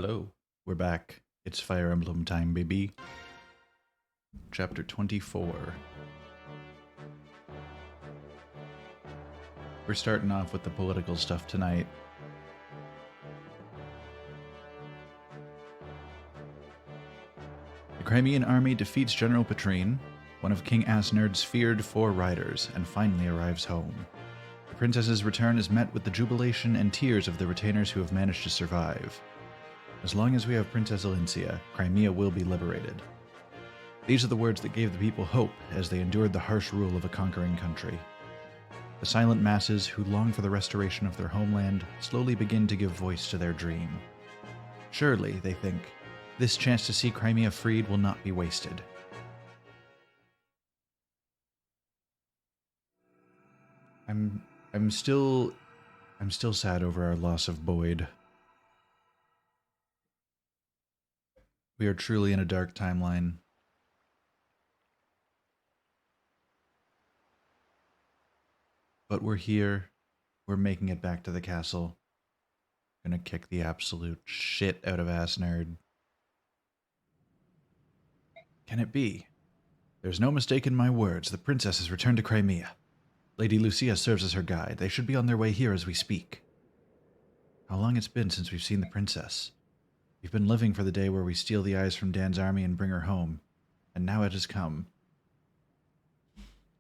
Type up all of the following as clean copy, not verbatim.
Hello, we're back. It's Fire Emblem time, baby. Chapter 24. We're starting off with the political stuff tonight. The Crimean army defeats General Petrine, one of King Asnerd's feared 4 riders, and finally arrives home. The princess's return is met with the jubilation and tears of the retainers who have managed to survive. As long as we have Princess Elincia, Crimea will be liberated. These are the words that gave the people hope as they endured the harsh rule of a conquering country. The silent masses who long for the restoration of their homeland slowly begin to give voice to their dream. Surely, they think, this chance to see Crimea freed will not be wasted. I'm still sad over our loss of Boyd. We are truly in a dark timeline. But we're here. We're making it back to the castle. Gonna kick the absolute shit out of Asnerd. Can it be? There's no mistaking my words. The princess has returned to Crimea. Lady Lucia serves as her guide. They should be on their way here as we speak. How long it's been since we've seen the princess. We've been living for the day where we steal the eyes from Dan's army and bring her home. And now it has come.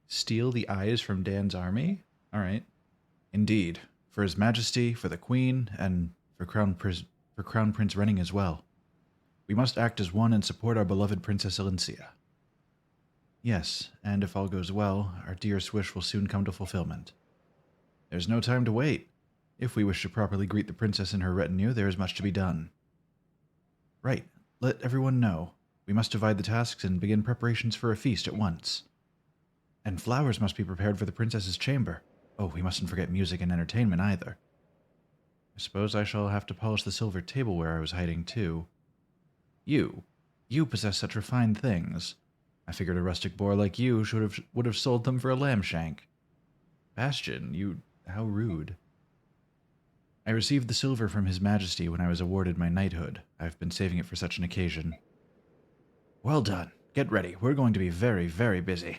Steal the eyes from Dan's army? Alright. Indeed. For His Majesty, for the Queen, and for Crown Prince Renning as well. We must act as one and support our beloved Princess Elincia. Yes, and if all goes well, our dearest wish will soon come to fulfillment. There's no time to wait. If we wish to properly greet the princess and her retinue, there is much to be done. Right. Let everyone know. We must divide the tasks and begin preparations for a feast at once. And flowers must be prepared for the princess's chamber. Oh, we mustn't forget music and entertainment either. I suppose I shall have to polish the silver tableware I was hiding too. You possess such refined things. I figured a rustic boor like you would have sold them for a lamb shank. Bastion, how rude. I received the silver from His Majesty when I was awarded my knighthood. I've been saving it for such an occasion. Well done. Get ready. We're going to be very, very busy.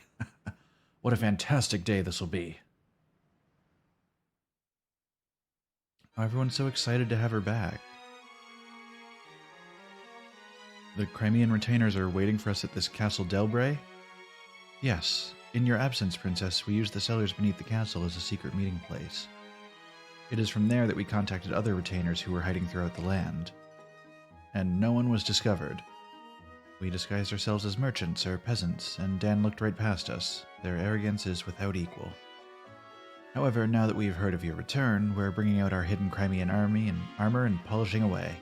What a fantastic day this will be. Oh, everyone's so excited to have her back. The Crimean retainers are waiting for us at this Castle Delbray? Yes. In your absence, Princess, we used the cellars beneath the castle as a secret meeting place. It is from there that we contacted other retainers who were hiding throughout the land. And no one was discovered. We disguised ourselves as merchants or peasants, and Dan looked right past us. Their arrogance is without equal. However, now that we have heard of your return, we're bringing out our hidden Crimean army and armor and polishing away.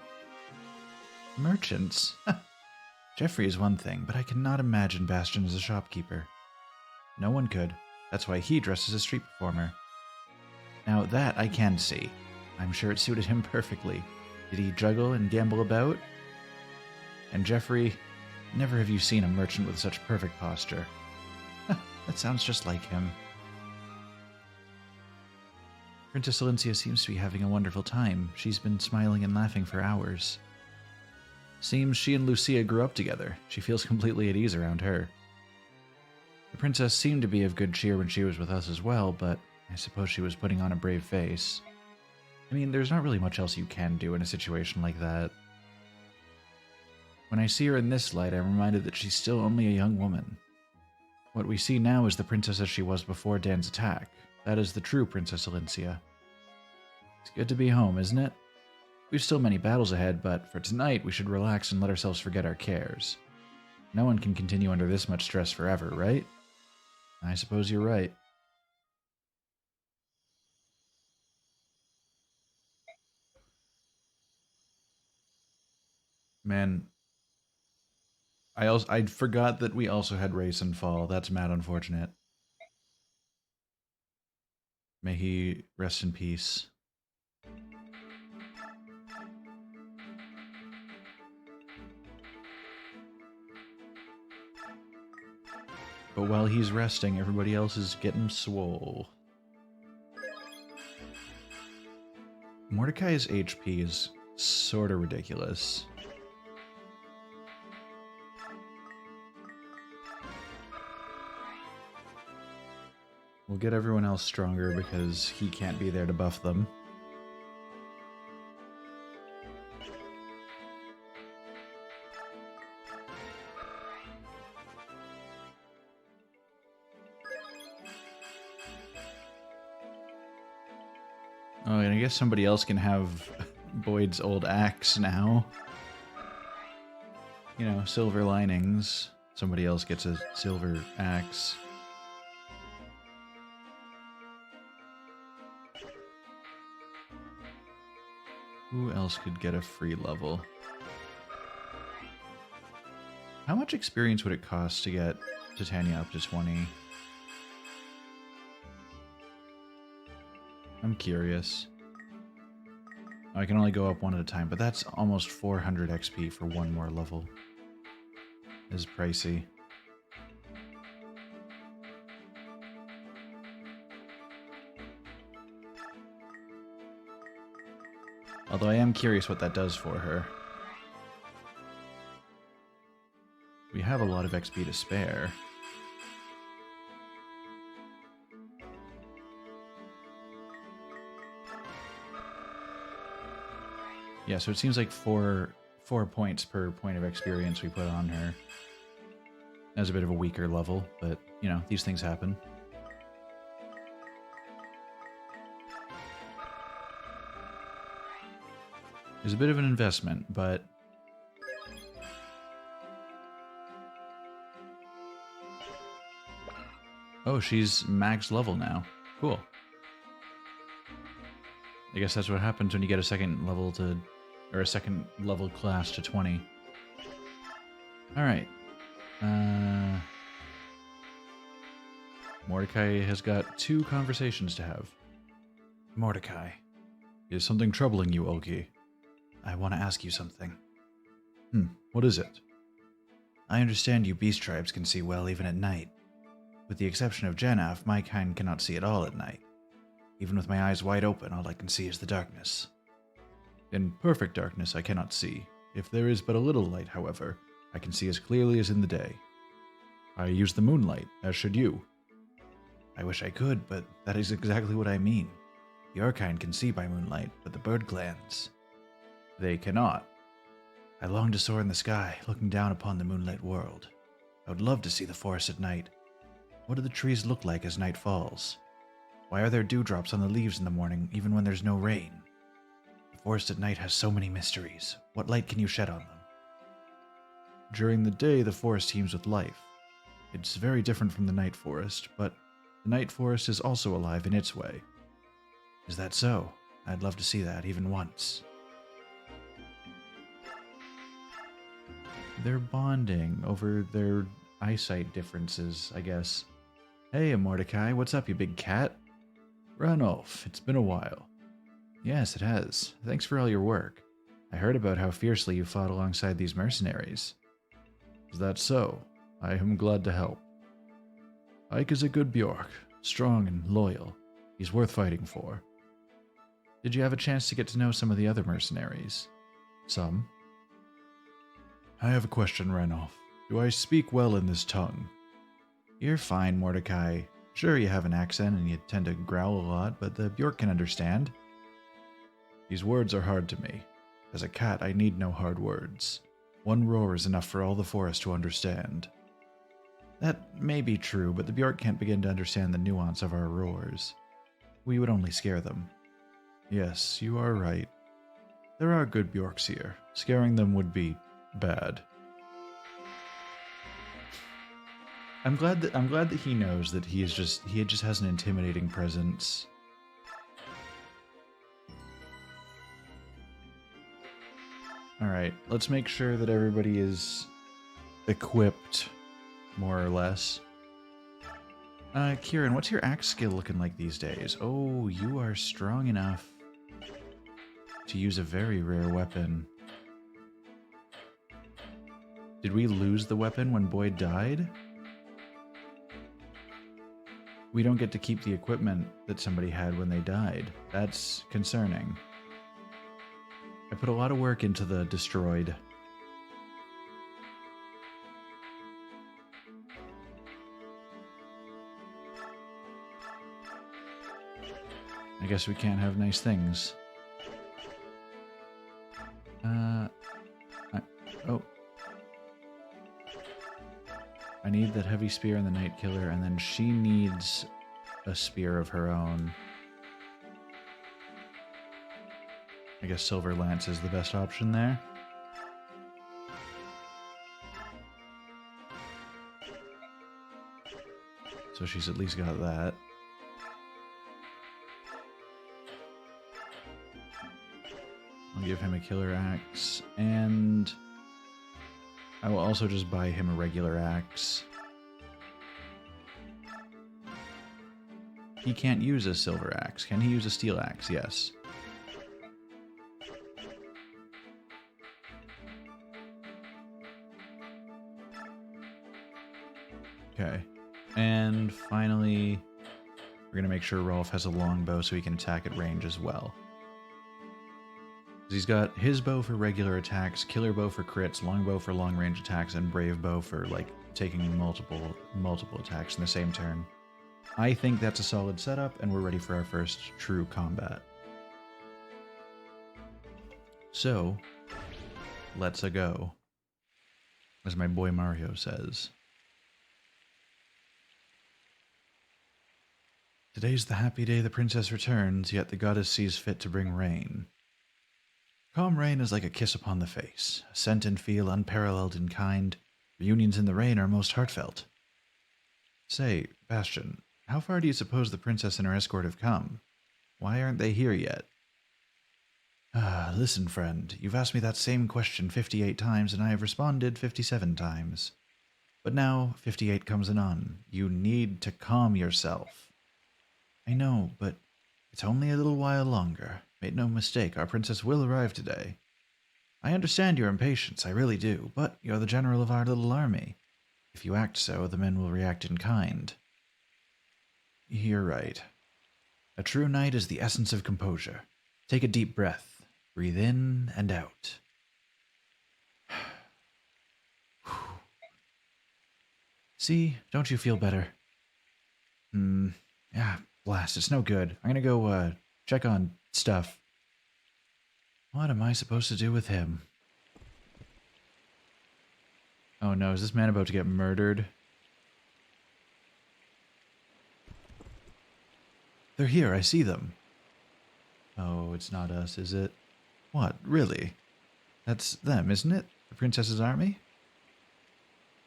Merchants? Jeffrey is one thing, but I cannot imagine Bastion as a shopkeeper. No one could. That's why he dressed as a street performer. Now that I can see. I'm sure it suited him perfectly. Did he juggle and gamble about? And Jeffrey, never have you seen a merchant with such perfect posture. That sounds just like him. Princess Elincia seems to be having a wonderful time. She's been smiling and laughing for hours. Seems she and Lucia grew up together. She feels completely at ease around her. The princess seemed to be of good cheer when she was with us as well, but I suppose she was putting on a brave face. I mean, there's not really much else you can do in a situation like that. When I see her in this light, I'm reminded that she's still only a young woman. What we see now is the princess as she was before Dan's attack. That is the true Princess Elincia. It's good to be home, isn't it? We've still many battles ahead, but for tonight we should relax and let ourselves forget our cares. No one can continue under this much stress forever, right? I suppose you're right. Man, I forgot that we also had Race and Fall. That's mad unfortunate. May he rest in peace. But while he's resting, everybody else is getting swole. Mordecai's HP is sort of ridiculous. We'll get everyone else stronger because he can't be there to buff them. Oh, and I guess somebody else can have Boyd's old axe now. You know, silver linings. Somebody else gets a silver axe. Who else could get a free level? How much experience would it cost to get Titania up to 20? I'm curious. I can only go up one at a time, but that's almost 400 XP for one more level. Is pricey. Although I am curious what that does for her. We have a lot of XP to spare. Yeah, so it seems like four points per point of experience we put on her. That was a bit of a weaker level, but, you know, these things happen. It was a bit of an investment, but... Oh, she's max level now. Cool. I guess that's what happens when you get a second level to... or a second level class to 20. Alright. Mordecai has got 2 conversations to have. Mordecai. Is something troubling you, Oki? I want to ask you something. What is it? I understand you beast tribes can see well even at night. With the exception of Janaf, my kind cannot see at all at night. Even with my eyes wide open, all I can see is the darkness. In perfect darkness, I cannot see. If there is but a little light, however, I can see as clearly as in the day. I use the moonlight, as should you. I wish I could, but that is exactly what I mean. Your kind can see by moonlight, but the bird clans, they cannot. I long to soar in the sky, looking down upon the moonlit world. I would love to see the forest at night. What do the trees look like as night falls? Why are there dewdrops on the leaves in the morning, even when there's no rain? The forest at night has so many mysteries. What light can you shed on them? During the day, the forest teems with life. It's very different from the night forest, but the night forest is also alive in its way. Is that so? I'd love to see that, even once. They're bonding over their eyesight differences, I guess. Hey, Mordecai, what's up, you big cat? Ranulf, it's been a while. Yes, it has. Thanks for all your work. I heard about how fiercely you fought alongside these mercenaries. Is that so? I am glad to help. Ike is a good Bjork, strong and loyal. He's worth fighting for. Did you have a chance to get to know some of the other mercenaries? Some. I have a question, Ranulf. Do I speak well in this tongue? You're fine, Mordecai. Sure, you have an accent and you tend to growl a lot, but the Bjork can understand. These words are hard to me. As a cat, I need no hard words. One roar is enough for all the forest to understand. That may be true, but the Bjork can't begin to understand the nuance of our roars. We would only scare them. Yes, you are right. There are good Bjorks here. Scaring them would be bad. I'm glad that he knows that he just has an intimidating presence. All right, let's make sure that everybody is equipped, more or less. Kieran, what's your axe skill looking like these days? Oh, you are strong enough to use a very rare weapon. Did we lose the weapon when Boyd died? We don't get to keep the equipment that somebody had when they died. That's concerning. I put a lot of work into the destroyed. I guess we can't have nice things. Oh. I need that heavy spear and the Night Killer, and then she needs a spear of her own. I guess Silver Lance is the best option there. So she's at least got that. I'll give him a killer axe, and I will also just buy him a regular axe. He can't use a silver axe. Can he use a steel axe? Yes. Okay. And finally, we're going to make sure Rolf has a longbow so he can attack at range as well. He's got his bow for regular attacks, killer bow for crits, longbow for long range attacks, and brave bow for like taking multiple attacks in the same turn. I think that's a solid setup, and we're ready for our first true combat. So, let's a go, as my boy Mario says. Today's the happy day the princess returns, yet the goddess sees fit to bring rain. Calm rain is like a kiss upon the face, a scent and feel unparalleled in kind. Reunions in the rain are most heartfelt. Say, Bastion, how far do you suppose the princess and her escort have come? Why aren't they here yet? Listen, friend, you've asked me that same question 58 times, and I have responded 57 times. But now, 58 comes anon. You need to calm yourself. I know, but it's only a little while longer. Make no mistake, our princess will arrive today. I understand your impatience, I really do, but you're the general of our little army. If you act so, the men will react in kind. You're right. A true knight is the essence of composure. Take a deep breath. Breathe in and out. See, don't you feel better? Yeah, blast, it's no good. I'm gonna go, check on stuff. What am I supposed to do with him? Oh no, is this man about to get murdered? They're here, I see them. Oh, it's not us, is it? What, really? That's them, isn't it? The princess's army?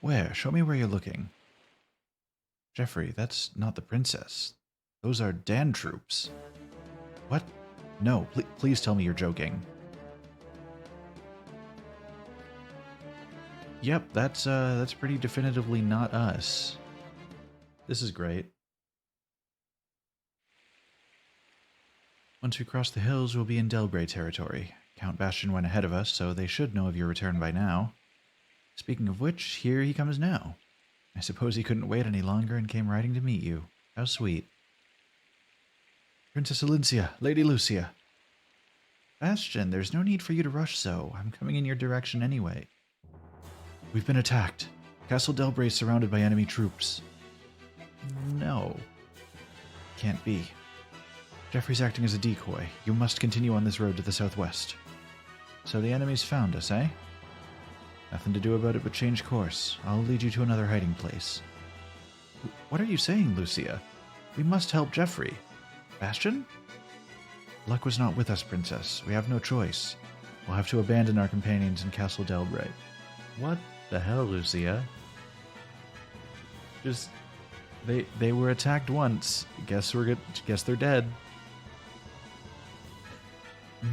Where? Show me where you're looking. Jeffrey, that's not the princess. Those are Dan troops. What? No, please tell me you're joking. Yep, that's pretty definitively not us. This is great. Once we cross the hills, we'll be in Delbray territory. Count Bastion went ahead of us, so they should know of your return by now. Speaking of which, here he comes now. I suppose he couldn't wait any longer and came riding to meet you. How sweet. Princess Alincia, Lady Lucia. Bastion, there's no need for you to rush so. I'm coming in your direction anyway. We've been attacked. Castle Delbray is surrounded by enemy troops. No. Can't be. Jeffrey's acting as a decoy. You must continue on this road to the southwest. So the enemy's found us, eh? Nothing to do about it but change course. I'll lead you to another hiding place. What are you saying, Lucia? We must help Jeffrey. Bastion? Luck was not with us, Princess. We have no choice. We'll have to abandon our companions in Castle Delbray. What the hell, Lucia? Just... They were attacked once. Guess they're dead.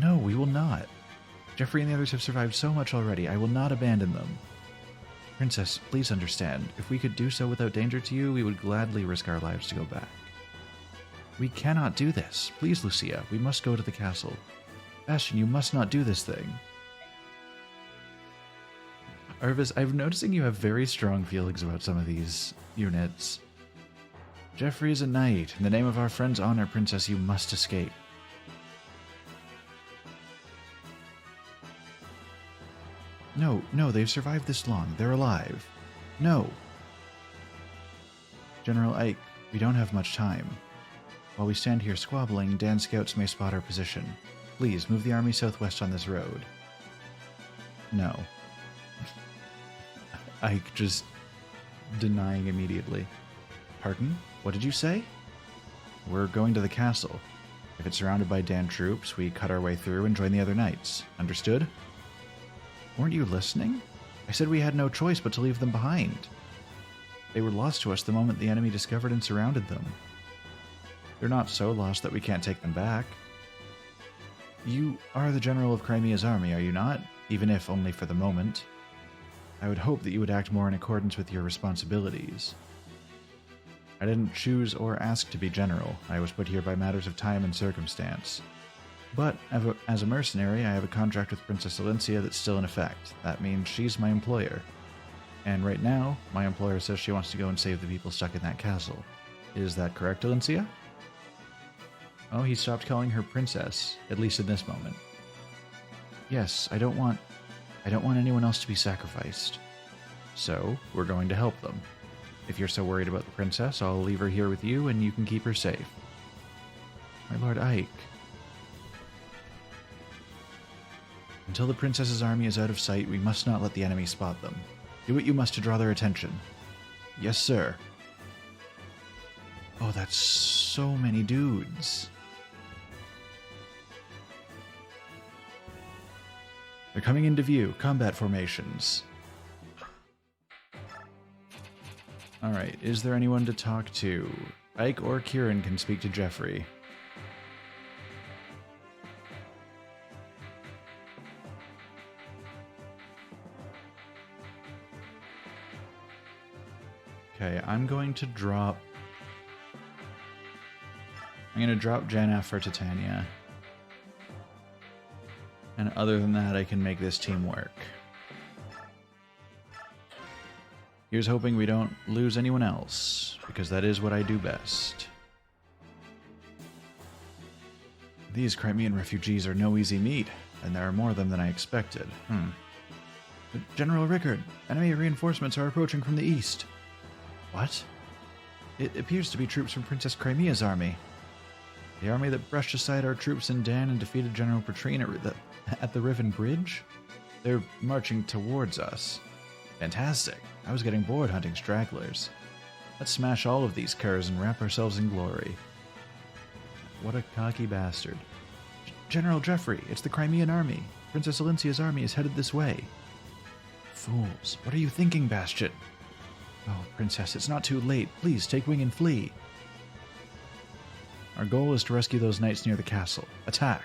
No, we will not. Jeffrey and the others have survived so much already. I will not abandon them. Princess, please understand. If we could do so without danger to you, we would gladly risk our lives to go back. We cannot do this. Please, Lucia, we must go to the castle. Bastion, you must not do this thing. Arvis, I'm noticing you have very strong feelings about some of these units. Jeffrey is a knight. In the name of our friend's honor, Princess, you must escape. No, no, they've survived this long. They're alive. No. General Ike, we don't have much time. While we stand here squabbling, Dan scouts may spot our position. Please, move the army southwest on this road. No. Ike just denying immediately. Pardon? What did you say? We're going to the castle. If it's surrounded by Dan troops, we cut our way through and join the other knights. Understood? Weren't you listening? I said we had no choice but to leave them behind. They were lost to us the moment the enemy discovered and surrounded them. They're not so lost that we can't take them back. You are the general of Crimea's army, are you not? Even if only for the moment. I would hope that you would act more in accordance with your responsibilities. I didn't choose or ask to be general. I was put here by matters of time and circumstance. But as a mercenary, I have a contract with Princess Alencia that's still in effect. That means she's my employer. And right now, my employer says she wants to go and save the people stuck in that castle. Is that correct, Alencia? Oh, he stopped calling her princess, at least in this moment. Yes, I don't want anyone else to be sacrificed. So, we're going to help them. If you're so worried about the princess, I'll leave her here with you and you can keep her safe. My Lord Ike. Until the princess's army is out of sight, we must not let the enemy spot them. Do what you must to draw their attention. Yes, sir. Oh, that's so many dudes. They're coming into view. Combat formations. Alright, is there anyone to talk to? Ike or Kieran can speak to Jeffrey. Okay, I'm going to drop Janaf for Titania. And other than that, I can make this team work. Here's hoping we don't lose anyone else, because that is what I do best. These Crimean refugees are no easy meat, and there are more of them than I expected. General Rickard, enemy reinforcements are approaching from the east. What? It appears to be troops from Princess Crimea's army. The army that brushed aside our troops in Dan and defeated General Petrine at the Riven Bridge? They're marching towards us. Fantastic. I was getting bored hunting stragglers. Let's smash all of these curs and wrap ourselves in glory. What a cocky bastard. General Jeffrey, it's the Crimean army. Princess Alencia's army is headed this way. Fools, what are you thinking, Bastion? Oh, Princess, it's not too late. Please, take wing and flee. Our goal is to rescue those knights near the castle. Attack!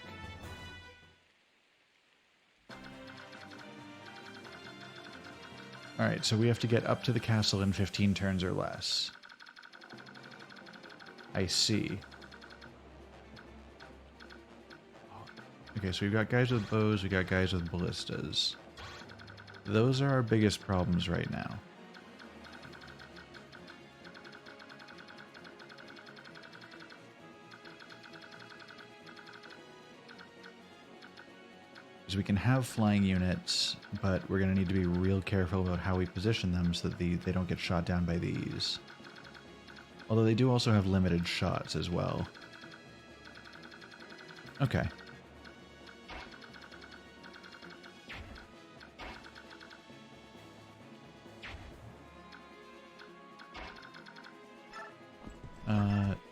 Alright, so we have to get up to the castle in 15 turns or less. I see. Okay, so we've got guys with bows, we got guys with ballistas. Those are our biggest problems right now. We can have flying units, but we're going to need to be real careful about how we position them so that they don't get shot down by these. Although they do also have limited shots as well. Okay.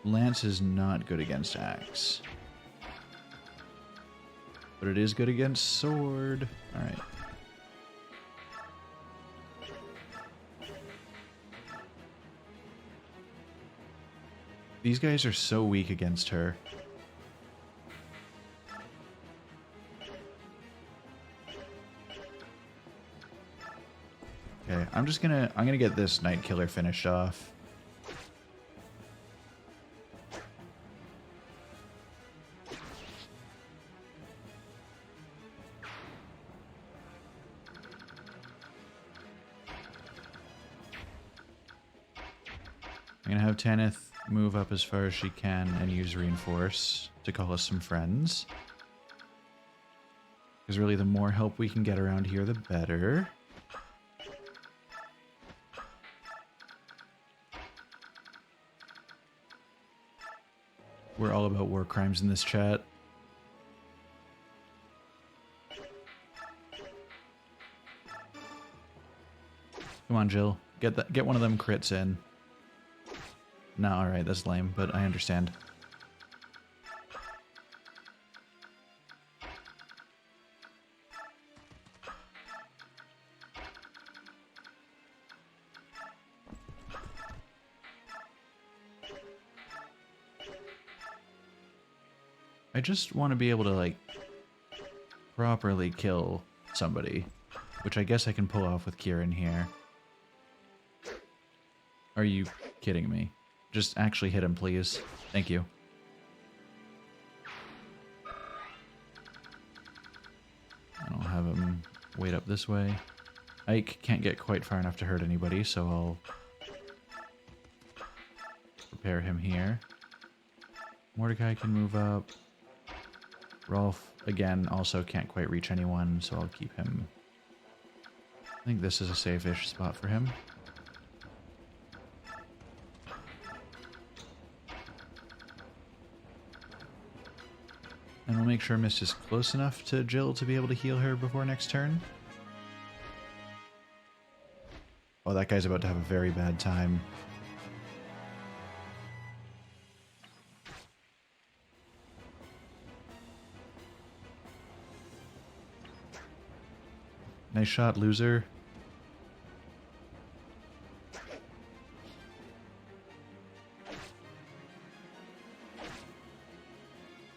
Lance is not good against axe. But it is good against sword. Alright. These guys are so weak against her. Okay, I'm gonna get this Night Killer finished off. I'm gonna have Tanith move up as far as she can and use Reinforce to call us some friends. Because really the more help we can get around here, the better. We're all about war crimes in this chat. Come on, Jill. Get one of them crits in. No, alright, that's lame, but I understand. I just want to be able to, like, properly kill somebody, which I guess I can pull off with Kieran here. Are you kidding me? Just actually hit him, please. Thank you. I'll have him wait up this way. Ike can't get quite far enough to hurt anybody, so I'll prepare him here. Mordecai can move up. Rolf, again, also can't quite reach anyone, so I'll keep him. I think this is a safe-ish spot for him. And we'll make sure Mist is close enough to Jill to be able to heal her before next turn. Oh, that guy's about to have a very bad time. Nice shot, loser.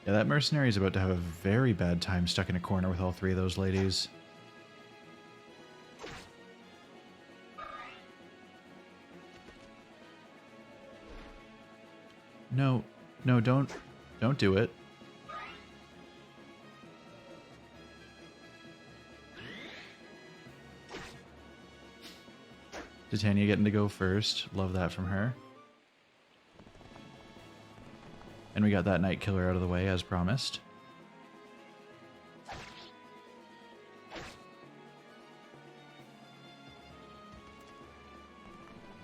Yeah, that mercenary is about to have a very bad time stuck in a corner with all three of those ladies. No, no, don't do it. Titania getting to go first. Love that from her. And we got that Night Killer out of the way, as promised.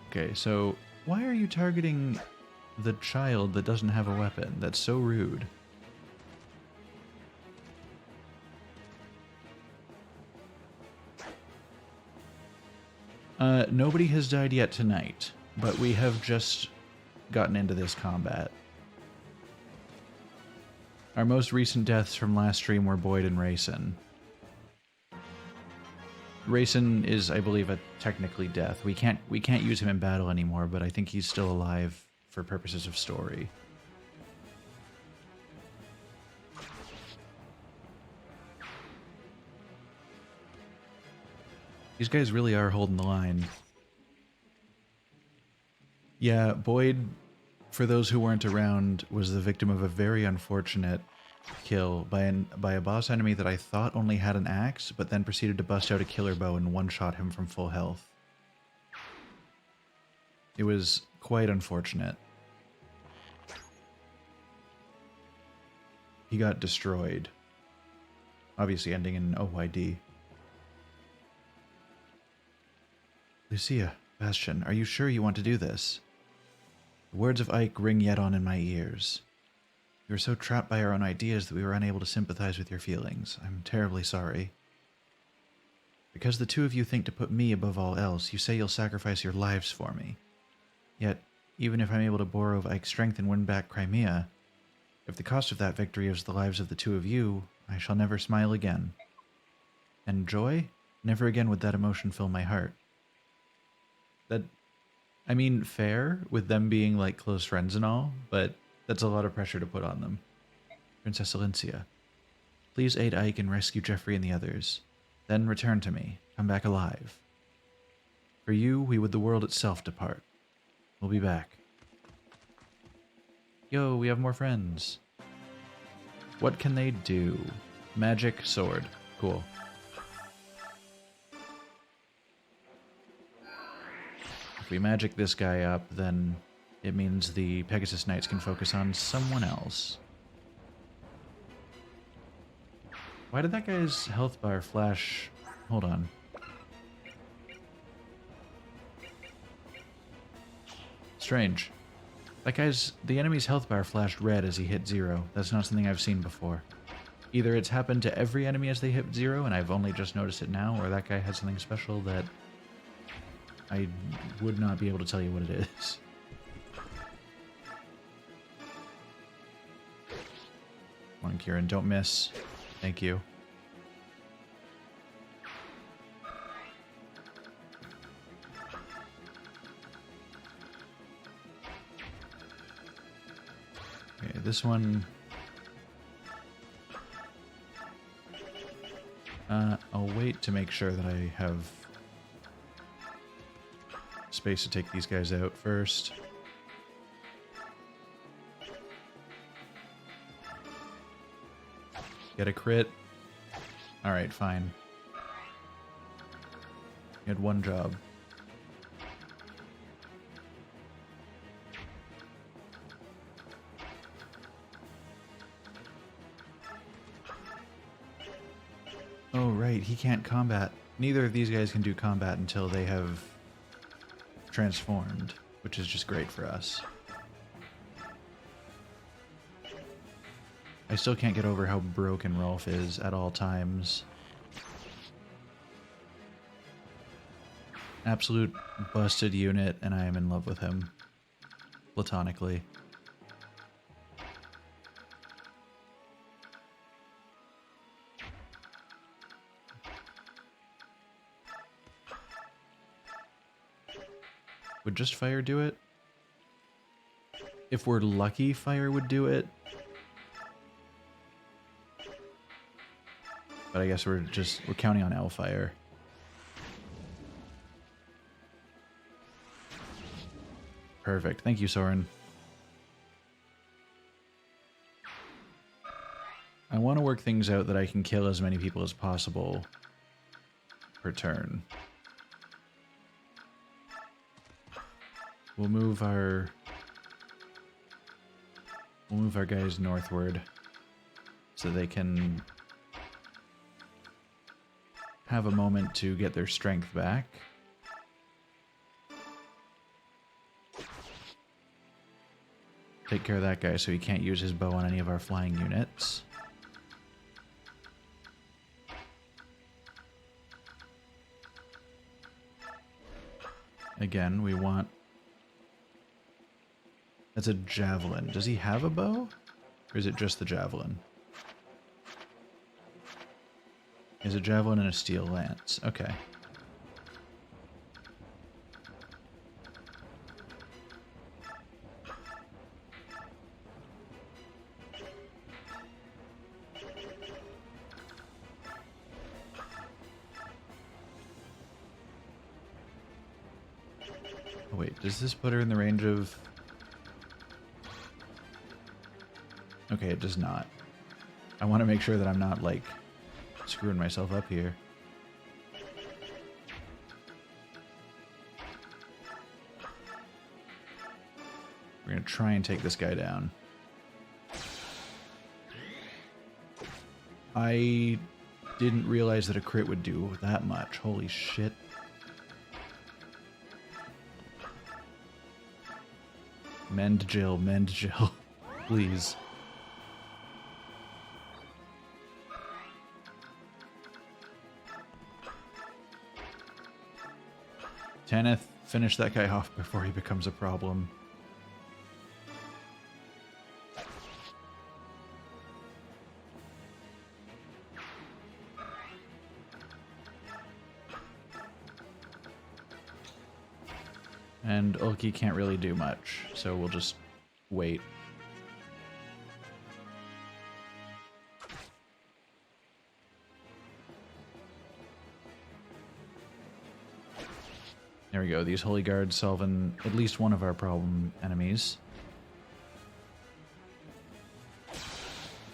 Okay, so why are you targeting the child that doesn't have a weapon? That's so rude. Nobody has died yet tonight, but we have just gotten into this combat. Our most recent deaths from last stream were Boyd and Rayson. Rayson is, I believe, a technically death. We can't use him in battle anymore, but I think he's still alive for purposes of story. These guys really are holding the line. Yeah, Boyd, for those who weren't around, was the victim of a very unfortunate kill by a boss enemy that I thought only had an axe, but then proceeded to bust out a killer bow and one-shot him from full health. It was quite unfortunate. He got destroyed. Obviously ending in OYD. Lucia, Bastion, are you sure you want to do this? The words of Ike ring yet on in my ears. We were so trapped by our own ideas that we were unable to sympathize with your feelings. I'm terribly sorry. Because the two of you think to put me above all else, you say you'll sacrifice your lives for me. Yet, even if I'm able to borrow Ike's strength and win back Crimea, if the cost of that victory is the lives of the two of you, I shall never smile again. And joy? Never again would that emotion fill my heart. That, I mean, fair, with them being, like, close friends and all, but that's a lot of pressure to put on them. Princess Alencia, please aid Ike and rescue Jeffrey and the others. Then return to me. Come back alive. For you, we would the world itself depart. We'll be back. Yo, we have more friends. What can they do? Magic sword. Cool. If we magic this guy up, then it means the Pegasus Knights can focus on someone else. Why did that guy's health bar flash? Hold on. Strange. The enemy's health bar flashed red as he hit 0. That's not something I've seen before. Either it's happened to every enemy as they hit 0 and I've only just noticed it now, or that guy had something special that I would not be able to tell you what it is. Come on, Kieran, don't miss. Thank you. Okay, this one... I'll wait to make sure that I have space to take these guys out first. Get a crit. Alright, fine. You had one job. Oh, right, he can't combat. Neither of these guys can do combat until they have transformed, which is just great for us. I still can't get over how broken Rolf is at all times. Absolute busted unit, and I am in love with him. Platonically. Would just fire do it? If we're lucky, fire would do it. But I guess we're counting on Hellfire. Perfect. Thank you, Soren. I want to work things out that I can kill as many people as possible per turn. We'll move our guys northward so they can have a moment to get their strength back. Take care of that guy so he can't use his bow on any of our flying units. Again, we want... That's a javelin. Does he have a bow? Or is it just the javelin? Is a javelin and a steel lance. Okay. Oh, wait, does this put her in the range of... Okay, it does not. I want to make sure that I'm not, like, screwing myself up here. We're going to try and take this guy down. I didn't realize that a crit would do that much. Holy shit. Mend Jill, please. Tanith, finish that guy off before he becomes a problem. And Ulki can't really do much, so we'll just wait. There we go, these Holy Guards solving at least one of our problem enemies.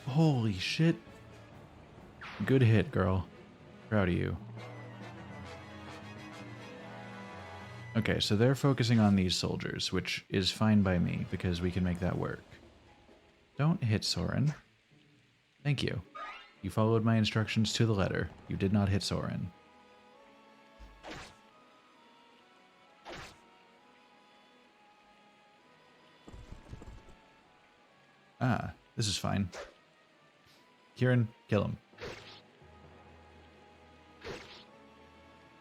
Holy shit. Good hit, girl. Proud of you. Okay, so they're focusing on these soldiers, which is fine by me, because we can make that work. Don't hit Soren. Thank you. You followed my instructions to the letter. You did not hit Soren. Ah, this is fine. Kieran, kill him.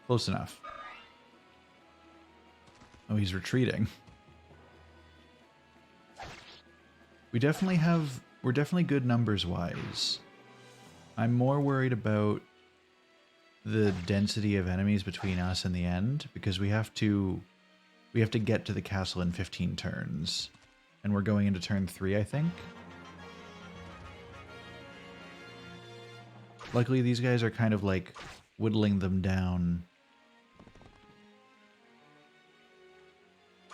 Close enough. Oh, he's retreating. We're definitely good numbers-wise. I'm more worried about the density of enemies between us and the end, because we have to get to the castle in 15 turns. And we're going into turn 3, I think. Luckily, these guys are kind of like whittling them down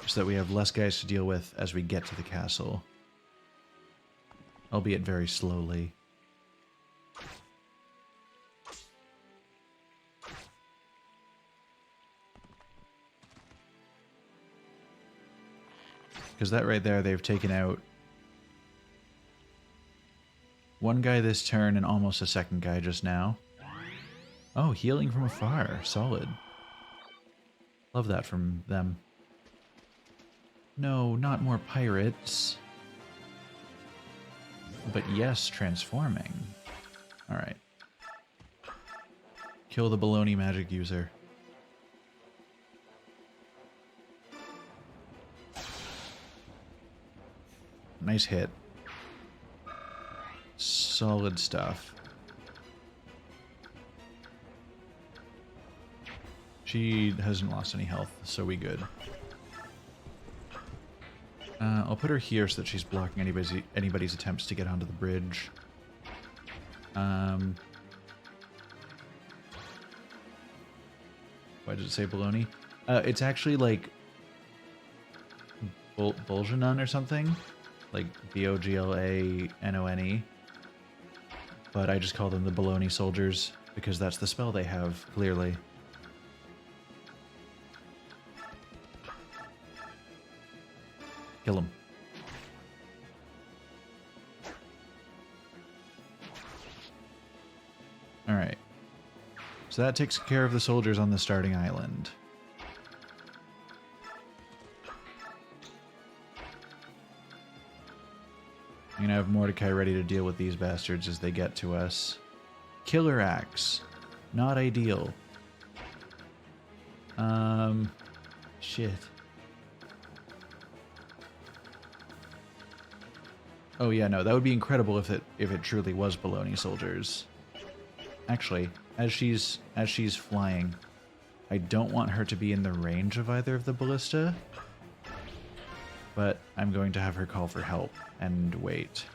so that we have less guys to deal with as we get to the castle. Albeit very slowly. Because that right there, they've taken out one guy this turn and almost a second guy just now. Oh, healing from afar. Solid. Love that from them. No, not more pirates. But yes, transforming. Alright. Kill the baloney magic user. Nice hit. Solid stuff. She hasn't lost any health, so we good. I'll put her here so that she's blocking anybody's attempts to get onto the bridge. Why did it say baloney? It's actually like Boljanon or something. Like Boglane. But I just call them the baloney soldiers because that's the spell they have, clearly. Kill him. Alright. So that takes care of the soldiers on the starting island. I'm gonna have Mordecai ready to deal with these bastards as they get to us. Killer Axe. Not ideal. Shit. Oh yeah, no, that would be incredible if it truly was baloney soldiers. Actually, as she's flying, I don't want her to be in the range of either of the ballista, but I'm going to have her call for help and wait.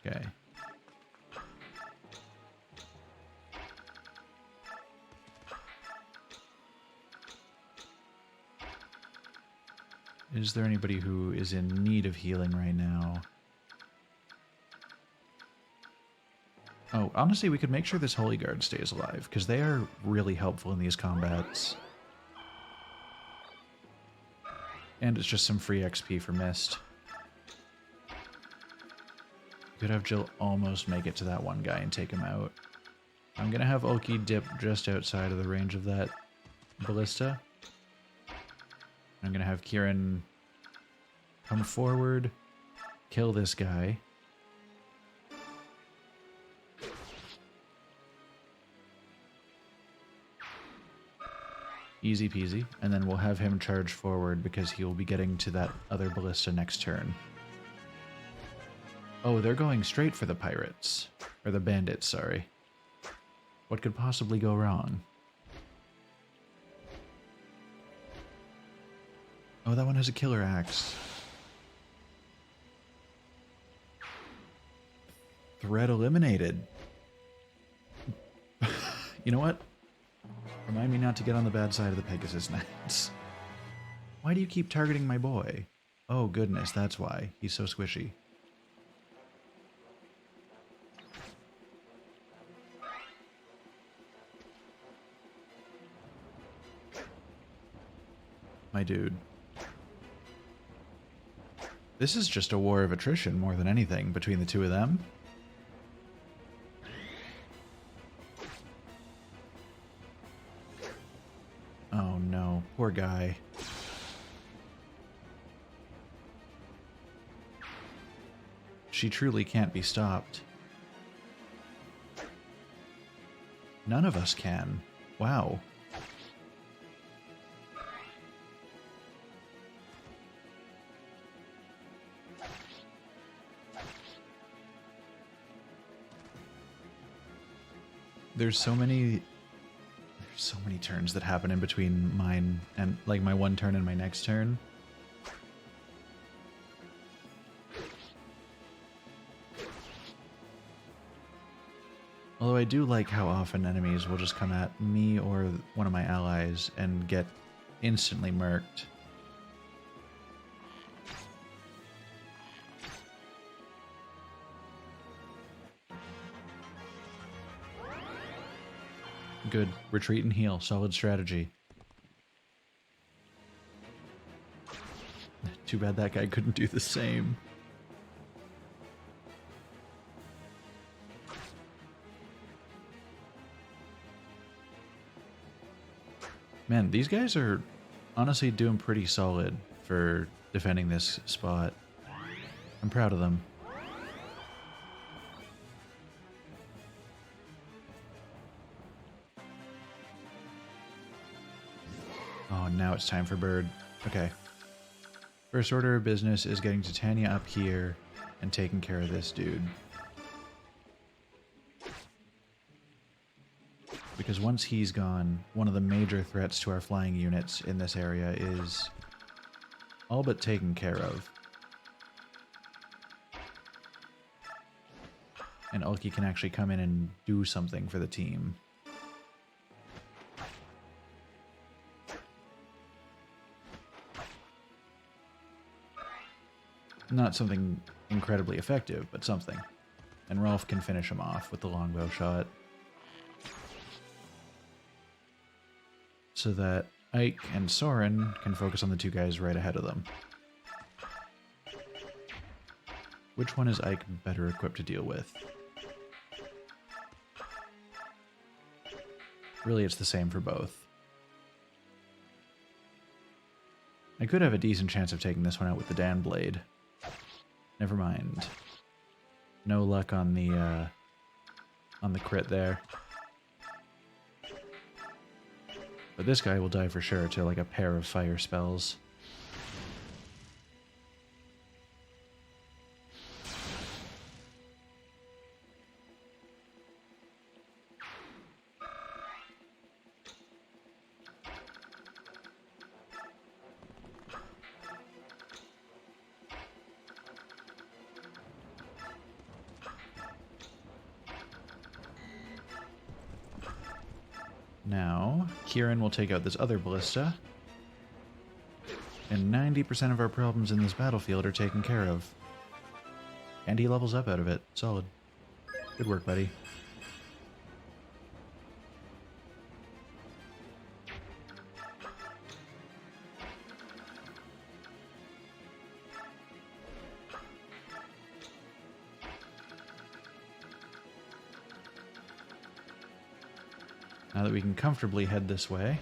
Okay. Is there anybody who is in need of healing right now? Oh, honestly, we could make sure this Holy Guard stays alive, because they are really helpful in these combats. And it's just some free XP for Mist. Could have Jill almost make it to that one guy and take him out. I'm gonna have Ulki dip just outside of the range of that ballista. I'm gonna have Kieran come forward, kill this guy. Easy peasy. And then we'll have him charge forward because he will be getting to that other ballista next turn. Oh, they're going straight for the pirates. Or the bandits, sorry. What could possibly go wrong? Oh, that one has a killer axe. Threat eliminated. You know what? Remind me not to get on the bad side of the Pegasus Knights. Why do you keep targeting my boy? Oh goodness, that's why. He's so squishy. my dude. This is just a war of attrition more than anything between the two of them. Oh no, poor guy. She truly can't be stopped. None of us can. Wow. There's so many turns that happen in between mine and like my one turn and my next turn. Although I do like how often enemies will just come at me or one of my allies and get instantly murked. Good. Retreat and heal. Solid strategy. Too bad that guy couldn't do the same. Man, these guys are honestly doing pretty solid for defending this spot. I'm proud of them. Oh, now it's time for Bird. Okay. First order of business is getting Titania up here and taking care of this dude. Because once he's gone, one of the major threats to our flying units in this area is all but taken care of. And Ulki can actually come in and do something for the team. Not something incredibly effective, but something. And Rolf can finish him off with the longbow shot. So that Ike and Soren can focus on the two guys right ahead of them. Which one is Ike better equipped to deal with? Really, it's the same for both. I could have a decent chance of taking this one out with the Dan Blade. Never mind. No luck on the crit there. But this guy will die for sure to like a pair of fire spells. Now, Kieran will take out this other ballista. And 90% of our problems in this battlefield are taken care of. And he levels up out of it. Solid. Good work, buddy. Now that we can comfortably head this way.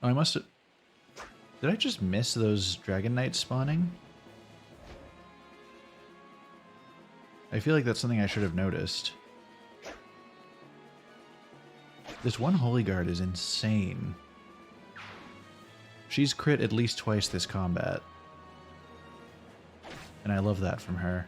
Oh, I must have... Did I just miss those Dragon Knights spawning? I feel like that's something I should have noticed. This one Holy Guard is insane. She's crit at least twice this combat. And I love that from her.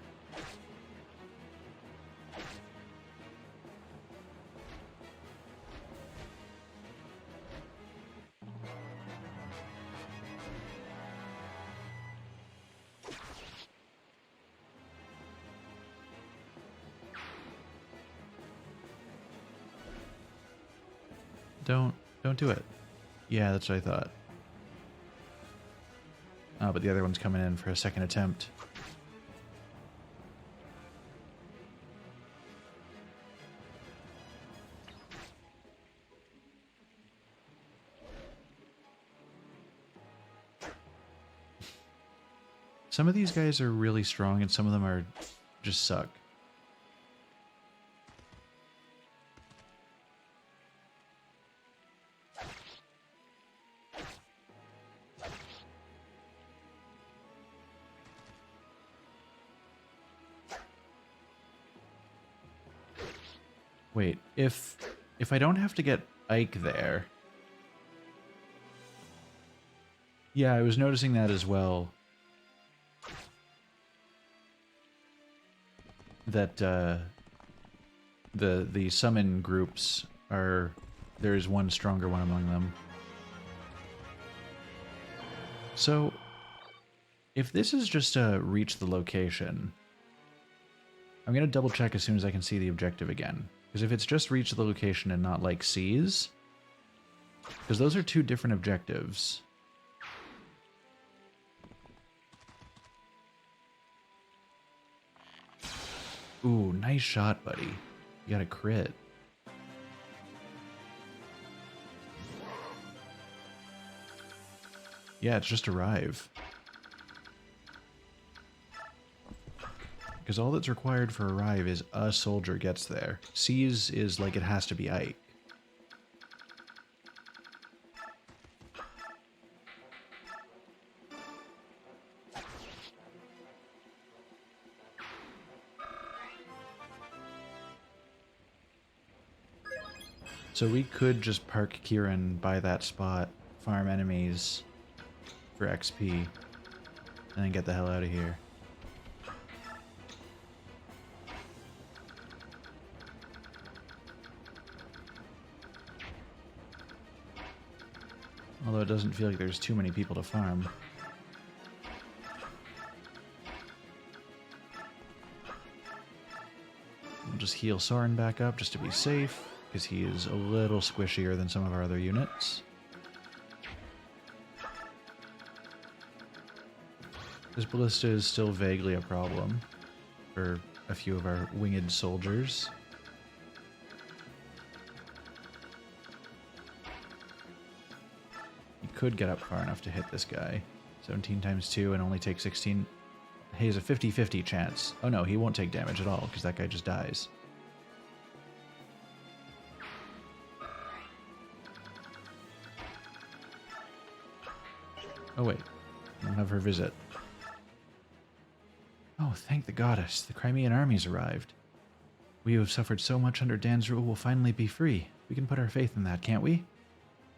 Don't do it. Yeah, that's what I thought. Oh, but the other one's coming in for a second attempt. Some of these guys are really strong and some of them are just suck. Wait, if I don't have to get Ike there... Yeah, I was noticing that as well. That the summon groups are... There's one stronger one among them. So, if this is just to reach the location... I'm going to double check as soon as I can see the objective again. Because if it's just reach the location and not, like, seize... Because those are two different objectives. Ooh, nice shot, buddy. You got a crit. Yeah, it's just arrive. Because all that's required for arrive is a soldier gets there. Seize is like it has to be Ike. So we could just park Kieran by that spot, farm enemies for XP, and then get the hell out of here. Although it doesn't feel like there's too many people to farm. We'll just heal Soren back up just to be safe, because he is a little squishier than some of our other units. This ballista is still vaguely a problem for a few of our winged soldiers. He could get up far enough to hit this guy. 17 times 2 and only take 16. He has a 50-50 chance. Oh no, he won't take damage at all because that guy just dies. Oh wait, I don't have her visit. Oh, thank the goddess, the Crimean armies arrived. We who have suffered so much under Dan's rule will finally be free. We can put our faith in that, can't we?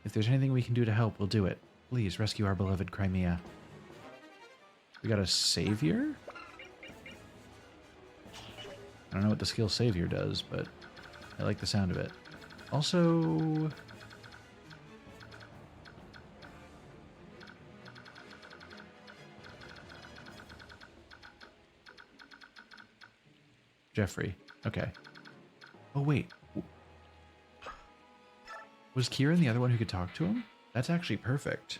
If there's anything we can do to help, we'll do it. Please, rescue our beloved Crimea. We got a savior? I don't know what the skill savior does, but I like the sound of it. Also... Jeffrey. Okay. Oh, wait. Was Kieran the other one who could talk to him? That's actually perfect.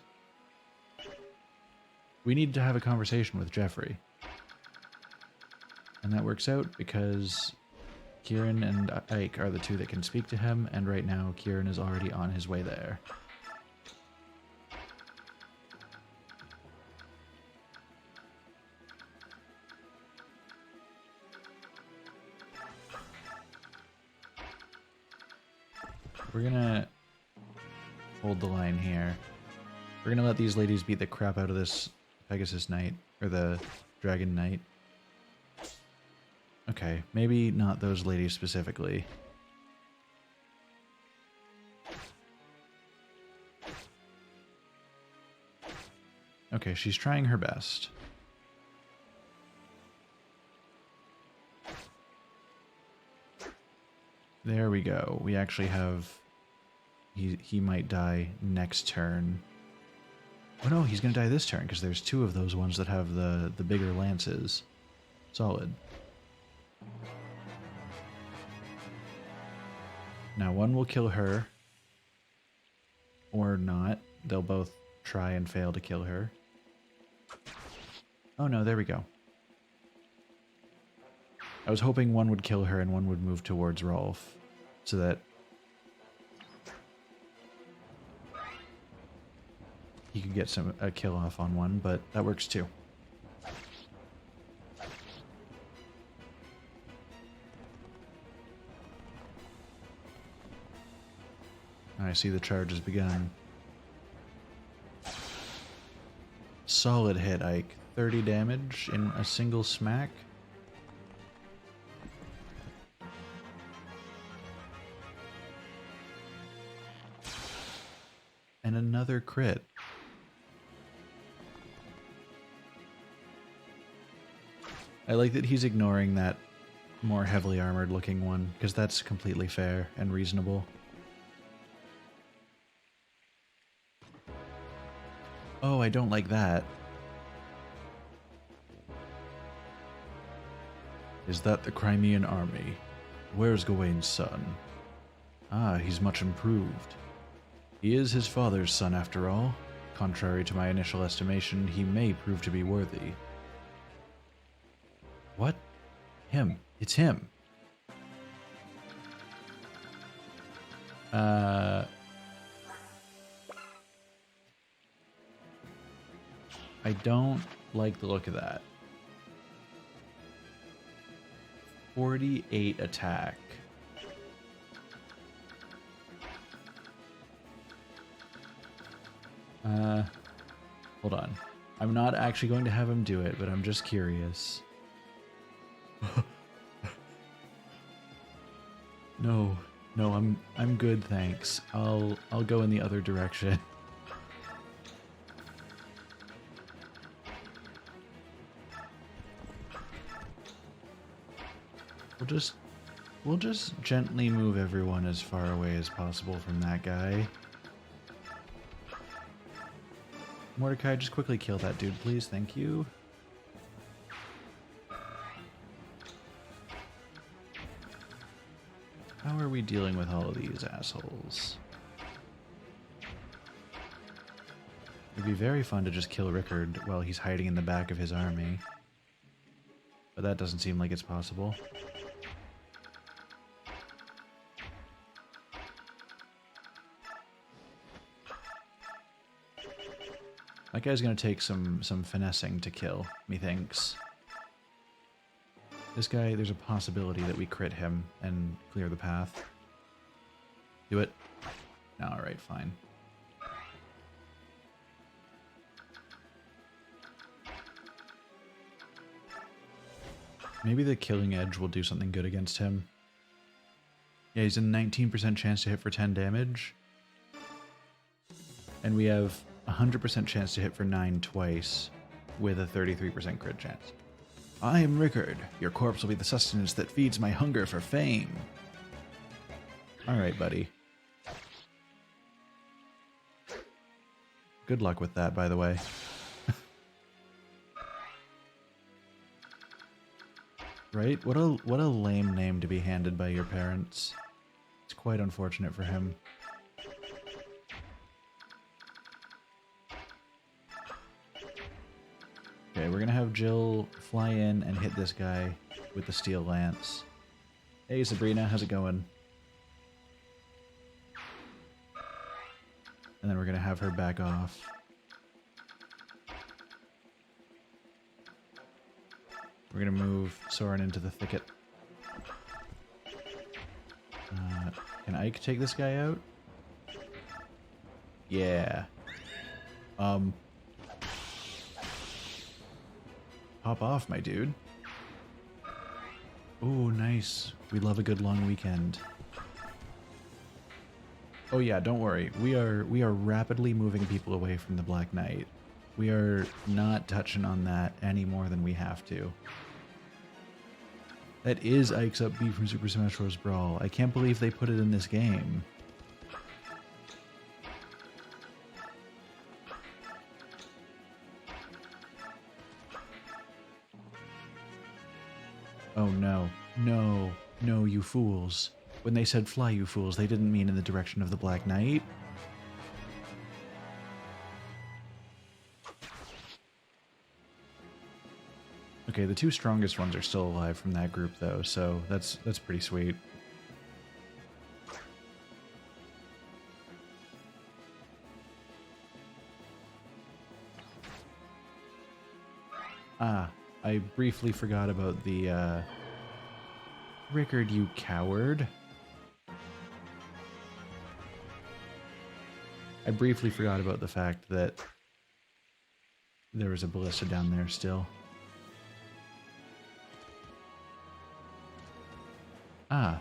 We need to have a conversation with Jeffrey. And that works out because Kieran and Ike are the two that can speak to him, and right now Kieran is already on his way there. We're gonna hold the line here. We're gonna let these ladies beat the crap out of this Pegasus Knight, or the Dragon Knight. Okay, maybe not those ladies specifically. Okay, she's trying her best. There we go. We actually have... He might die next turn. Oh no, he's gonna die this turn, because there's two of those ones that have the bigger lances. Solid. Now one will kill her. Or not. They'll both try and fail to kill her. Oh no, there we go. I was hoping one would kill her and one would move towards Rolf, so that he could get a kill off on one, but that works too. I see the charge has begun. Solid hit, Ike. 30 damage in a single smack. And another crit. I like that he's ignoring that more heavily armored looking one, because that's completely fair and reasonable. Oh, I don't like that. Is that the Crimean army? Where's Gawain's son? Ah, he's much improved. He is his father's son after all. Contrary to my initial estimation, he may prove to be worthy. What? Him. It's him. I don't like the look of that. 48 attack. Hold on. I'm not actually going to have him do it, but I'm just curious. No, I'm good, thanks. I'll go in the other direction. We'll just gently move everyone as far away as possible from that guy. Mordecai, just quickly kill that dude, please. Thank you. How are we dealing with all of these assholes? It'd be very fun to just kill Rickard while he's hiding in the back of his army. But that doesn't seem like it's possible. That guy's gonna take some finessing to kill, methinks. This guy, there's a possibility that we crit him and clear the path. Do it. No, alright, fine. Maybe the killing edge will do something good against him. Yeah, he's a 19% chance to hit for 10 damage. And we have 100% chance to hit for 9 twice, with a 33% crit chance. I am Rickard. Your corpse will be the sustenance that feeds my hunger for fame. Alright, buddy. Good luck with that, by the way. Right? What a lame name to be handed by your parents. It's quite unfortunate for him. Okay, we're gonna have Jill fly in and hit this guy with the steel lance. Hey Sabrina, how's it going? And then we're gonna have her back off. We're gonna move Soren into the thicket. Can Ike take this guy out? Yeah. Pop off, my dude. Ooh, nice. We love a good long weekend. Oh yeah, don't worry. We are rapidly moving people away from the Black Knight. We are not touching on that any more than we have to. That is Ike's Up B from Super Smash Bros. Brawl. I can't believe they put it in this game. Oh no. No. No, you fools. When they said fly, you fools, they didn't mean in the direction of the Black Knight. Okay, the two strongest ones are still alive from that group, though, so that's pretty sweet. Ah, I briefly forgot about the, Rickard, you coward. I briefly forgot about the fact that there was a ballista down there still. Ah.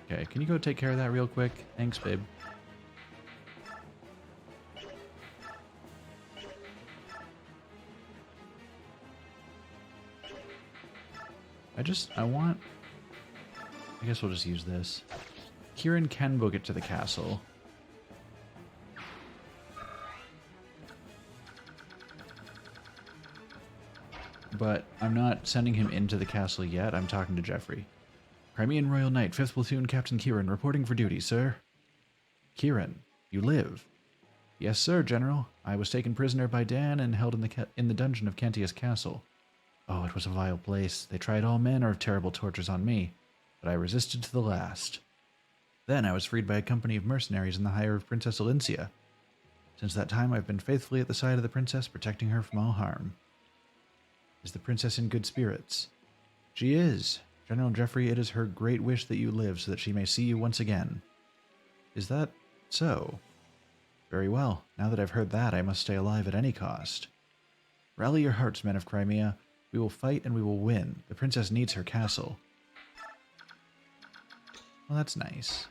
Okay, can you go take care of that real quick? Thanks, babe. I guess we'll just use this. Kieran can book it to the castle. But I'm not sending him into the castle yet. I'm talking to Jeffrey. Crimean Royal Knight, 5th Platoon, Captain Kieran, reporting for duty, sir. Kieran, you live? Yes, sir, General. I was taken prisoner by Dan and held in the dungeon of Cantius Castle. Oh, it was a vile place. They tried all manner of terrible tortures on me, but I resisted to the last. Then I was freed by a company of mercenaries in the hire of Princess Alincia. Since that time, I've been faithfully at the side of the princess, protecting her from all harm. Is the princess in good spirits? She is. General Jeffrey, it is her great wish that you live so that she may see you once again. Is that so? Very well. Now that I've heard that, I must stay alive at any cost. Rally your hearts, men of Crimea. We will fight and we will win. The princess needs her castle. Well, that's nice.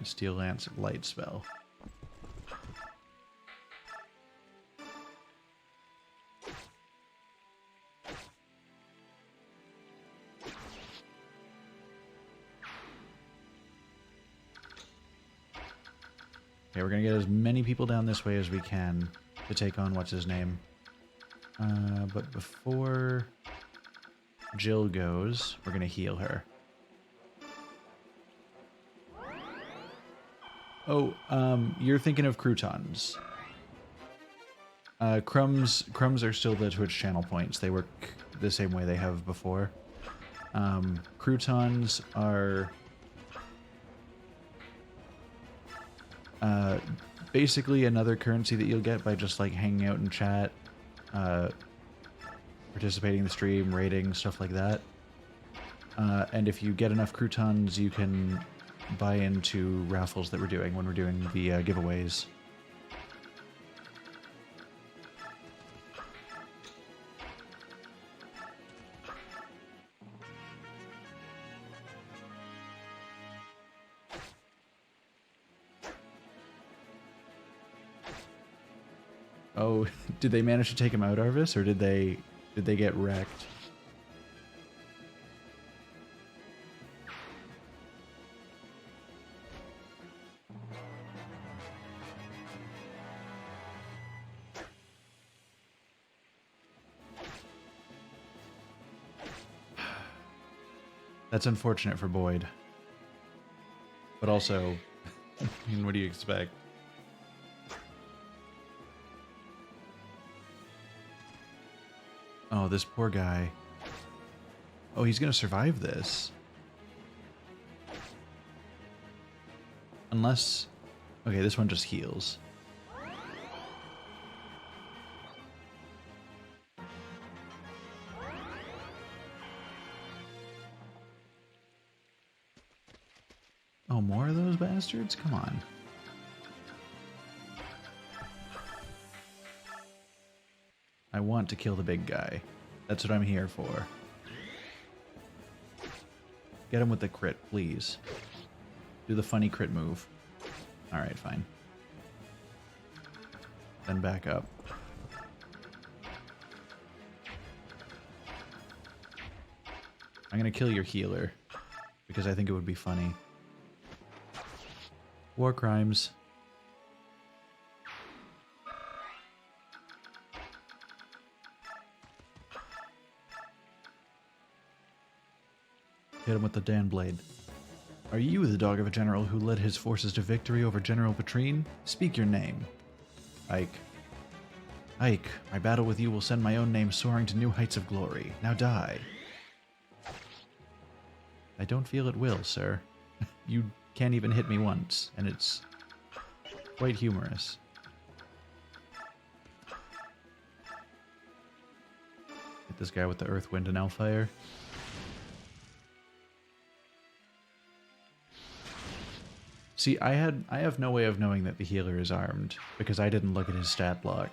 Steel Lance, light spell. Okay, we're gonna get as many people down this way as we can to take on what's his name. But before Jill goes, we're gonna heal her. Oh, you're thinking of croutons. Crumbs are still the Twitch channel points. They work the same way they have before. Croutons are basically another currency that you'll get by just like hanging out in chat, participating in the stream, raiding, stuff like that. And if you get enough croutons, you can buy into raffles that we're doing when we're doing the giveaways. Oh, did they manage to take him out, Arvis, or did they get wrecked? That's unfortunate for Boyd. But also, I mean, what do you expect? Oh, this poor guy. Oh, he's gonna survive this. Unless... Okay, this one just heals. Oh, more of those bastards? Come on. I want to kill the big guy. That's what I'm here for. Get him with the crit, please. Do the funny crit move. Alright, fine. Then back up. I'm gonna kill your healer, because I think it would be funny. War crimes. Hit him with the Dan Blade. Are you the dog of a general who led his forces to victory over General Petrine? Speak your name. Ike. Ike, my battle with you will send my own name soaring to new heights of glory. Now die. I don't feel it will, sir. You can't even hit me once, and it's quite humorous. Hit this guy with the earth, wind, and hellfire. See, I have no way of knowing that the healer is armed, because I didn't look at his stat block.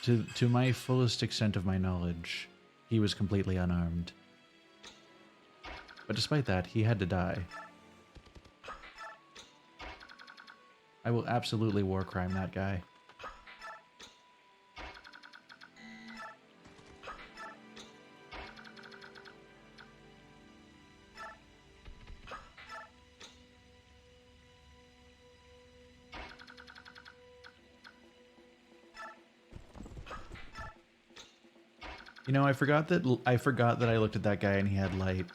To my fullest extent of my knowledge, he was completely unarmed. But despite that, he had to die. I will absolutely war crime that guy. You know, I forgot that I looked at that guy and he had light.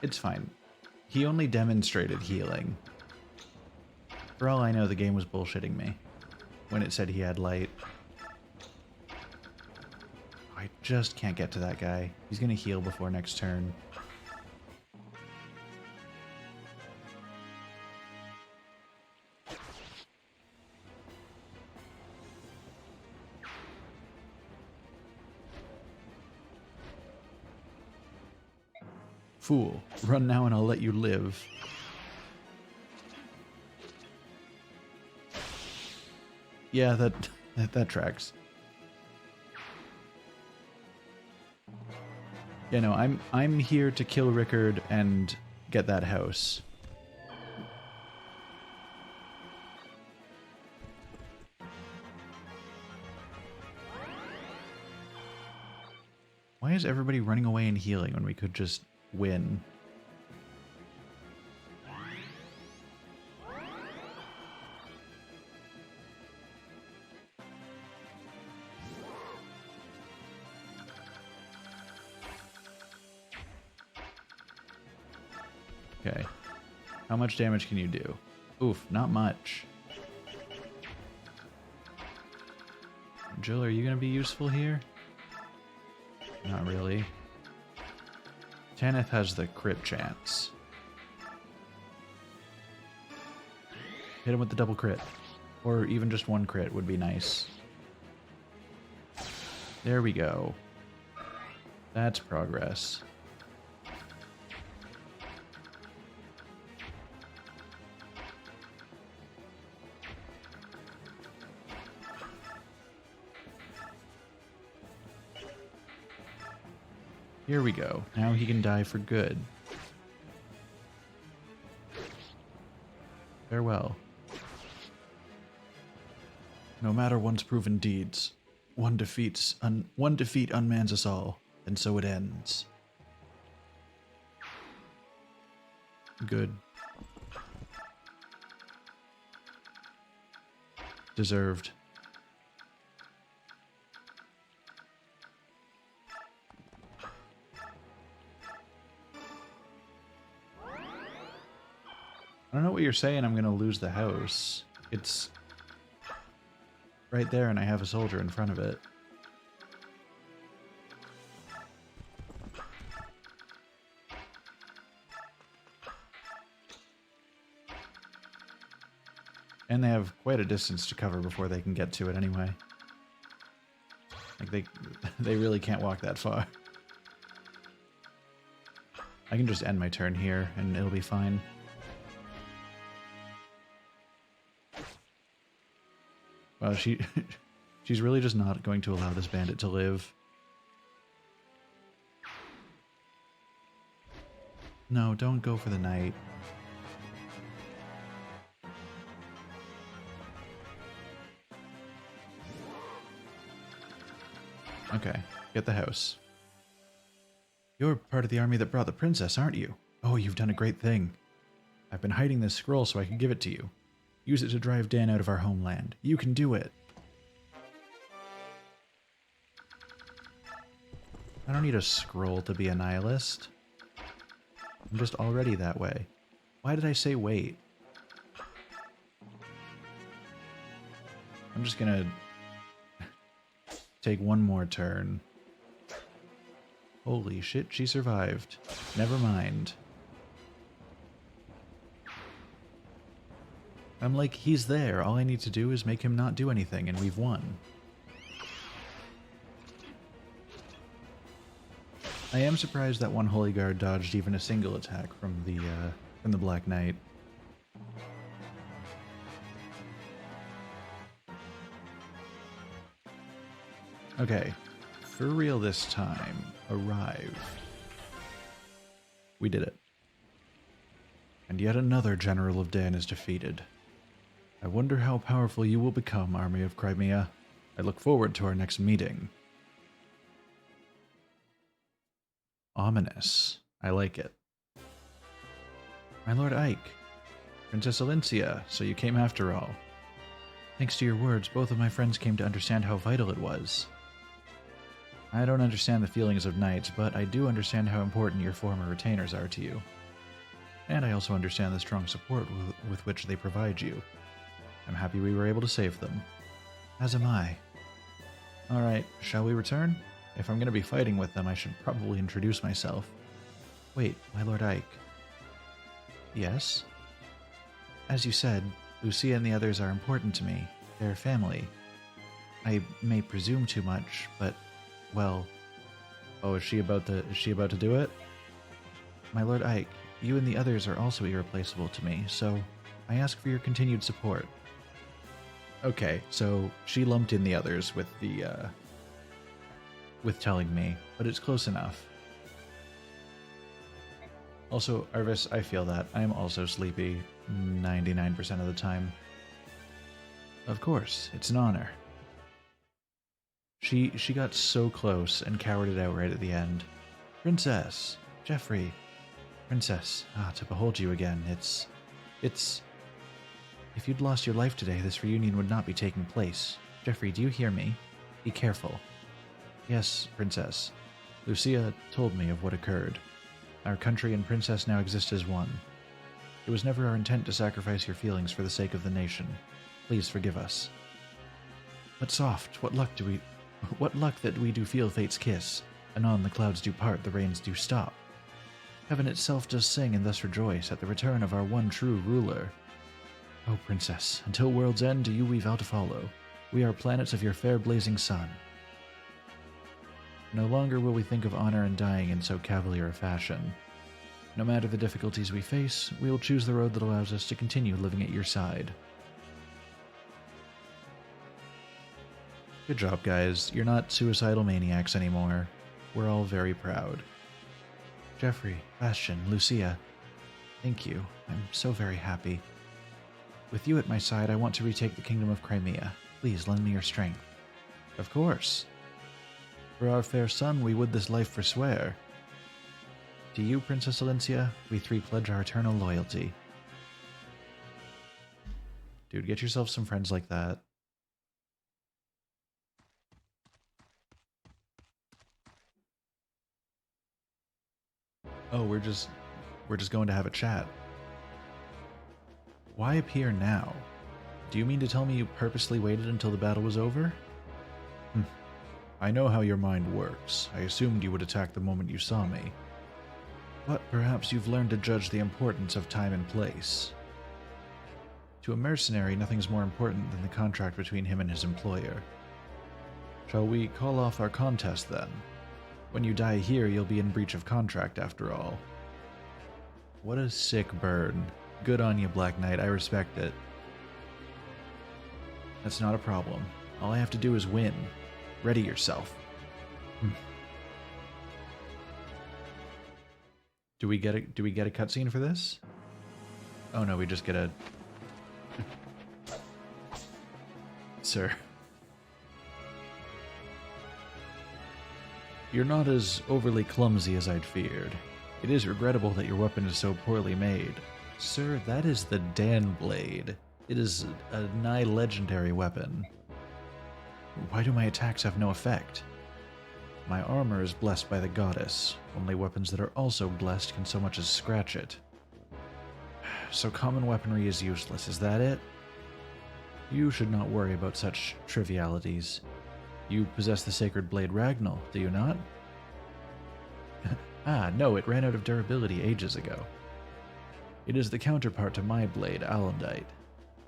It's fine. He only demonstrated healing. For all I know, the game was bullshitting me when it said he had light. I just can't get to that guy. He's gonna heal before next turn. Fool, run now and I'll let you live. Yeah, that tracks. Yeah, no, I'm here to kill Rickard and get that house. Why is everybody running away and healing when we could just win? Okay. How much damage can you do? Oof, not much. Jill, are you going to be useful here? Not really. Tanith has the crit chance. Hit him with the double crit. Or even just one crit would be nice. There we go. That's progress. Here we go. Now he can die for good. Farewell. No matter one's proven deeds, one defeat unmans us all, and so it ends. Good. Deserved. I don't know what you're saying, I'm going to lose the house. It's right there and I have a soldier in front of it. And they have quite a distance to cover before they can get to it anyway. Like they really can't walk that far. I can just end my turn here and it'll be fine. Well, she's really just not going to allow this bandit to live. No, don't go for the knight. Okay, get the house. You're part of the army that brought the princess, aren't you? Oh, you've done a great thing. I've been hiding this scroll so I could give it to you. Use it to drive Dan out of our homeland. You can do it. I don't need a scroll to be a nihilist. I'm just already that way. Why did I say wait? I'm just gonna take one more turn. Holy shit, she survived. Never mind. I'm like, he's there. All I need to do is make him not do anything, and we've won. I am surprised that one Holy Guard dodged even a single attack from the Black Knight. Okay, for real this time. Arrive. We did it. And yet another General of Dan is defeated. I wonder how powerful you will become, Army of Crimea. I look forward to our next meeting. Ominous. I like it. My Lord Ike. Princess Alencia, so you came after all. Thanks to your words, both of my friends came to understand how vital it was. I don't understand the feelings of knights, but I do understand how important your former retainers are to you. And I also understand the strong support with which they provide you. I'm happy we were able to save them. As am I. Alright, shall we return? If I'm going to be fighting with them, I should probably introduce myself. Wait, my Lord Ike. Yes? As you said, Lucia and the others are important to me. They're family. I may presume too much, but, well... Oh, is she about to do it? My Lord Ike, you and the others are also irreplaceable to me, so I ask for your continued support. Okay, so she lumped in the others with the, with telling me, but it's close enough. Also, Arvis, I feel that. I am also sleepy 99% of the time. Of course, it's an honor. She got so close and cowered it out right at the end. Princess! Jeffrey! Princess, to behold you again, it's... If you'd lost your life today, this reunion would not be taking place. Jeffrey, do you hear me? Be careful. Yes, Princess. Lucia told me of what occurred. Our country and Princess now exist as one. It was never our intent to sacrifice your feelings for the sake of the nation. Please forgive us. But soft, what luck that we do feel fate's kiss. Anon the clouds do part, the rains do stop. Heaven itself does sing and thus rejoice at the return of our one true ruler. O Princess, until world's end do you we vow to follow. We are planets of your fair blazing sun. No longer will we think of honor and dying in so cavalier a fashion. No matter the difficulties we face, we will choose the road that allows us to continue living at your side. Good job, guys. You're not suicidal maniacs anymore. We're all very proud. Jeffrey, Bastion, Lucia, thank you. I'm so very happy. With you at my side, I want to retake the Kingdom of Crimea. Please lend me your strength. Of course. For our fair son, we would this life forswear. To you, Princess Alencia, we three pledge our eternal loyalty. Dude, get yourself some friends like that. Oh, we're just going to have a chat. Why appear now? Do you mean to tell me you purposely waited until the battle was over? I know how your mind works. I assumed you would attack the moment you saw me. But perhaps you've learned to judge the importance of time and place. To a mercenary, nothing's more important than the contract between him and his employer. Shall we call off our contest then? When you die here, you'll be in breach of contract after all. What a sick burn. Good on you, Black Knight. I respect it. That's not a problem. All I have to do is win. Ready yourself. Do we get a cutscene for this? Oh no, we just get a... Sir. You're not as overly clumsy as I'd feared. It is regrettable that your weapon is so poorly made. Sir, that is the Dan Blade. It is a nigh legendary weapon. Why do my attacks have no effect? My armor is blessed by the goddess. Only weapons that are also blessed can so much as scratch it. So common weaponry is useless, is that it? You should not worry about such trivialities. You possess the sacred blade Ragnall, do you not? Ah, no, it ran out of durability ages ago. It is the counterpart to my blade, Alundite.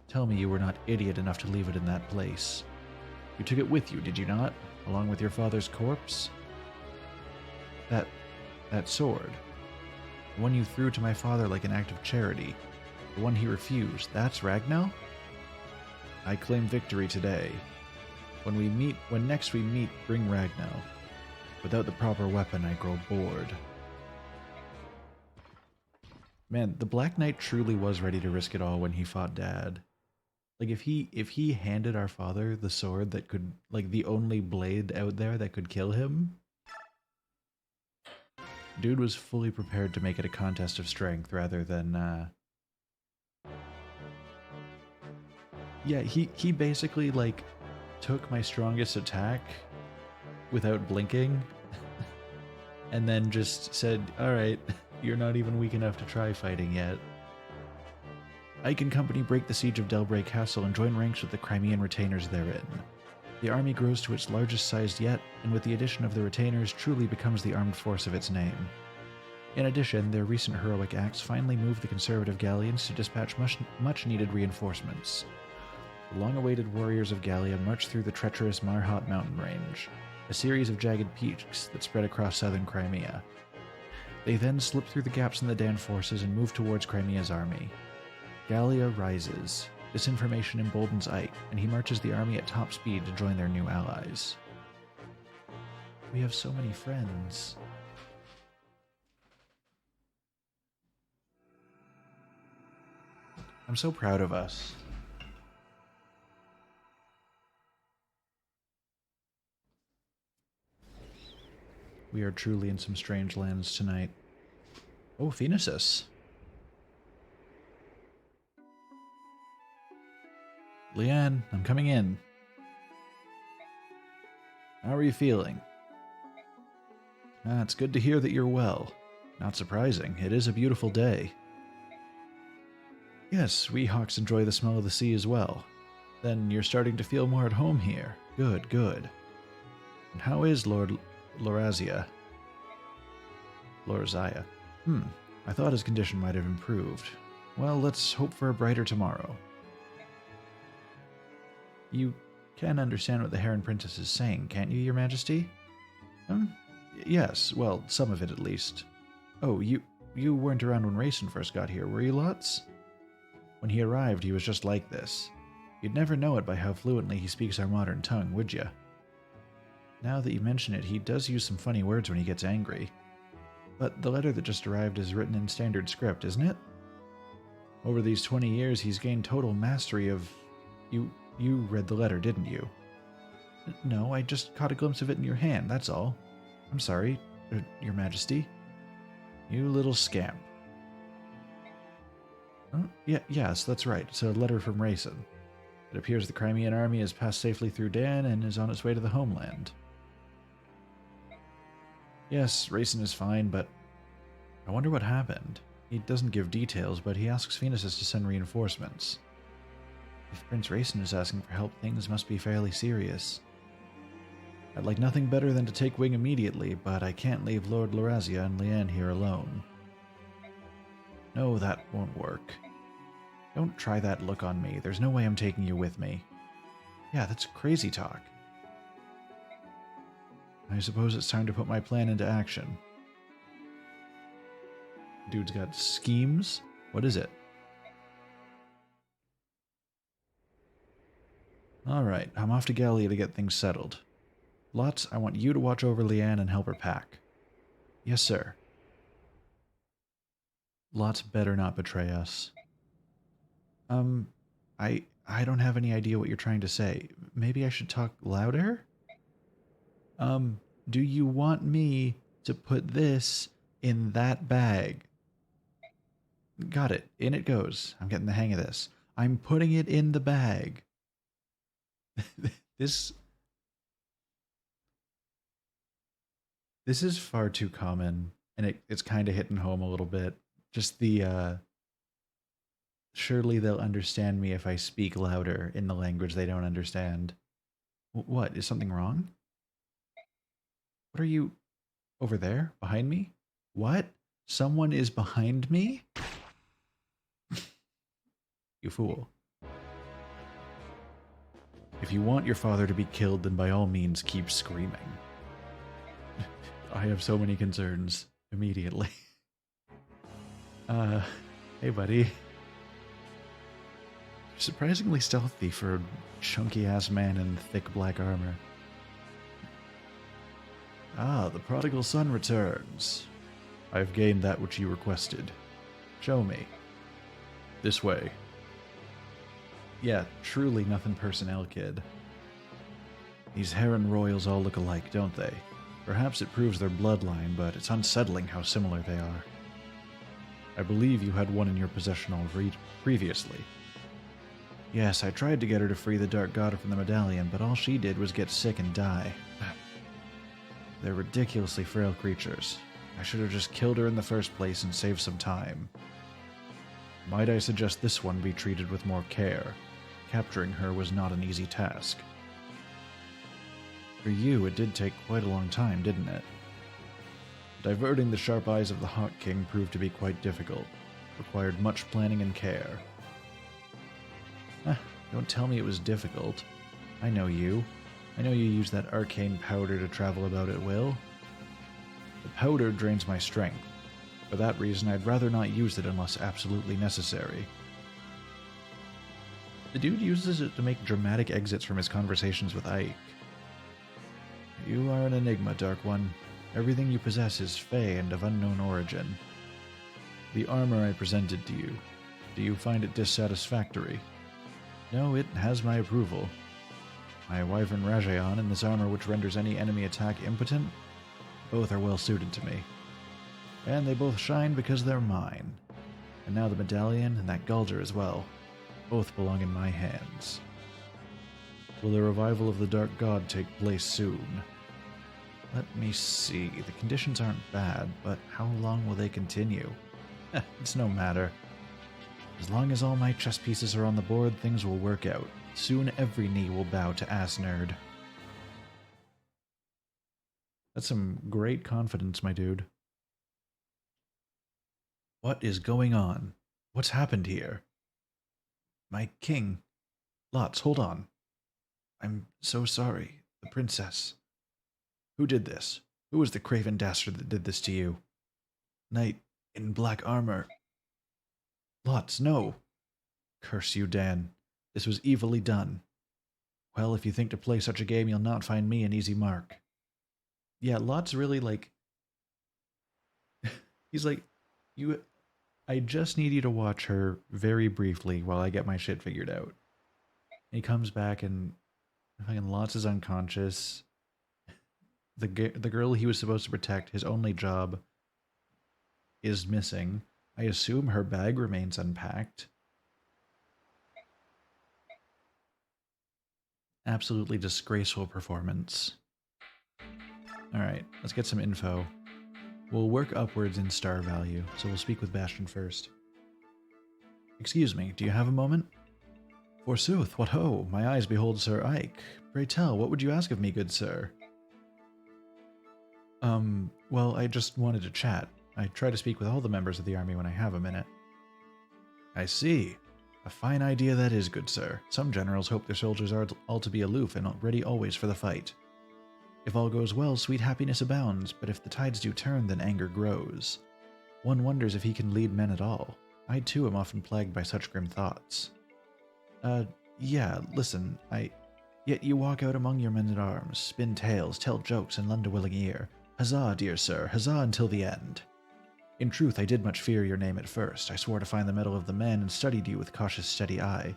Tell me you were not idiot enough to leave it in that place. You took it with you, did you not? Along with your father's corpse? That sword. The one you threw to my father like an act of charity. The one he refused. That's Ragnall? I claim victory today. When next we meet, bring Ragnall. Without the proper weapon, I grow bored. Man, the Black Knight truly was ready to risk it all when he fought Dad. Like, if he handed our father the sword that could, like, the only blade out there that could kill him, dude was fully prepared to make it a contest of strength rather than, yeah, he basically, like, took my strongest attack without blinking, and then just said, alright, you're not even weak enough to try fighting yet. Ike and company break the siege of Delbray Castle and join ranks with the Crimean retainers therein. The army grows to its largest size yet, and with the addition of the retainers, truly becomes the armed force of its name. In addition, their recent heroic acts finally move the conservative Gallians to dispatch much-needed reinforcements. The long-awaited warriors of Gallia march through the treacherous Marhat mountain range, a series of jagged peaks that spread across southern Crimea. They then slip through the gaps in the Dan forces and move towards Crimea's army. Gallia rises. This information emboldens Ike, and he marches the army at top speed to join their new allies. We have so many friends. I'm so proud of us. We are truly in some strange lands tonight. Oh, Phoenicis. Leanne, I'm coming in. How are you feeling? It's good to hear that you're well. Not surprising, it is a beautiful day. Yes, we hawks enjoy the smell of the sea as well. Then you're starting to feel more at home here. Good, good. And how is Lord Lorazia? I thought his condition might have improved. Well, let's hope for a brighter tomorrow. You can understand what the Heron Princess is saying, can't you, Your Majesty? Yes, well, some of it at least. Oh, you weren't around when Rayson first got here, were you, Lots? When he arrived, he was just like this. You'd never know it by how fluently he speaks our modern tongue, would ya? Now that you mention it, he does use some funny words when he gets angry. But the letter that just arrived is written in standard script, isn't it? Over these 20 years, he's gained total mastery of... You read the letter, didn't you? No, I just caught a glimpse of it in your hand, that's all. I'm sorry, Your Majesty. You little scamp. Yes, that's right. It's a letter from Rayson. It appears the Crimean army has passed safely through Dan and is on its way to the homeland. Yes, Rayson is fine, but I wonder what happened. He doesn't give details, but he asks Phoenicis to send reinforcements. If Prince Rayson is asking for help, things must be fairly serious. I'd like nothing better than to take wing immediately, but I can't leave Lord Lorazia and Leanne here alone. No, that won't work. Don't try that look on me. There's no way I'm taking you with me. Yeah, that's crazy talk. I suppose it's time to put my plan into action. Dude's got schemes? What is it? Alright, I'm off to Gallia to get things settled. Lots, I want you to watch over Leanne and help her pack. Yes, sir. Lots better not betray us. I don't have any idea what you're trying to say. Maybe I should talk louder? Do you want me to put this in that bag? Got it. In it goes. I'm getting the hang of this. I'm putting it in the bag. This... This is far too common, and it's kind of hitting home a little bit. Just the, surely they'll understand me if I speak louder in the language they don't understand. What? Is something wrong? What are you... over there? Behind me? What? Someone is behind me? You fool. If you want your father to be killed, then by all means keep screaming. I have so many concerns immediately. Hey buddy. You're surprisingly stealthy for a chunky-ass man in thick black armor. Ah, the prodigal son returns. I've gained that which you requested. Show me. This way. Yeah, truly nothing personnel, kid. These Heron royals all look alike, don't they? Perhaps it proves their bloodline, but it's unsettling how similar they are. I believe you had one in your possession previously. Yes, I tried to get her to free the Dark God from the medallion, but all she did was get sick and die. They're ridiculously frail creatures. I should have just killed her in the first place and saved some time. Might I suggest this one be treated with more care? Capturing her was not an easy task. For you, it did take quite a long time, didn't it? Diverting the sharp eyes of the Hawk King proved to be quite difficult. Required much planning and care. Don't tell me it was difficult. I know you. I know you use that arcane powder to travel about at will. The powder drains my strength. For that reason, I'd rather not use it unless absolutely necessary. The dude uses it to make dramatic exits from his conversations with Ike. You are an enigma, Dark One. Everything you possess is fey and of unknown origin. The armor I presented to you, do you find it dissatisfactory? No, it has my approval. My wyvern Rajayan and this armor which renders any enemy attack impotent, both are well suited to me. And they both shine because they're mine. And now the medallion and that Gulger as well. Both belong in my hands. Will the revival of the Dark God take place soon? Let me see. The conditions aren't bad, but how long will they continue? It's no matter. As long as all my chess pieces are on the board, things will work out. Soon every knee will bow to ass nerd. That's some great confidence, my dude. What is going on? What's happened here? My king. Lots, hold on. I'm so sorry. The princess. Who did this? Who was the craven dastard that did this to you? Knight in black armor. Lots, no. Curse you, Dan. This was evilly done. Well, if you think to play such a game, you'll not find me an easy mark. Yeah, Lot's really like... He's like, I just need you to watch her very briefly while I get my shit figured out. And he comes back and fucking Lots is unconscious. The girl he was supposed to protect, his only job, is missing. I assume her bag remains unpacked. Absolutely disgraceful performance. Alright, let's get some info. We'll work upwards in star value, so we'll speak with Bastion first. Excuse me, do you have a moment? Forsooth, what ho, my eyes behold Sir Ike. Pray tell, what would you ask of me, good sir? Well, I just wanted to chat. I try to speak with all the members of the army when I have a minute. I see. A fine idea that is, good sir. Some generals hope their soldiers are all to be aloof and ready always for the fight. If all goes well, sweet happiness abounds, but if the tides do turn, then anger grows. One wonders if he can lead men at all. I too am often plagued by such grim thoughts. Yeah, listen, Yet you walk out among your men-at-arms, spin tales, tell jokes, and lend a willing ear. Huzzah, dear sir, huzzah until the end. In truth, I did much fear your name at first. I swore to find the mettle of the men and studied you with cautious, steady eye.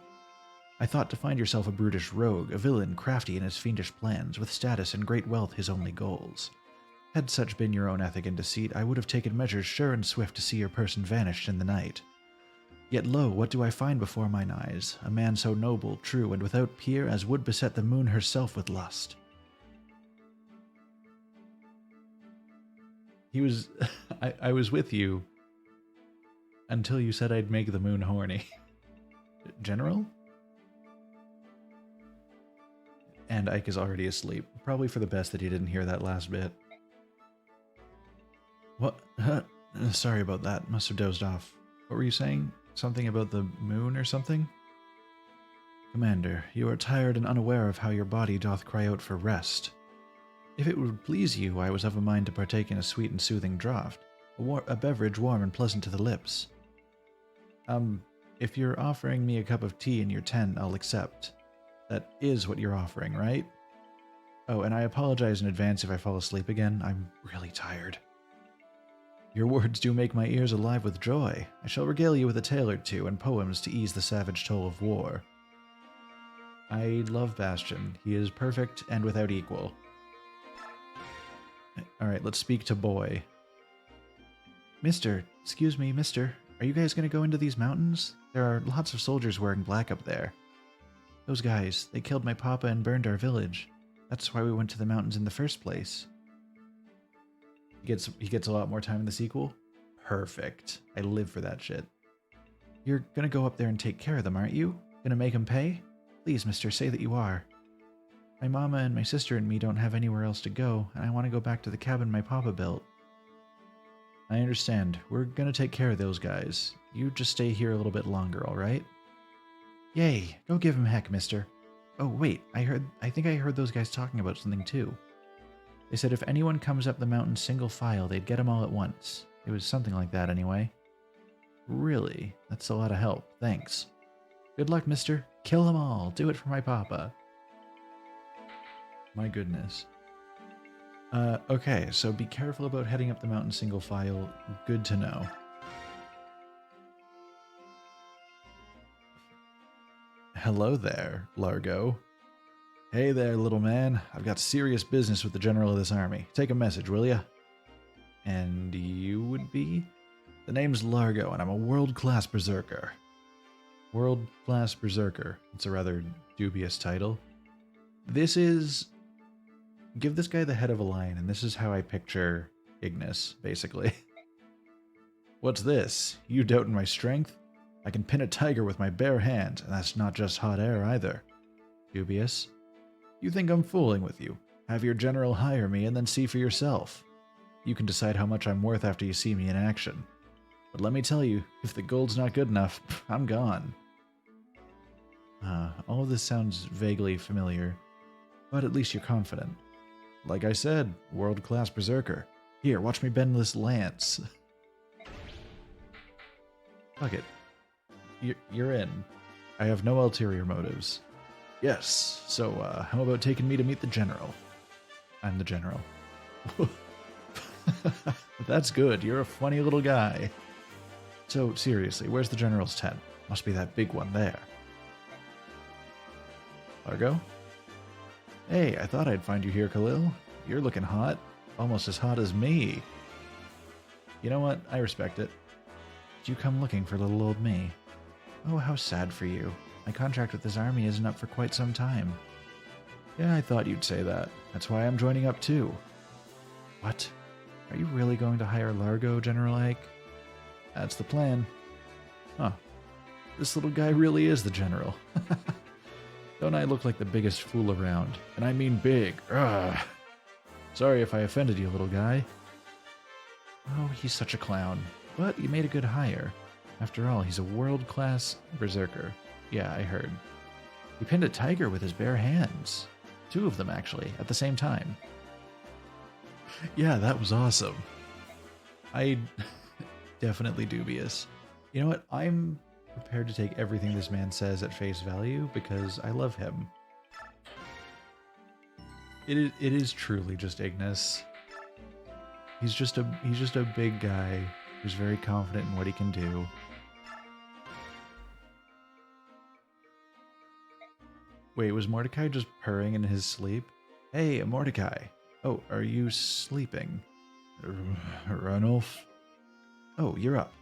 I thought to find yourself a brutish rogue, a villain crafty in his fiendish plans, with status and great wealth his only goals. Had such been your own ethic and deceit, I would have taken measures sure and swift to see your person vanished in the night. Yet lo, what do I find before mine eyes? A man so noble, true, and without peer as would beset the moon herself with lust. He was... I was with you until you said I'd make the moon horny. General? And Ike is already asleep. Probably for the best that he didn't hear that last bit. What? Sorry about that. Must have dozed off. What were you saying? Something about the moon or something? Commander, you are tired and unaware of how your body doth cry out for rest. If it would please you, I was of a mind to partake in a sweet and soothing draught, a beverage warm and pleasant to the lips. If you're offering me a cup of tea in your tent, I'll accept. That is what you're offering, right? Oh, and I apologize in advance if I fall asleep again. I'm really tired. Your words do make my ears alive with joy. I shall regale you with a tale or two and poems to ease the savage toll of war. I love Bastion. He is perfect and without equal. Alright, let's speak to Boy. Mister, excuse me, mister, are you guys gonna go into these mountains? There are lots of soldiers wearing black up there. Those guys, they killed my papa and burned our village. That's why we went to the mountains in the first place. He gets a lot more time in the sequel? Perfect. I live for that shit. You're gonna go up there and take care of them, aren't you? Gonna make them pay? Please, mister, say that you are. My mama and my sister and me don't have anywhere else to go, and I want to go back to the cabin my papa built. I understand. We're gonna take care of those guys. You just stay here a little bit longer, alright? Yay! Go give him heck, mister. Oh, wait, I think I heard those guys talking about something too. They said if anyone comes up the mountain single file, they'd get them all at once. It was something like that anyway. Really? That's a lot of help. Thanks. Good luck, mister. Kill them all. Do it for my papa. My goodness. Okay, so be careful about heading up the mountain single file. Good to know. Hello there, Largo. Hey there, little man. I've got serious business with the general of this army. Take a message, will ya? And you would be? The name's Largo, and I'm a world-class berserker. World-class berserker. It's a rather dubious title. This is... Give this guy the head of a lion, and this is how I picture Ignis, basically. What's this? You doubting my strength? I can pin a tiger with my bare hand, and that's not just hot air either. Dubious. You think I'm fooling with you? Have your general hire me and then see for yourself. You can decide how much I'm worth after you see me in action. But let me tell you, if the gold's not good enough, I'm gone. All of this sounds vaguely familiar, but at least you're confident. Like I said, world-class berserker. Here, watch me bend this lance. Fuck it. You're in. I have no ulterior motives. Yes, so how about taking me to meet the general? I'm the general. That's good, you're a funny little guy. So, seriously, where's the general's tent? Must be that big one there. Largo? Hey, I thought I'd find you here, Khalil. You're looking hot. Almost as hot as me. You know what? I respect it. Did you come looking for little old me? Oh, how sad for you. My contract with this army isn't up for quite some time. Yeah, I thought you'd say that. That's why I'm joining up too. What? Are you really going to hire Largo, General Ike? That's the plan. Huh. This little guy really is the general. Don't I look like the biggest fool around? And I mean big. Ugh. Sorry if I offended you, little guy. Oh, he's such a clown. But you made a good hire. After all, he's a world-class berserker. Yeah, I heard. He pinned a tiger with his bare hands. 2 of them, actually, at the same time. Yeah, that was awesome. I... definitely dubious. You know what? I'm prepared to take everything this man says at face value because I love him. It is truly just Ignis. He's just a big guy who's very confident in what he can do. Wait, was Mordecai just purring in his sleep? Hey, Mordecai. Oh, are you sleeping? Ranulf? Oh, you're up.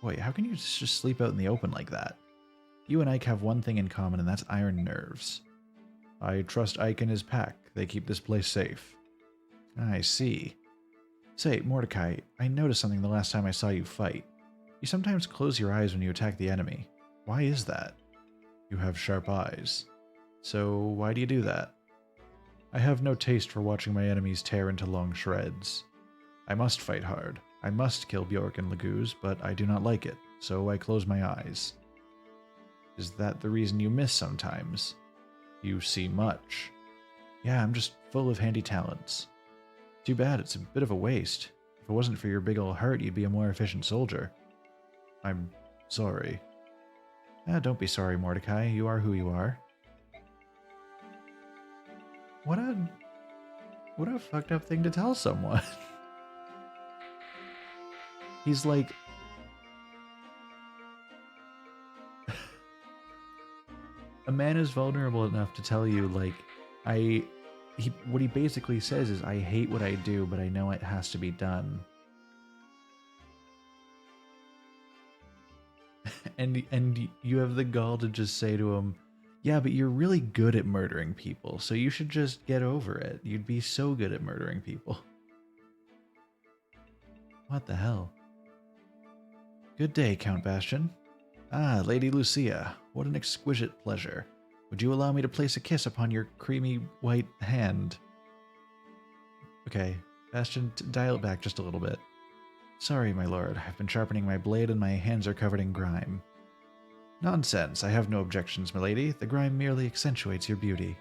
Wait, how can you just sleep out in the open like that? You and Ike have one thing in common, and that's iron nerves. I trust Ike and his pack. They keep this place safe. I see. Say, Mordecai, I noticed something the last time I saw you fight. You sometimes close your eyes when you attack the enemy. Why is that? You have sharp eyes. So why do you do that? I have no taste for watching my enemies tear into long shreds. I must fight hard. I must kill Bjork and Laguz, but I do not like it, so I close my eyes. Is that the reason you miss sometimes? You see much. Yeah, I'm just full of handy talents. Too bad, it's a bit of a waste. If it wasn't for your big ol' heart, you'd be a more efficient soldier. I'm sorry. Don't be sorry, Mordecai. You are who you are. What a fucked up thing to tell someone. He's like... a man is vulnerable enough to tell you, like, what he basically says is, I hate what I do, but I know it has to be done. and you have the gall to just say to him, yeah, but you're really good at murdering people, so you should just get over it. You'd be so good at murdering people. What the hell? Good day, Count Bastion. Ah, Lady Lucia, what an exquisite pleasure. Would you allow me to place a kiss upon your creamy white hand? Okay, Bastion, dial it back just a little bit. Sorry, my lord, I've been sharpening my blade and my hands are covered in grime. Nonsense, I have no objections, milady. The grime merely accentuates your beauty.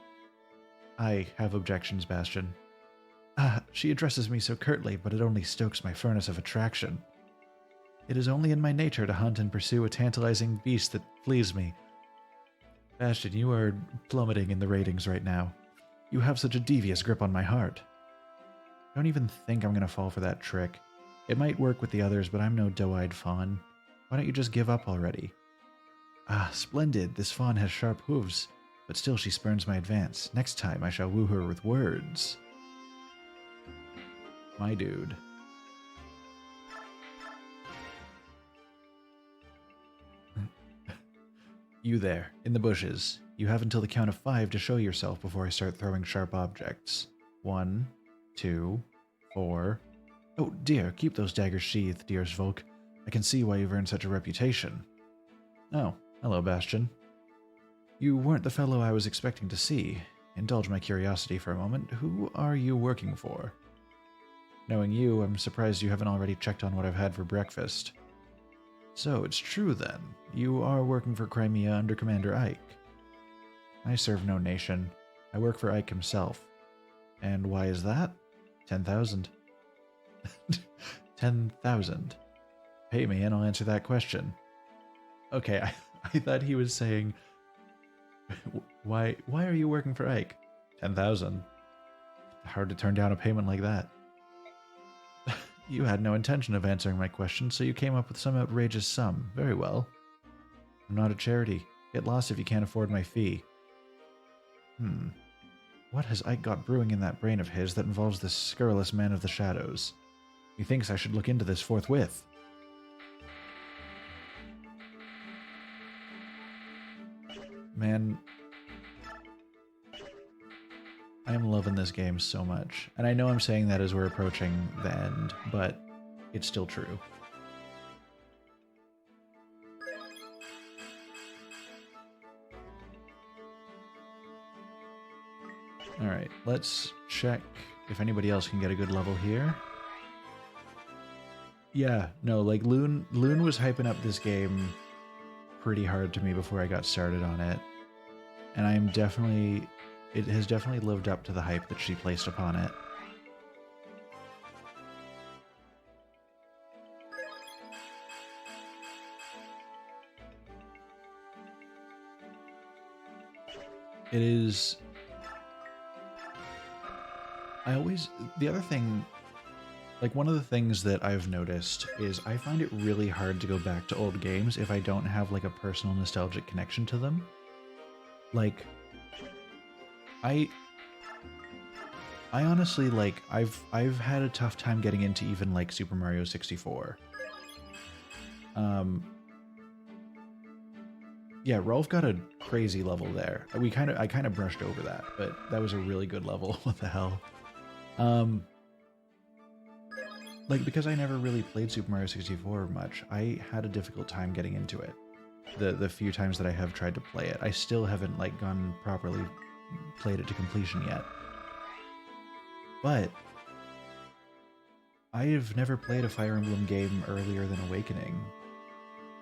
I have objections, Bastion. Ah, she addresses me so curtly, but it only stokes my furnace of attraction. It is only in my nature to hunt and pursue a tantalizing beast that flees me. Bastion, you are plummeting in the ratings right now. You have such a devious grip on my heart. Don't even think I'm going to fall for that trick. It might work with the others, but I'm no doe-eyed fawn. Why don't you just give up already? Ah, splendid. This fawn has sharp hooves, but still she spurns my advance. Next time I shall woo her with words. My dude. You there, in the bushes. You have until the count of 5 to show yourself before I start throwing sharp objects. 1, 2, 4... Oh dear, keep those daggers sheathed, dear Svolk. I can see why you've earned such a reputation. Oh, hello, Bastion. You weren't the fellow I was expecting to see. Indulge my curiosity for a moment. Who are you working for? Knowing you, I'm surprised you haven't already checked on what I've had for breakfast. So, it's true then. You are working for Crimea under Commander Ike. I serve no nation. I work for Ike himself. And why is that? 10,000. 10,000. Pay me and I'll answer that question. Okay, I thought he was saying, why are you working for Ike? 10,000. Hard to turn down a payment like that. You had no intention of answering my question, so you came up with some outrageous sum. Very well. I'm not a charity. Get lost if you can't afford my fee. What has Ike got brewing in that brain of his that involves this scurrilous man of the shadows? He thinks I should look into this forthwith. Man, I am loving this game so much. And I know I'm saying that as we're approaching the end, but it's still true. Alright, let's check if anybody else can get a good level here. Yeah, no, like Loon was hyping up this game pretty hard to me before I got started on it. And it has definitely lived up to the hype that she placed upon it. It is... The other thing, like one of the things that I've noticed is I find it really hard to go back to old games if I don't have like a personal nostalgic connection to them. Like, I honestly, like, I've had a tough time getting into even like Super Mario 64. Yeah, Rolf got a crazy level there. I kind of brushed over that, but that was a really good level. What the hell? like, because I never really played Super Mario 64 much, I had a difficult time getting into it. The few times that I have tried to play it, I still haven't like gone properly played it to completion yet. But I've never played a Fire Emblem game earlier than Awakening.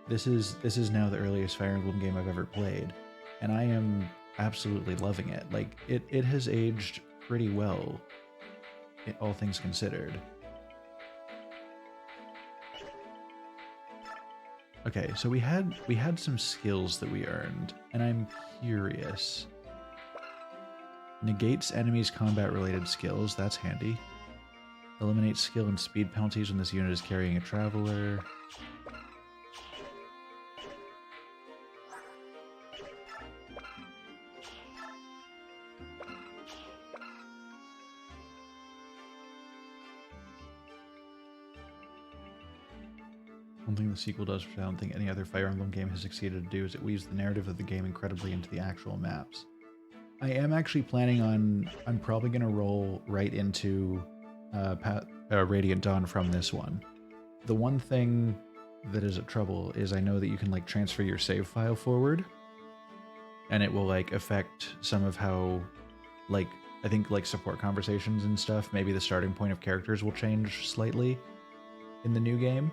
This is now the earliest Fire Emblem game I've ever played, and I am absolutely loving it. Like it has aged pretty well, all things considered. Okay, so we had some skills that we earned, and I'm curious. Negates enemies' combat-related skills, that's handy. Eliminates skill and speed penalties when this unit is carrying a traveler. One thing the sequel does, which I don't think any other Fire Emblem game has succeeded to do, is it weaves the narrative of the game incredibly into the actual maps. I am actually planning on... I'm probably going to roll right into Radiant Dawn from this one. The one thing that is a trouble is I know that you can like transfer your save file forward, and it will like affect some of how, like, I think like support conversations and stuff, maybe the starting point of characters will change slightly in the new game.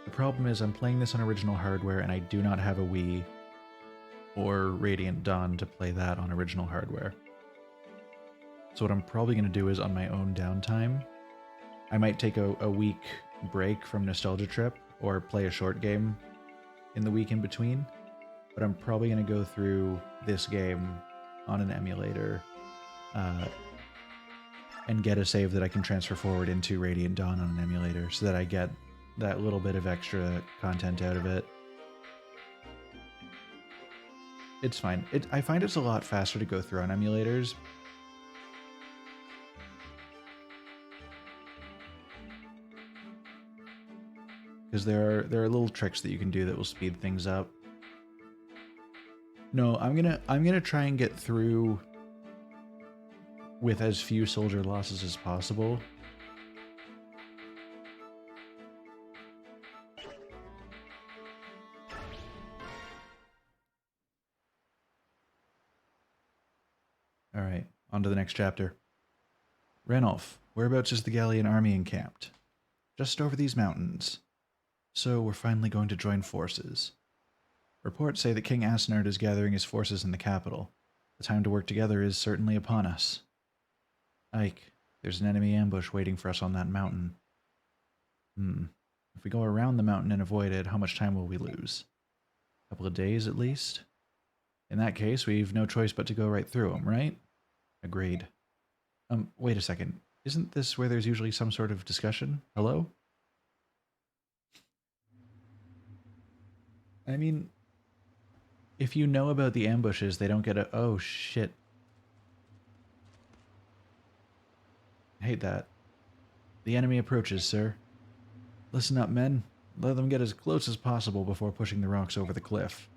The problem is I'm playing this on original hardware and I do not have a Wii or Radiant Dawn to play that on original hardware. So what I'm probably going to do is on my own downtime, I might take a week break from Nostalgia Trip or play a short game in the week in between, but I'm probably going to go through this game on an emulator and get a save that I can transfer forward into Radiant Dawn on an emulator so that I get that little bit of extra content out of it. It's fine. I find it's a lot faster to go through on emulators. Because there are little tricks that you can do that will speed things up. No, I'm gonna try and get through with as few soldier losses as possible. Alright, on to the next chapter. Ranulf, whereabouts is the Gallian army encamped? Just over these mountains. So we're finally going to join forces. Reports say that King Asnard is gathering his forces in the capital. The time to work together is certainly upon us. Ike, there's an enemy ambush waiting for us on that mountain. If we go around the mountain and avoid it, how much time will we lose? A couple of days at least? In that case, we've no choice but to go right through them, right? Agreed. Wait a second. Isn't this where there's usually some sort of discussion? Hello? I mean, if you know about the ambushes, they don't get a... Oh, shit. I hate that. The enemy approaches, sir. Listen up, men. Let them get as close as possible before pushing the rocks over the cliff.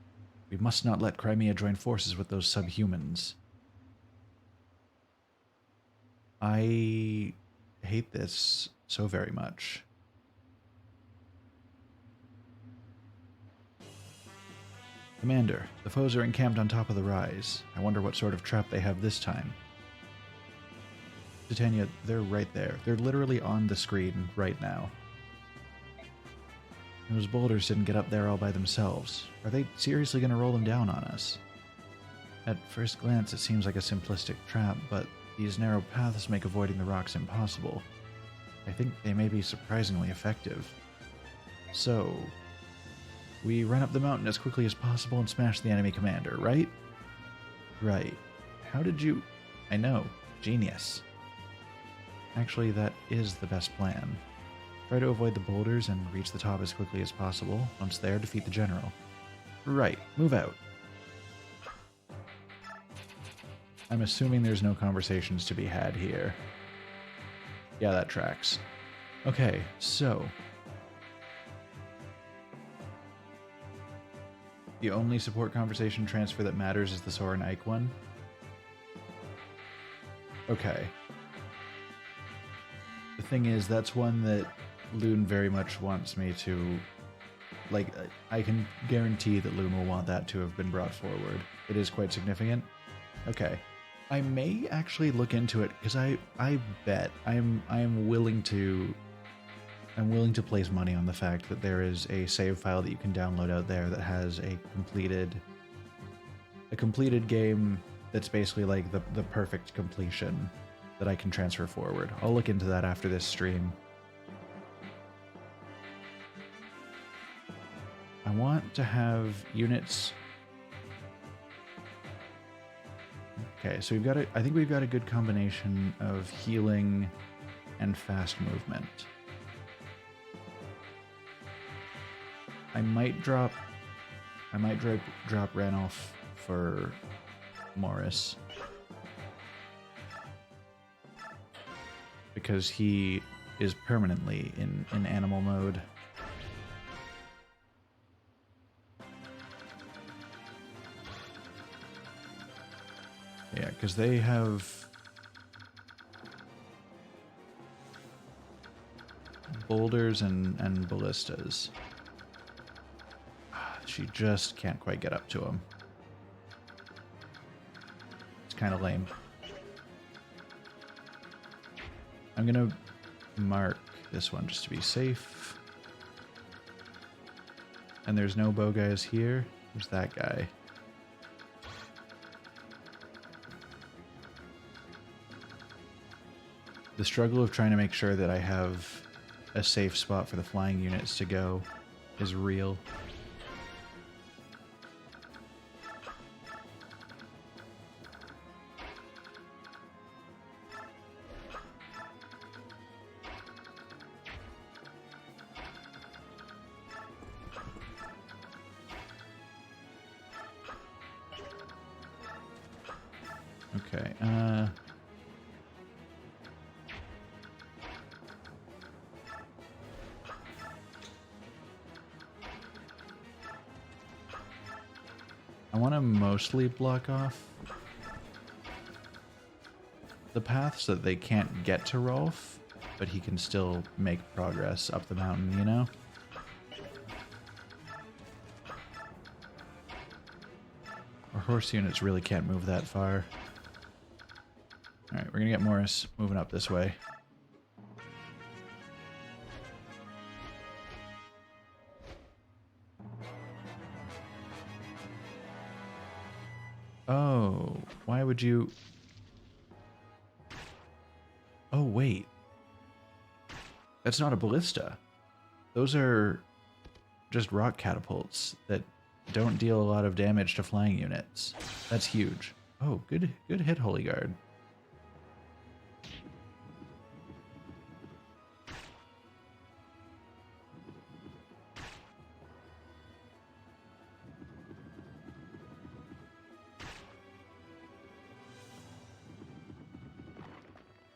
We must not let Crimea join forces with those subhumans. I hate this so very much. Commander, the foes are encamped on top of the rise. I wonder what sort of trap they have this time. Titania, they're right there. They're literally on the screen right now. Those boulders didn't get up there all by themselves. Are they seriously going to roll them down on us? At first glance, it seems like a simplistic trap, but these narrow paths make avoiding the rocks impossible. I think they may be surprisingly effective. So, we run up the mountain as quickly as possible and smash the enemy commander, right? Right. How did you... I know. Genius. Actually, that is the best plan. Try to avoid the boulders and reach the top as quickly as possible. Once there, defeat the general. Right. Move out. I'm assuming there's no conversations to be had here. Yeah, that tracks. Okay, so... the only support conversation transfer that matters is the Soren Ike one? Okay. The thing is, that's one that Loon very much wants me to... Like, I can guarantee that Loon will want that to have been brought forward. It is quite significant. Okay. I may actually look into it, because I bet I'm willing to... I'm willing to place money on the fact that there is a save file that you can download out there that has a completed game that's basically like the perfect completion that I can transfer forward. I'll look into that after this stream. I want to have units. Okay, so I think we've got a good combination of healing and fast movement. I might drop Ranulf for Morris, because he is permanently in animal mode. Yeah, because they have boulders and ballistas. She just can't quite get up to him. It's kind of lame. I'm gonna mark this one just to be safe. And there's no bow guys here. There's that guy. The struggle of trying to make sure that I have a safe spot for the flying units to go is real. Okay, I want to mostly block off the path so that they can't get to Rolf, but he can still make progress up the mountain, you know? Our horse units really can't move that far. Alright, we're gonna get Morris moving up this way. Oh, why would you... Oh, wait. That's not a ballista. Those are just rock catapults that don't deal a lot of damage to flying units. That's huge. Oh, good hit, Holy Guard.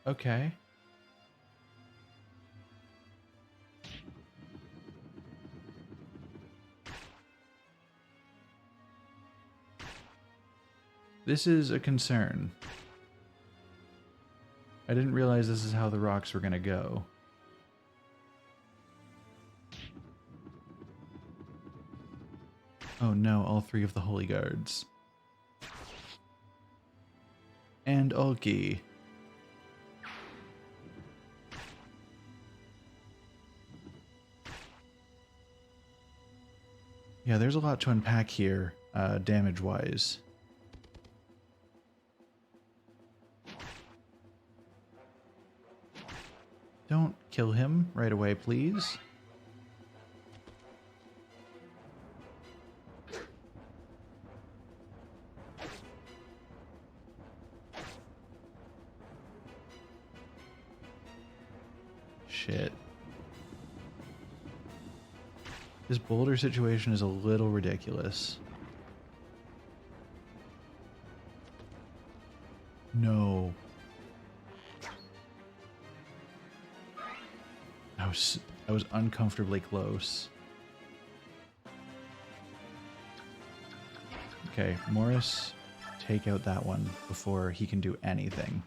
Okay. This is a concern. I didn't realize this is how the rocks were gonna go. Oh no, all three of the Holy Guards. And Ulki. Yeah, there's a lot to unpack here, damage-wise. Don't kill him right away, please. Shit. This boulder situation is a little ridiculous. No. I was uncomfortably close. Okay, Morris, take out that one before he can do anything.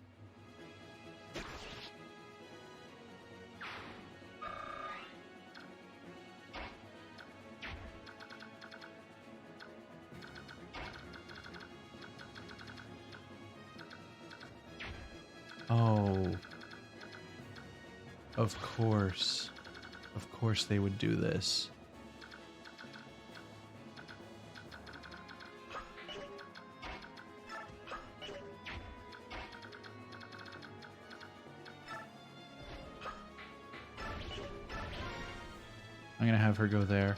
Oh. Of course. Of course they would do this. I'm gonna have her go there.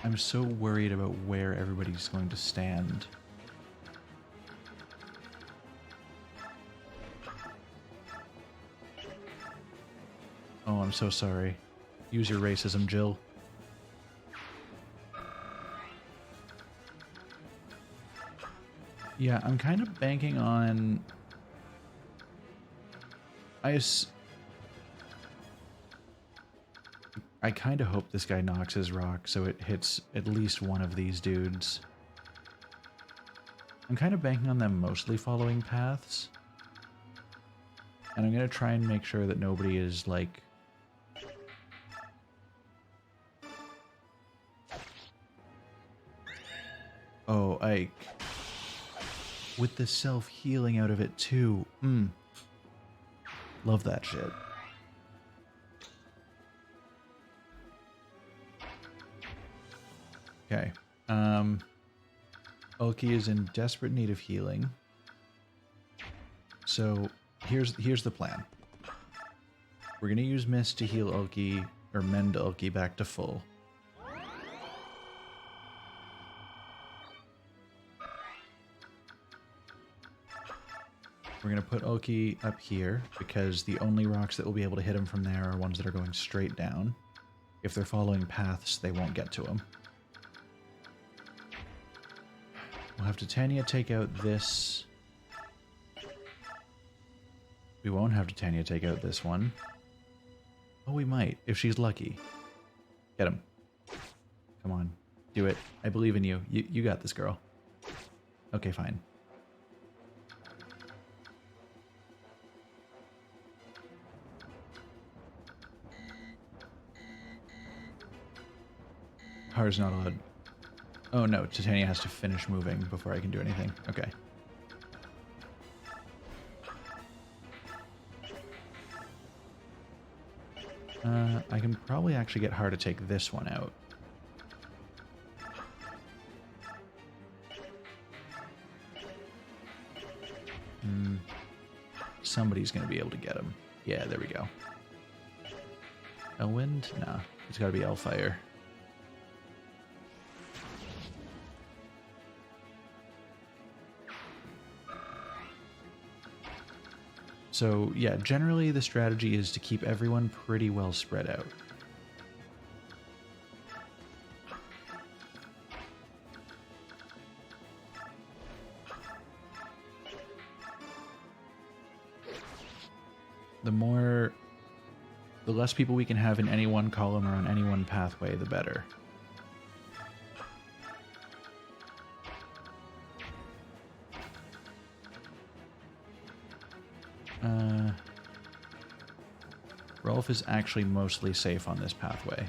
I'm so worried about where everybody's going to stand. Oh, I'm so sorry. Use your racism, Jill. Yeah, I'm kind of banking on... I kind of hope this guy knocks his rock so it hits at least one of these dudes. I'm kind of banking on them mostly following paths. And I'm going to try and make sure that nobody is, like... Oh, Ike. With the self-healing out of it, too. Love that shit. Okay. Ulki is in desperate need of healing. So, here's the plan. We're going to use Mist to heal Ulki, or mend Ulki back to full. We're going to put Ulki up here, because the only rocks that will be able to hit him from there are ones that are going straight down. If they're following paths, they won't get to him. We'll have Titania take out this. We won't have Titania take out this one. Oh, we might, if she's lucky. Get him. Come on. Do it. I believe in you. You got this, girl. Okay, fine. Har's not allowed. Oh no, Titania has to finish moving before I can do anything. Okay. I can probably actually get Har to take this one out. Somebody's going to be able to get him. Yeah, there we go. Elwind? Nah, it's got to be Elfire. So, yeah, generally the strategy is to keep everyone pretty well spread out. The less people we can have in any one column or on any one pathway, the better. Rolf is actually mostly safe on this pathway.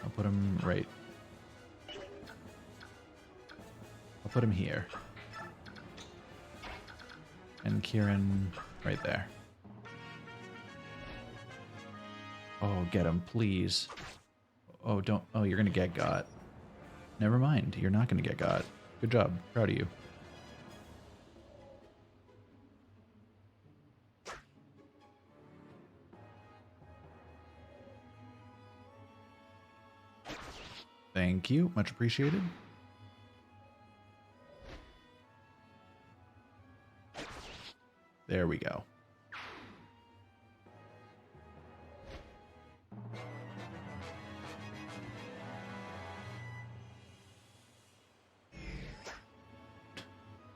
I'll put him right. I'll put him here. And Kieran right there. Oh, get him, please. Oh, don't. Oh, you're gonna get got. Never mind, you're not gonna get got. Good job, proud of you. Thank you, much appreciated. There we go.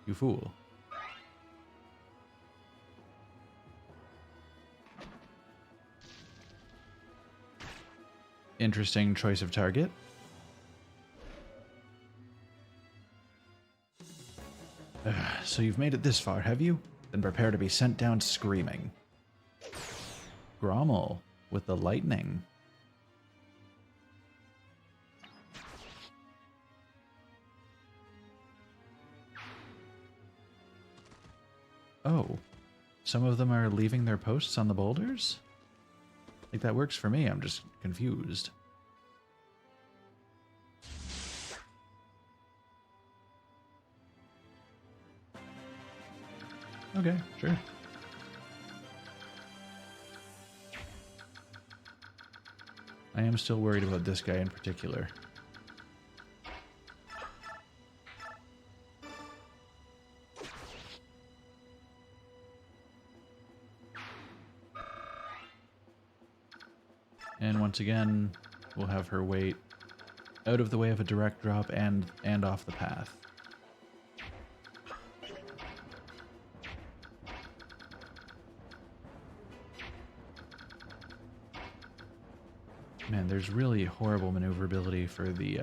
You fool. Interesting choice of target. So you've made it this far, have you? Then prepare to be sent down screaming. Grommel, with the lightning. Oh, some of them are leaving their posts on the boulders? Like, that works for me, I'm just confused. Okay, sure. I am still worried about this guy in particular. And once again, we'll have her wait out of the way of a direct drop and off the path. Man, there's really horrible maneuverability for the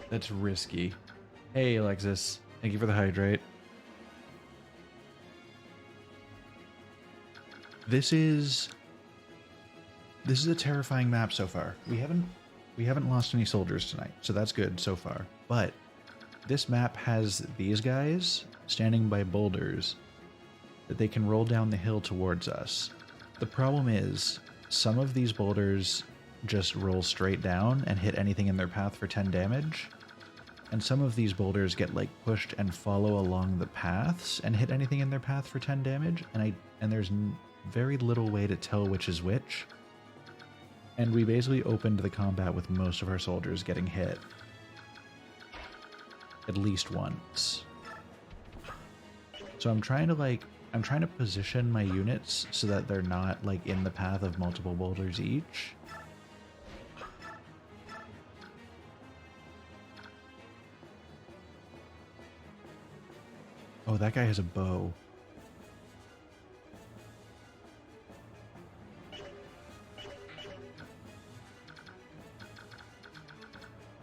That's risky. Hey, Alexis. Thank you for the hydrate. This is a terrifying map so far. We haven't lost any soldiers tonight, so that's good so far. But this map has these guys standing by boulders that they can roll down the hill towards us. The problem is some of these boulders just roll straight down and hit anything in their path for 10 damage. And some of these boulders get like pushed and follow along the paths and hit anything in their path for 10 damage. And there's very little way to tell which is which. And we basically opened the combat with most of our soldiers getting hit at least once. So I'm trying to position my units so that they're not like in the path of multiple boulders each. Oh, that guy has a bow.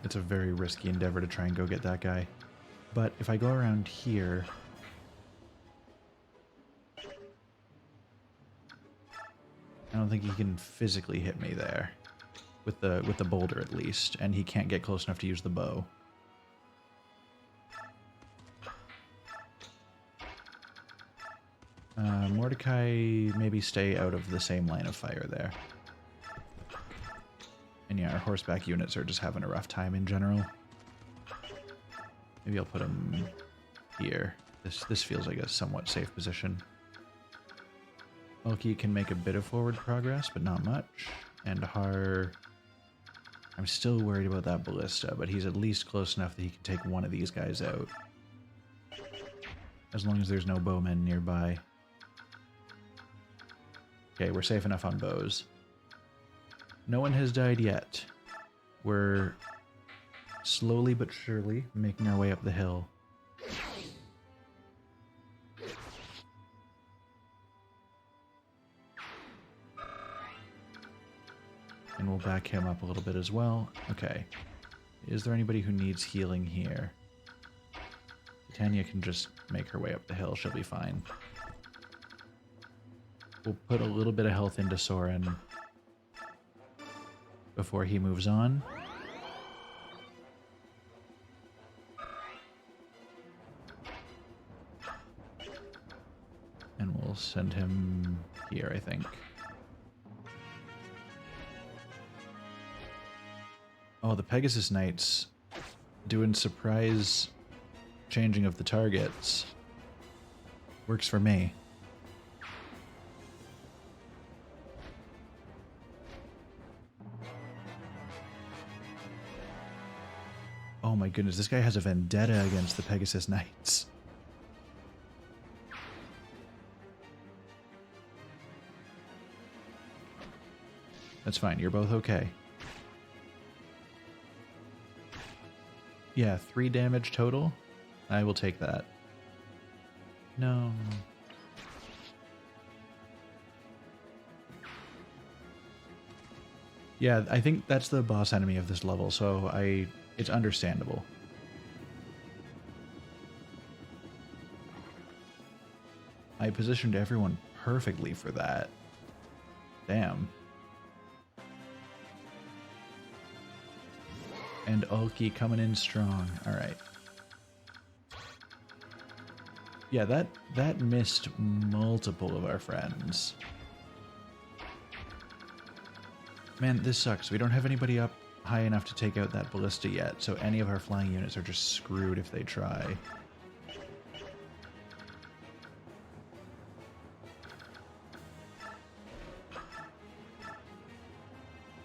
It's a very risky endeavor to try and go get that guy. But if I go around here... I don't think he can physically hit me there. With the boulder at least, and he can't get close enough to use the bow. Mordecai, maybe stay out of the same line of fire there. And yeah, our horseback units are just having a rough time in general. Maybe I'll put them here. This feels like a somewhat safe position. Elky can make a bit of forward progress, but not much. And Har... I'm still worried about that ballista, but he's at least close enough that he can take one of these guys out. As long as there's no bowmen nearby. Okay, we're safe enough on bows. No one has died yet. We're slowly but surely making our way up the hill. And we'll back him up a little bit as well. Okay. Is there anybody who needs healing here? Titania can just make her way up the hill. She'll be fine. We'll put a little bit of health into Soren before he moves on. And we'll send him here, I think. Oh, the Pegasus Knights doing surprise changing of the targets. Works for me. Oh my goodness, this guy has a vendetta against the Pegasus Knights. That's fine, you're both okay. Yeah, 3 damage total. I will take that. No. Yeah, I think that's the boss enemy of this level, so it's understandable. I positioned everyone perfectly for that. Damn. And Ulki coming in strong. Alright. Yeah, that missed multiple of our friends. Man, this sucks. We don't have anybody up high enough to take out that ballista yet, so any of our flying units are just screwed if they try.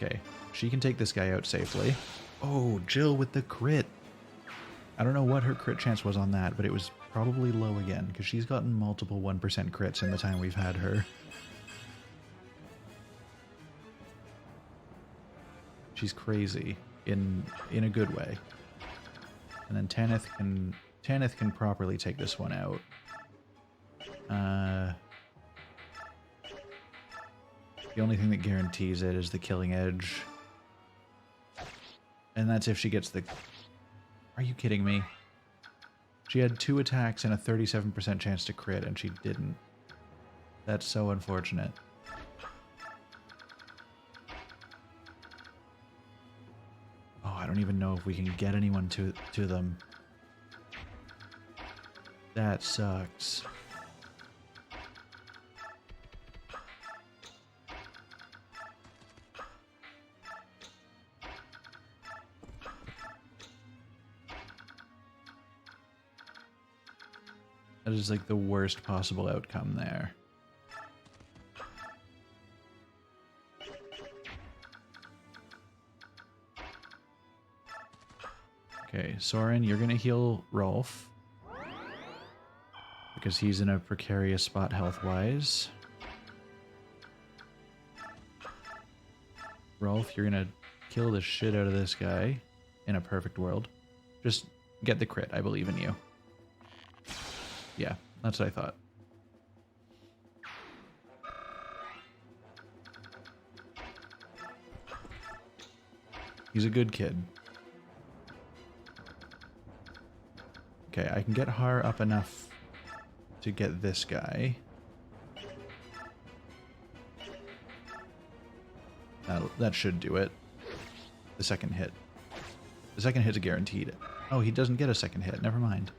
Okay, she can take this guy out safely. Oh, Jill with the crit. I don't know what her crit chance was on that, but it was probably low again, because she's gotten multiple 1% crits in the time we've had her. She's crazy in a good way. And then Tanith can properly take this one out. The only thing that guarantees it is the killing edge. And that's if she gets the... Are you kidding me? She had 2 attacks and a 37% chance to crit, and she didn't. That's so unfortunate. Oh, I don't even know if we can get anyone to them. That sucks. That is like the worst possible outcome there. Okay, Soren, you're gonna heal Rolf. Because he's in a precarious spot health-wise. Rolf, you're gonna kill the shit out of this guy in a perfect world. Just get the crit, I believe in you. Yeah, that's what I thought. He's a good kid. Okay, I can get Har up enough to get this guy. That should do it. The second hit. The second hit's guaranteed. Oh, he doesn't get a second hit. Never mind.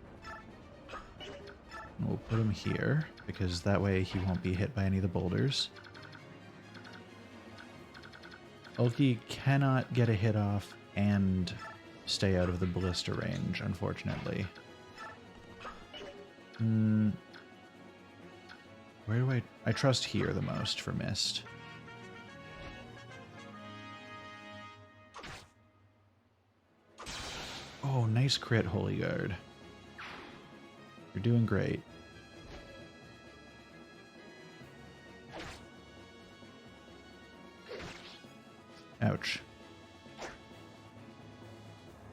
We'll put him here, because that way he won't be hit by any of the boulders. Ulki cannot get a hit off and stay out of the ballista range, unfortunately. Where do I trust here the most for Mist? Oh, nice crit, Holy Guard. You're doing great. Ouch.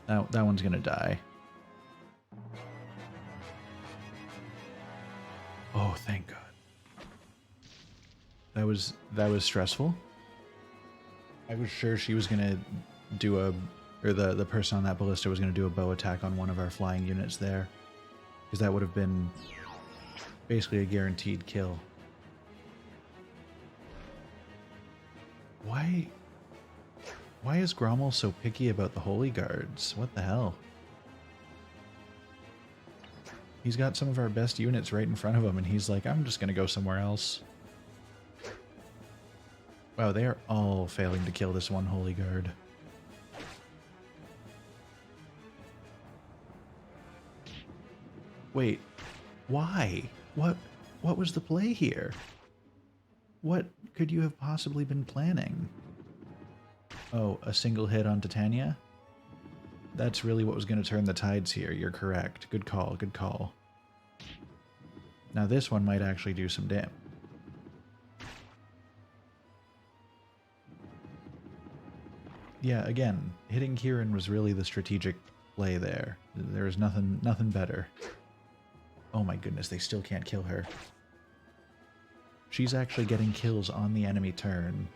That one's gonna die. Oh, thank God. That was stressful. I was sure she was gonna do the person on that ballista was gonna do a bow attack on one of our flying units there. Because that would have been basically a guaranteed kill. Why is Grommel so picky about the Holy Guards? What the hell? He's got some of our best units right in front of him, and he's like, I'm just gonna go somewhere else. Wow, they are all failing to kill this one Holy Guard. Wait, why? What was the play here? What could you have possibly been planning? Oh, a single hit on Titania? That's really what was going to turn the tides here. You're correct. Good call, good call. Now this one might actually do some damage. Yeah, again, hitting Kieran was really the strategic play there. There was nothing better. Oh my goodness, they still can't kill her. She's actually getting kills on the enemy turn.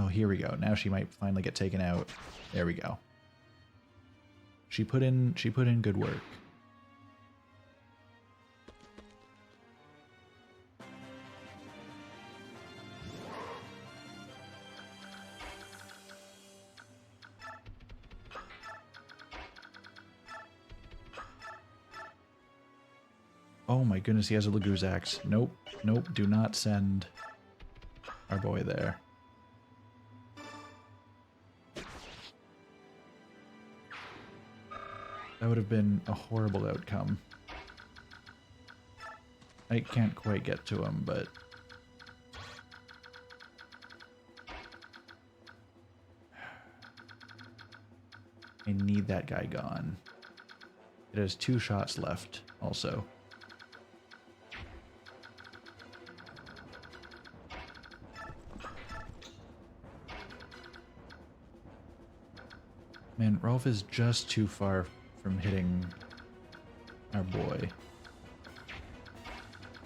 Oh, here we go. Now she might finally get taken out. There we go. She put in good work. Oh my goodness, he has a Laguz axe. Nope, nope, do not send our boy there. That would have been a horrible outcome. I can't quite get to him, but... I need that guy gone. It has 2 shots left, also. Man, Rolf is just too far from hitting our boy.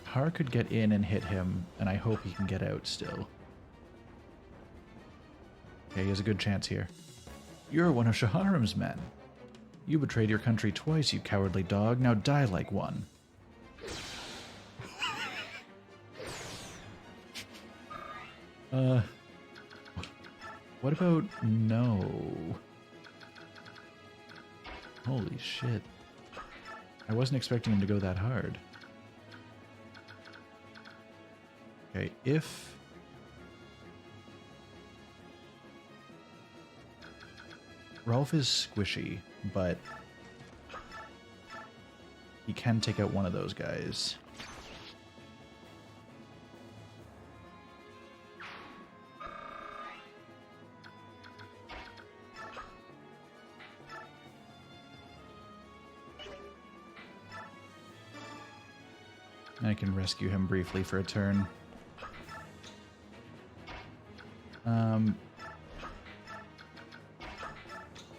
Har could get in and hit him, and I hope he can get out still. Okay, he has a good chance here. You're one of Shaharim's men. You betrayed your country twice, you cowardly dog. Now die like one. What about no? Holy shit. I wasn't expecting him to go that hard. Okay, if... Rolf is squishy, but he can take out one of those guys. I can rescue him briefly for a turn. I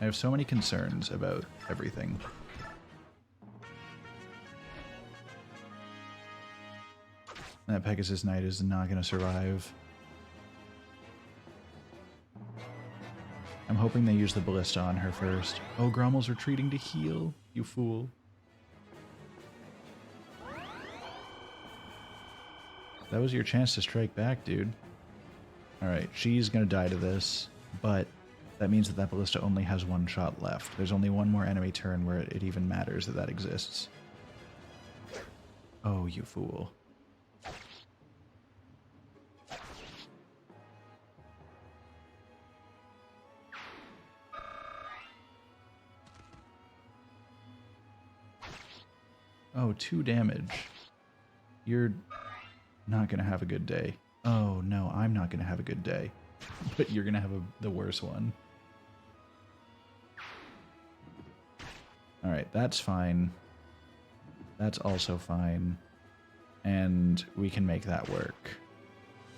have so many concerns about everything. That Pegasus Knight is not going to survive. I'm hoping they use the ballista on her first. Oh, Grommel's retreating to heal, you fool. That was your chance to strike back, dude. Alright, she's gonna die to this, but that means that ballista only has 1 shot left. There's only 1 more enemy turn where it even matters that exists. Oh, you fool. Oh, 2 damage. You're not gonna have a good day. Oh no, I'm not gonna have a good day. But you're gonna have the worst one. Alright, that's fine. That's also fine. And we can make that work.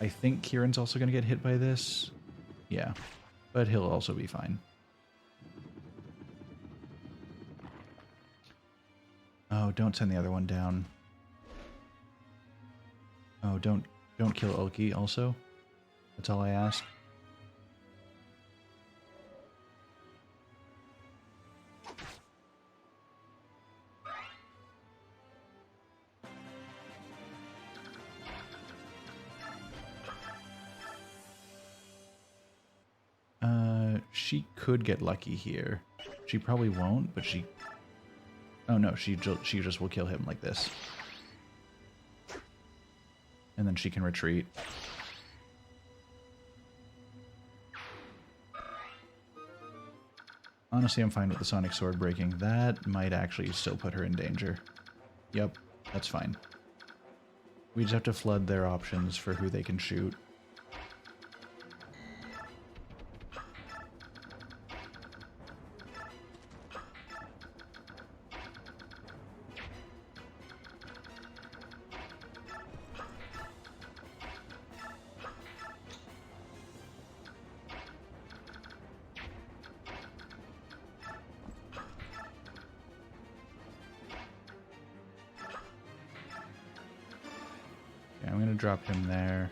I think Kieran's also gonna get hit by this. Yeah, but he'll also be fine. Oh, don't send the other one down. Oh, don't kill Ulki also. That's all I ask. She could get lucky here. She probably won't, but she... Oh no, she just will kill him like this. And then she can retreat. Honestly, I'm fine with the Sonic Sword breaking. That might actually still put her in danger. Yep, that's fine. We just have to flood their options for who they can shoot. I'm gonna drop him there.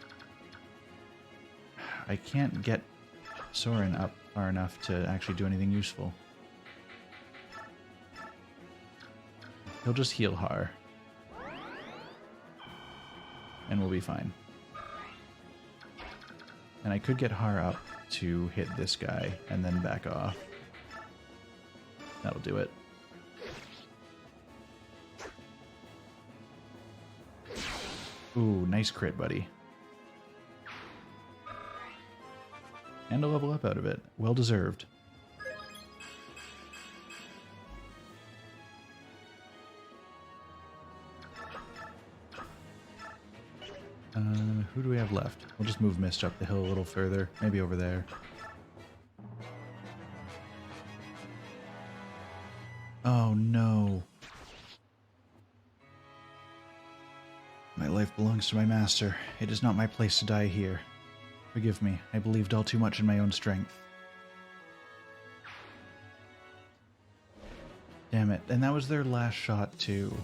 I can't get Soren up far enough to actually do anything useful. He'll just heal Har. And we'll be fine. And I could get Har up to hit this guy and then back off. That'll do it. Ooh, nice crit, buddy. And a level up out of it. Well deserved. Who do we have left? We'll just move Mist up the hill a little further. Maybe over there. Oh no. My life belongs to my master. It is not my place to die here. Forgive me. I believed all too much in my own strength. Damn it. And that was their last shot too.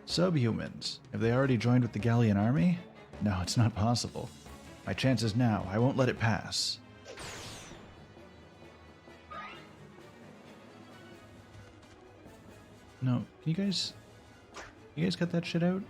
Subhumans. Have they already joined with the Galleon army? No, it's not possible. My chance is now. I won't let it pass. No, can you guys cut that shit out?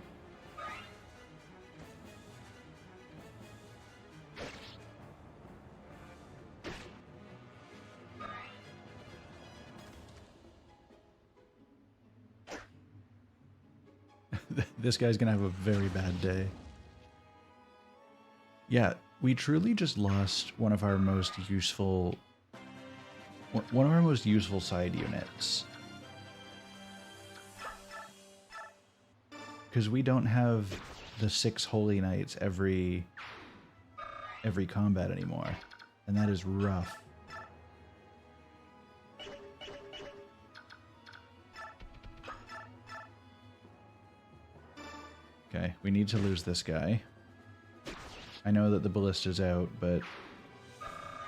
This guy's gonna have a very bad day. Yeah, we truly just lost one of our most useful side units. Because we don't have the 6 Holy Knights every combat anymore. And that is rough. Okay, we need to lose this guy. I know that the ballista's out, but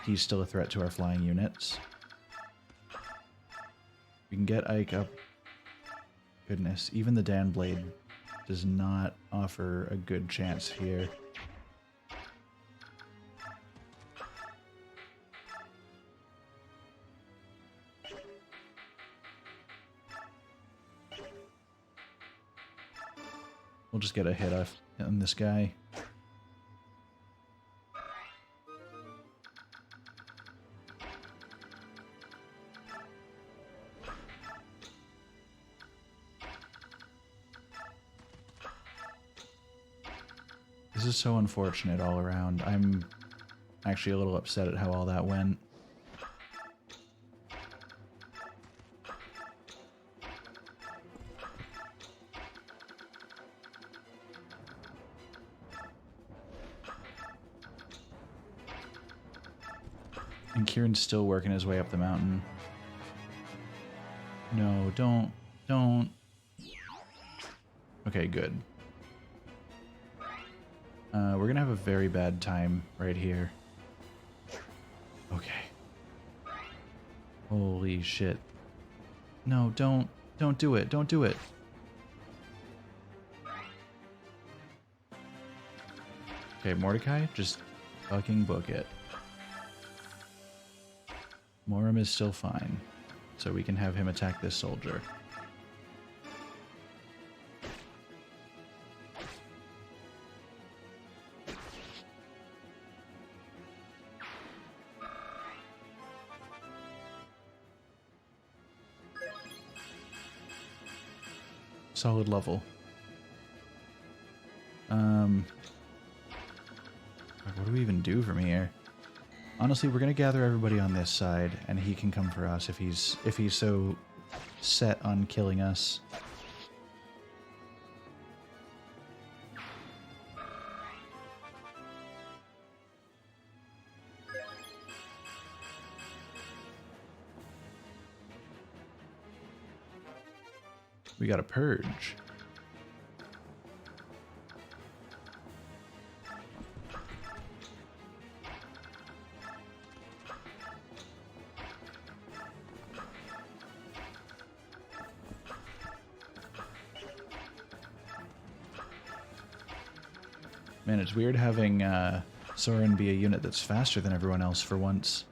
he's still a threat to our flying units. We can get Ike up. Goodness, even the Danblade does not offer a good chance here. We'll just get a hit off on this guy. This is so unfortunate all around. I'm actually a little upset at how all that went. And Kieran's still working his way up the mountain. No, don't. Okay, good. We're gonna have a very bad time right here. Okay. Holy shit. No, don't do it. Don't do it. Okay, Mordecai, just fucking book it. Moram is still fine, so we can have him attack this soldier. Solid level. What do we even do from here? Honestly, we're gonna gather everybody on this side, and he can come for us if he's so set on killing us. We got a purge. Man, it's weird having Soren be a unit that's faster than everyone else for once.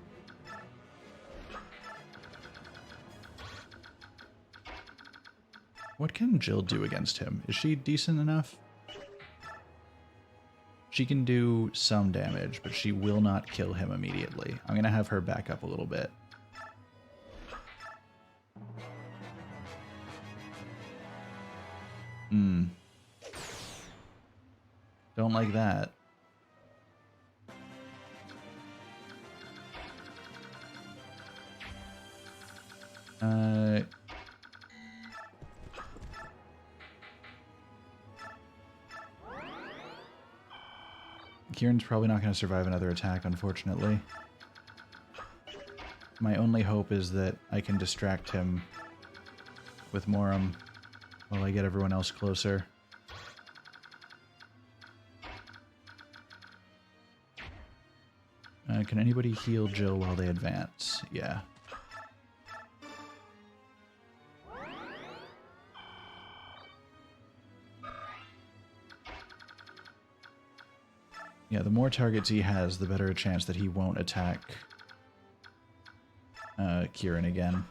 What can Jill do against him? Is she decent enough? She can do some damage, but she will not kill him immediately. I'm going to have her back up a little bit. Don't like that. Kieran's probably not going to survive another attack, unfortunately. My only hope is that I can distract him with Moram while I get everyone else closer. Can anybody heal Jill while they advance? Yeah. Yeah, the more targets he has, the better a chance that he won't attack Kieran again.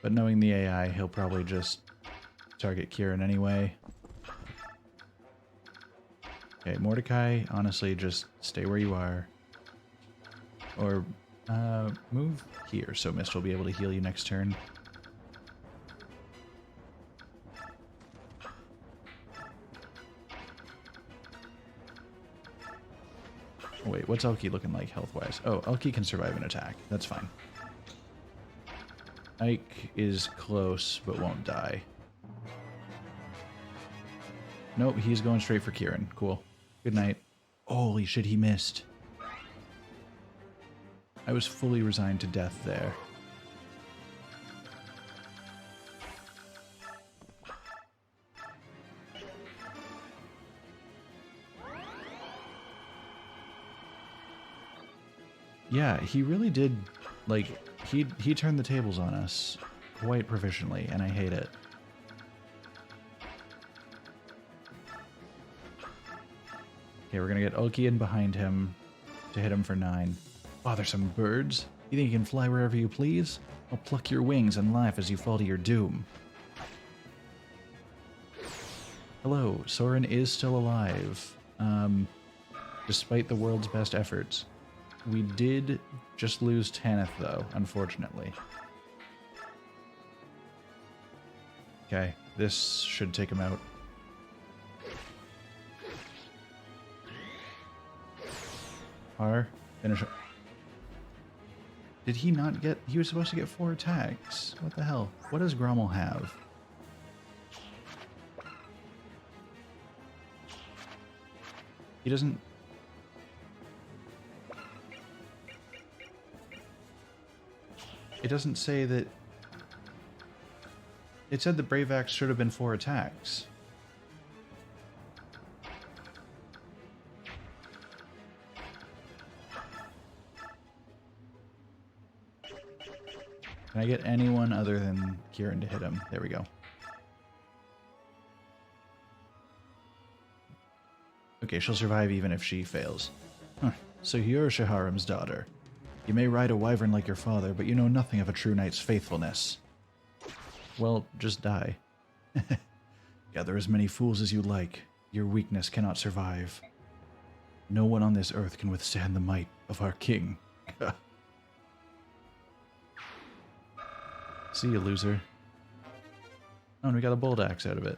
But knowing the AI, he'll probably just target Kieran anyway. Okay, Mordecai, honestly, just stay where you are. Or move here so Mist will be able to heal you next turn. Oh, wait, what's Elki looking like health-wise? Oh, Elki can survive an attack. That's fine. Ike is close, but won't die. Nope, he's going straight for Kieran. Cool. Good night. Holy shit, he missed. I was fully resigned to death there. Yeah, he really did, like, he turned the tables on us quite proficiently, and I hate it. Okay, we're gonna get Elki in behind him to hit him for 9. Bothersome birds. You think you can fly wherever you please? I'll pluck your wings and laugh as you fall to your doom. Hello, Soren is still alive. Despite the world's best efforts. We did just lose Tanith, though, unfortunately. Okay, this should take him out. R, finish up. Did he not get... He was supposed to get 4 attacks. What the hell? What does Grommel have? He doesn't... It doesn't say that... It said the Brave Axe should have been 4 attacks. Can I get anyone other than Kieran to hit him? There we go. Okay, she'll survive even if she fails. Huh. So you're Shaharim's daughter. You may ride a wyvern like your father, but you know nothing of a true knight's faithfulness. Well, just die. Gather as many fools as you like. Your weakness cannot survive. No one on this earth can withstand the might of our king. See you, loser. Oh, and we got a bolt axe out of it.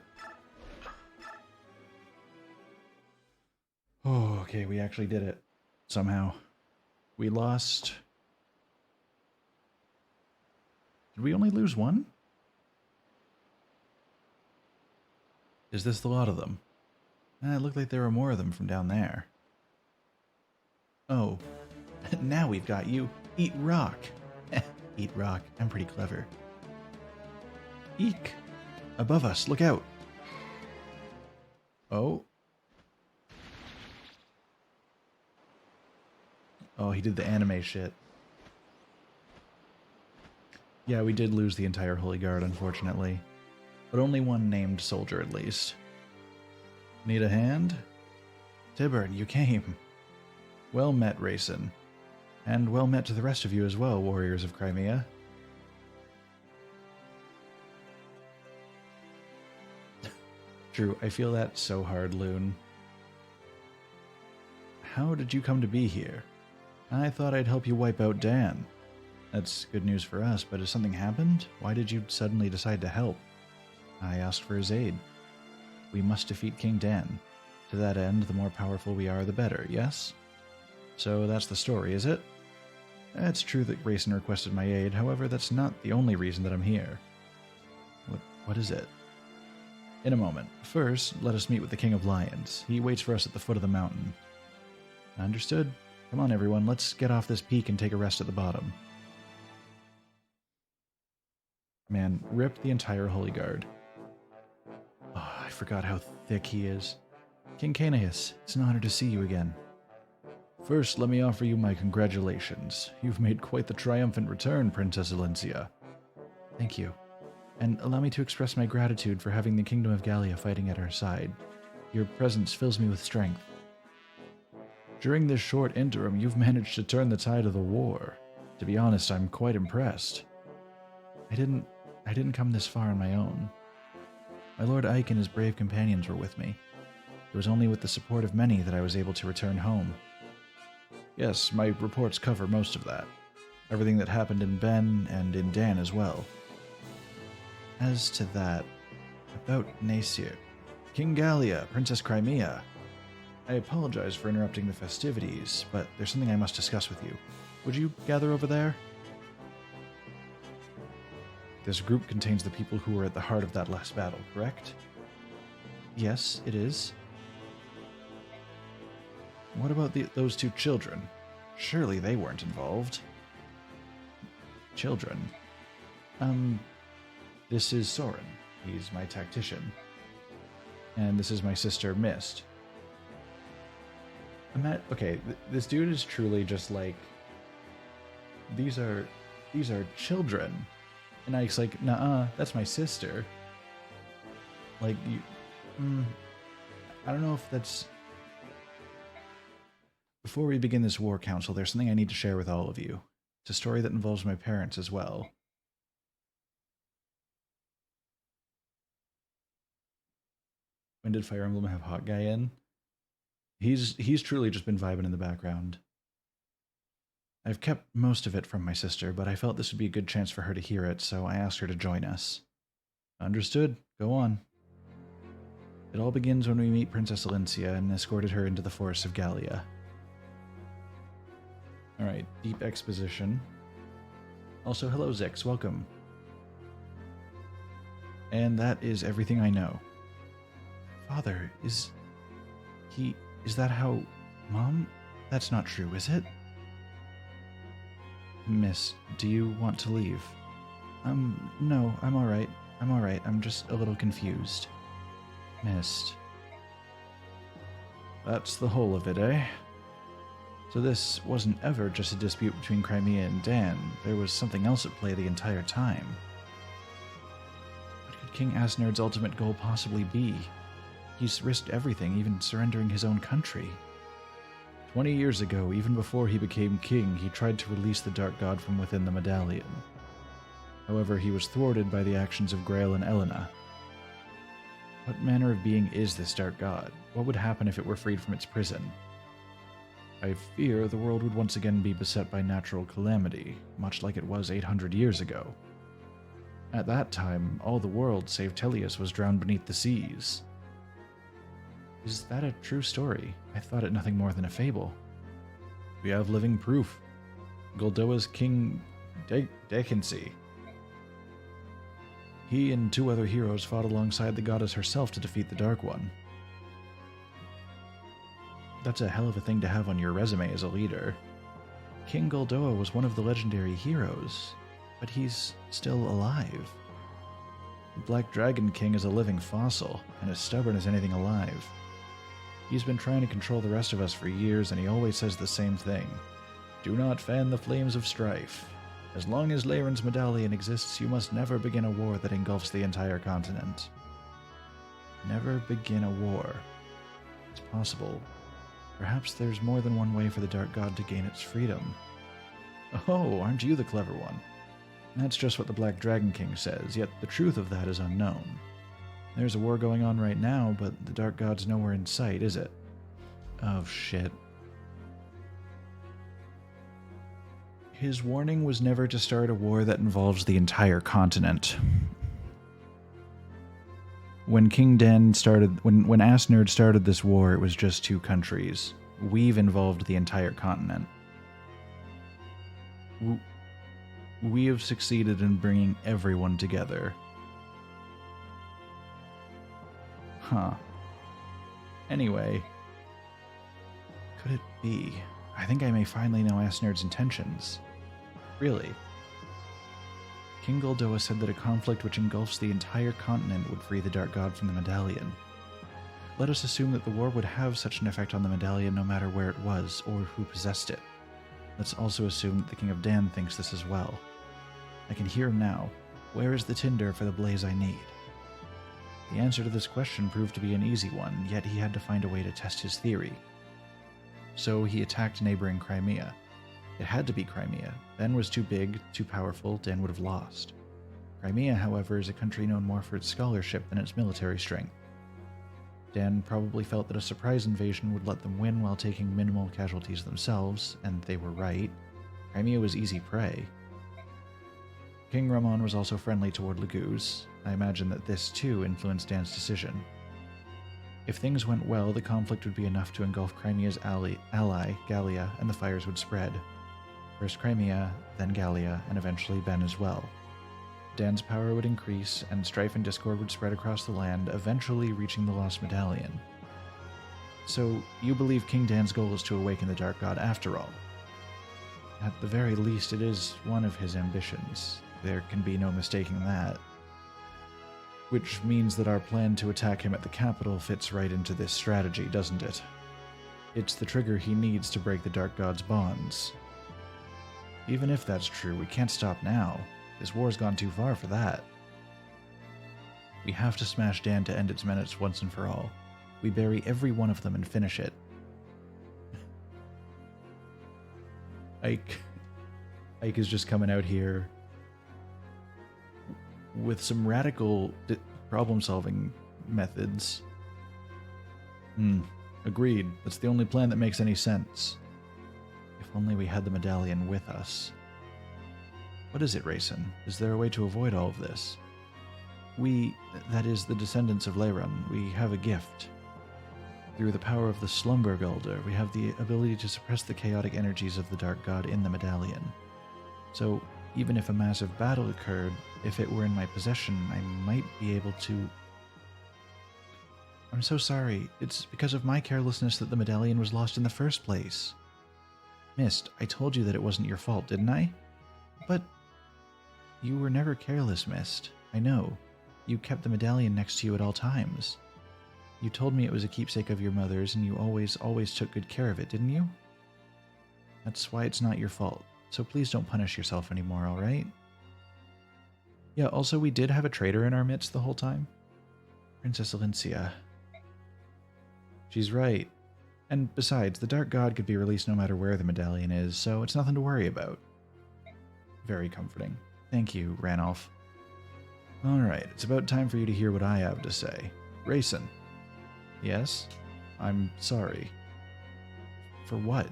Oh, okay, we actually did it. Somehow. We lost... Did we only lose 1? Is this the lot of them? It looked like there were more of them from down there. Oh. Now we've got you. Eat rock. Eat rock. I'm pretty clever. Eek! Above us, look out! Oh. Oh, he did the anime shit. Yeah, we did lose the entire Holy Guard, unfortunately. But only one named soldier, at least. Need a hand? Tibbard, you came. Well met, Rayson. And well met to the rest of you as well, warriors of Crimea. True, I feel that so hard, Loon. How did you come to be here? I thought I'd help you wipe out Dan. That's good news for us, but has something happened? Why did you suddenly decide to help? I asked for his aid. We must defeat King Dan. To that end, the more powerful we are, the better, yes? So that's the story, is it? It's true that Grayson requested my aid, however, that's not the only reason that I'm here. What is it? In a moment. First, let us meet with the King of Lions. He waits for us at the foot of the mountain. Understood. Come on, everyone, let's get off this peak and take a rest at the bottom. Man, rip the entire Holy Guard. Oh, I forgot how thick he is. King Canaeus, it's an honor to see you again. First, let me offer you my congratulations. You've made quite the triumphant return, Princess Alencia. Thank you. And allow me to express my gratitude for having the Kingdom of Gallia fighting at our side. Your presence fills me with strength. During this short interim, you've managed to turn the tide of the war. To be honest, I'm quite impressed. I didn't come this far on my own. My Lord Ike and his brave companions were with me. It was only with the support of many that I was able to return home. Yes, my reports cover most of that. Everything that happened in Ben and in Dan as well. As to that, about Nasir, King Gallia, Princess Crimea. I apologize for interrupting the festivities, but there's something I must discuss with you. Would you gather over there? This group contains the people who were at the heart of that last battle, correct? Yes, it is. What about those two children? Surely they weren't involved. Children. This is Soren. He's my tactician. And this is my sister, Mist. Okay, this dude is truly just like... These are children. And Ike's like, nuh-uh, that's my sister. Like, you... I don't know if that's... Before we begin this war council, there's something I need to share with all of you. It's a story that involves my parents as well. When did Fire Emblem have Hot Guy in? He's truly just been vibing in the background. I've kept most of it from my sister, but I felt this would be a good chance for her to hear it, so I asked her to join us. Understood. Go on. It all begins when we meet Princess Alencia and escorted her into the forests of Gallia. Alright, deep exposition. Also, hello Zix, welcome. And that is everything I know. Father, is that how... Mom? That's not true, is it? Miss, do you want to leave? No, I'm alright. I'm just a little confused. Mist. That's the whole of it, eh? So this wasn't ever just a dispute between Crimea and Dan. There was something else at play the entire time. What could King Asnerd's ultimate goal possibly be? He's risked everything, even surrendering his own country. 20 years ago, even before he became king, he tried to release the Dark God from within the medallion. However, he was thwarted by the actions of Grail and Elena. What manner of being is this Dark God? What would happen if it were freed from its prison? I fear the world would once again be beset by natural calamity, much like it was 800 years ago. At that time, all the world save Tellius was drowned beneath the seas. Is that a true story? I thought it nothing more than a fable. We have living proof. Goldoa's King Decency. He and 2 other heroes fought alongside the goddess herself to defeat the Dark One. That's a hell of a thing to have on your resume as a leader. King Goldoa was one of the legendary heroes, but he's still alive. The Black Dragon King is a living fossil, and as stubborn as anything alive. He's been trying to control the rest of us for years, and he always says the same thing. Do not fan the flames of strife. As long as Leyren's medallion exists, you must never begin a war that engulfs the entire continent. Never begin a war. It's possible. Perhaps there's more than one way for the Dark God to gain its freedom. Oh, aren't you the clever one? That's just what the Black Dragon King says, yet the truth of that is unknown. There's a war going on right now, but the Dark God's nowhere in sight, is it? Oh, shit. His warning was never to start a war that involves the entire continent. When King Dan started, when Asnerd started this war, it was just 2 countries. We've involved the entire continent. We have succeeded in bringing everyone together. Huh. Anyway. Could it be? I think I may finally know Asnerd's intentions. Really? King Goldoa said that a conflict which engulfs the entire continent would free the Dark God from the medallion. Let us assume that the war would have such an effect on the medallion no matter where it was or who possessed it. Let's also assume that the King of Dan thinks this as well. I can hear him now. Where is the tinder for the blaze I need? The answer to this question proved to be an easy one, yet he had to find a way to test his theory. So he attacked neighboring Crimea. It had to be Crimea. Ben was too big, too powerful, Dan would have lost. Crimea, however, is a country known more for its scholarship than its military strength. Dan probably felt that a surprise invasion would let them win while taking minimal casualties themselves, and they were right. Crimea was easy prey. King Ramon was also friendly toward Laguz. I imagine that this, too, influenced Dan's decision. If things went well, the conflict would be enough to engulf Crimea's ally, Gallia, and the fires would spread. First Crimea, then Gallia, and eventually Ben as well. Dan's power would increase, and strife and discord would spread across the land, eventually reaching the Lost Medallion. So, you believe King Dan's goal is to awaken the Dark God after all? At the very least, it is one of his ambitions. There can be no mistaking that. Which means that our plan to attack him at the capital fits right into this strategy, doesn't it? It's the trigger he needs to break the Dark God's bonds. Even if that's true, we can't stop now. This war's gone too far for that. We have to smash Dan to end its menace once and for all. We bury every one of them and finish it. Ike is just coming out here with some radical problem-solving methods. Agreed. That's the only plan that makes any sense. If only we had the medallion with us. What is it, Rayson? Is there a way to avoid all of this? We, that is, the descendants of Leyren, we have a gift. Through the power of the Slumber Gulder, we have the ability to suppress the chaotic energies of the Dark God in the medallion. So, even if a massive battle occurred, if it were in my possession, I might be able to... I'm so sorry. It's because of my carelessness that the medallion was lost in the first place. Mist, I told you that it wasn't your fault, didn't I? But... You were never careless, Mist. I know. You kept the medallion next to you at all times. You told me it was a keepsake of your mother's, and you always took good care of it, didn't you? That's why it's not your fault. So please don't punish yourself anymore, alright? Yeah, also we did have a traitor in our midst the whole time. Princess Alincia. She's right. And besides, the Dark God could be released no matter where the medallion is, so it's nothing to worry about. Very comforting. Thank you, Ranulf. Alright, it's about time for you to hear what I have to say. Rayson. Yes? I'm sorry. For what?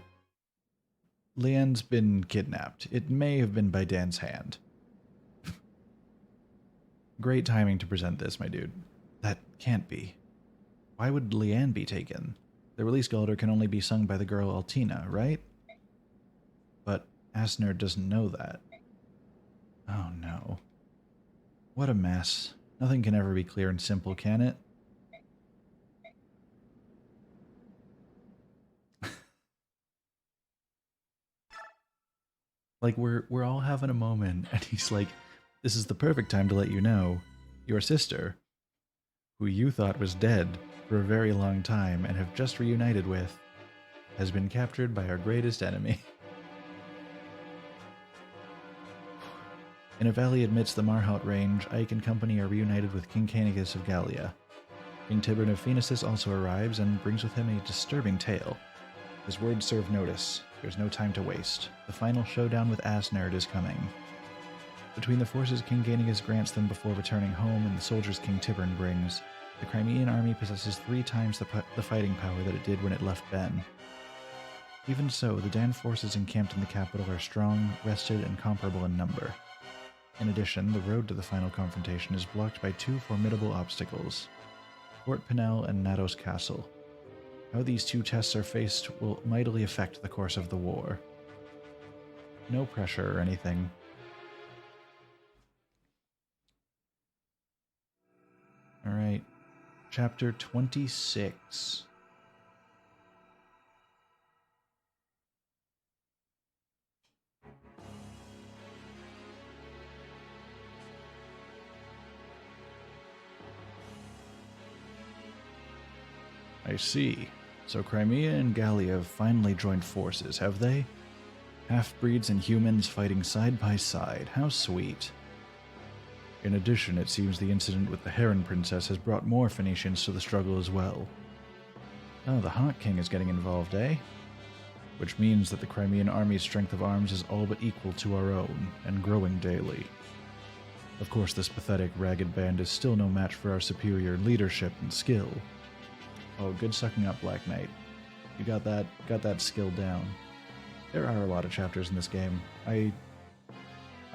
Leanne's been kidnapped. It may have been by Dan's hand. Great timing to present this, my dude. That can't be. Why would Leanne be taken? The release Gulder can only be sung by the girl Altina, right? But Asnerd doesn't know that. Oh no. What a mess. Nothing can ever be clear and simple, can it? Like, we're all having a moment, and he's like, this is the perfect time to let you know, your sister, who you thought was dead for a very long time and have just reunited with, has been captured by our greatest enemy. In a valley amidst the Marhaut range, Ike and company are reunited with King Canicus of Gallia. King Tiburn of Phoenicis also arrives and brings with him a disturbing tale. His words serve notice. There's no time to waste. The final showdown with Asnerd is coming. Between the forces King Canicus grants them before returning home and the soldiers King Tiburn brings, the Crimean army possesses 3 times the fighting power that it did when it left Ben. Even so, the Dan forces encamped in the capital are strong, rested, and comparable in number. In addition, the road to the final confrontation is blocked by 2 formidable obstacles, Fort Pinel and Nados Castle. How these 2 tests are faced will mightily affect the course of the war. No pressure or anything. Alright, Chapter 26. I see. So Crimea and Gallia have finally joined forces, have they? Half-breeds and humans fighting side by side. How sweet. In addition, it seems the incident with the Heron Princess has brought more Phoenicians to the struggle as well. Oh, the Hawk King is getting involved, eh? Which means that the Crimean army's strength of arms is all but equal to our own, and growing daily. Of course, this pathetic, ragged band is still no match for our superior leadership and skill. Oh, good sucking up, Black Knight. You got that skill down. There are a lot of chapters in this game. I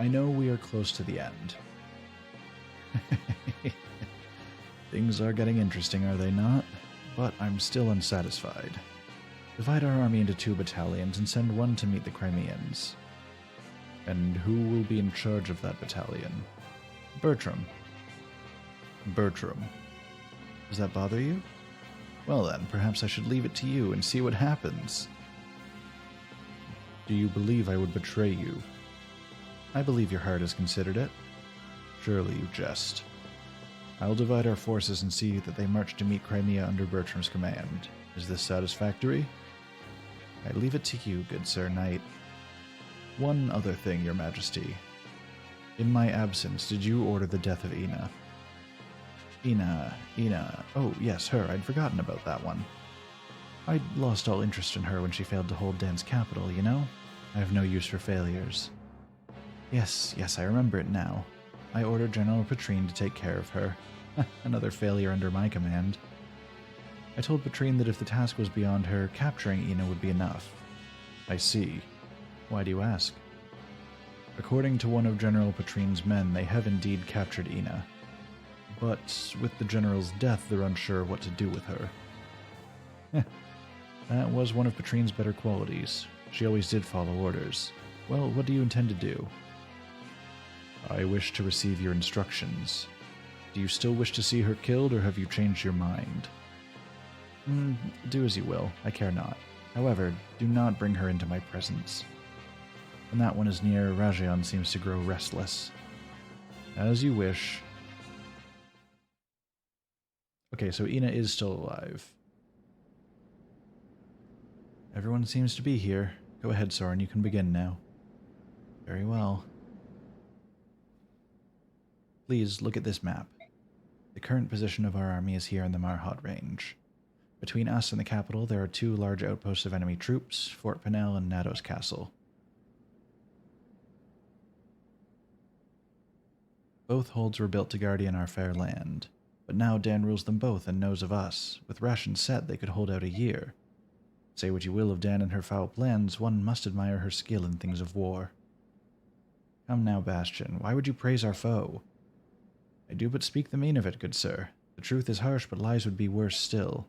know we are close to the end. Things are getting interesting, are they not? But I'm still unsatisfied. Divide our army into 2 battalions and send one to meet the Crimeans. And who will be in charge of that battalion? Bertram. Bertram. Does that bother you? Well then, perhaps I should leave it to you and see what happens. Do you believe I would betray you? I believe your heart has considered it. Surely you jest. I'll divide our forces and see that they march to meet Crimea under Bertram's command. Is this satisfactory? I leave it to you, good Sir Knight. One other thing, Your Majesty. In my absence, did you order the death of Ina? Ina. Oh, yes, her. I'd forgotten about that one. I'd lost all interest in her when she failed to hold Dan's capital, you know? I have no use for failures. Yes, I remember it now. I ordered General Petrine to take care of her. Another failure under my command. I told Petrine that if the task was beyond her, capturing Ina would be enough. I see. Why do you ask? According to one of General Petrine's men, they have indeed captured Ina. But with the General's death, they're unsure what to do with her. That was one of Petrine's better qualities. She always did follow orders. Well, what do you intend to do? I wish to receive your instructions. Do you still wish to see her killed, or have you changed your mind? Do as you will. I care not. However, do not bring her into my presence. When that one is near, Rajan seems to grow restless. As you wish. Okay, so Ina is still alive. Everyone seems to be here. Go ahead, Soren, you can begin now. Very well. Please look at this map. The current position of our army is here in the Marhaut range. Between us and the capital, there are 2 large outposts of enemy troops, Fort Pinel and Nados Castle. Both holds were built to guardian our fair land, but now Dan rules them both and knows of us. With rations set, they could hold out a year. Say what you will of Dan and her foul plans, one must admire her skill in things of war. Come now, Bastion, why would you praise our foe? I do but speak the mean of it, good sir. The truth is harsh, but lies would be worse still.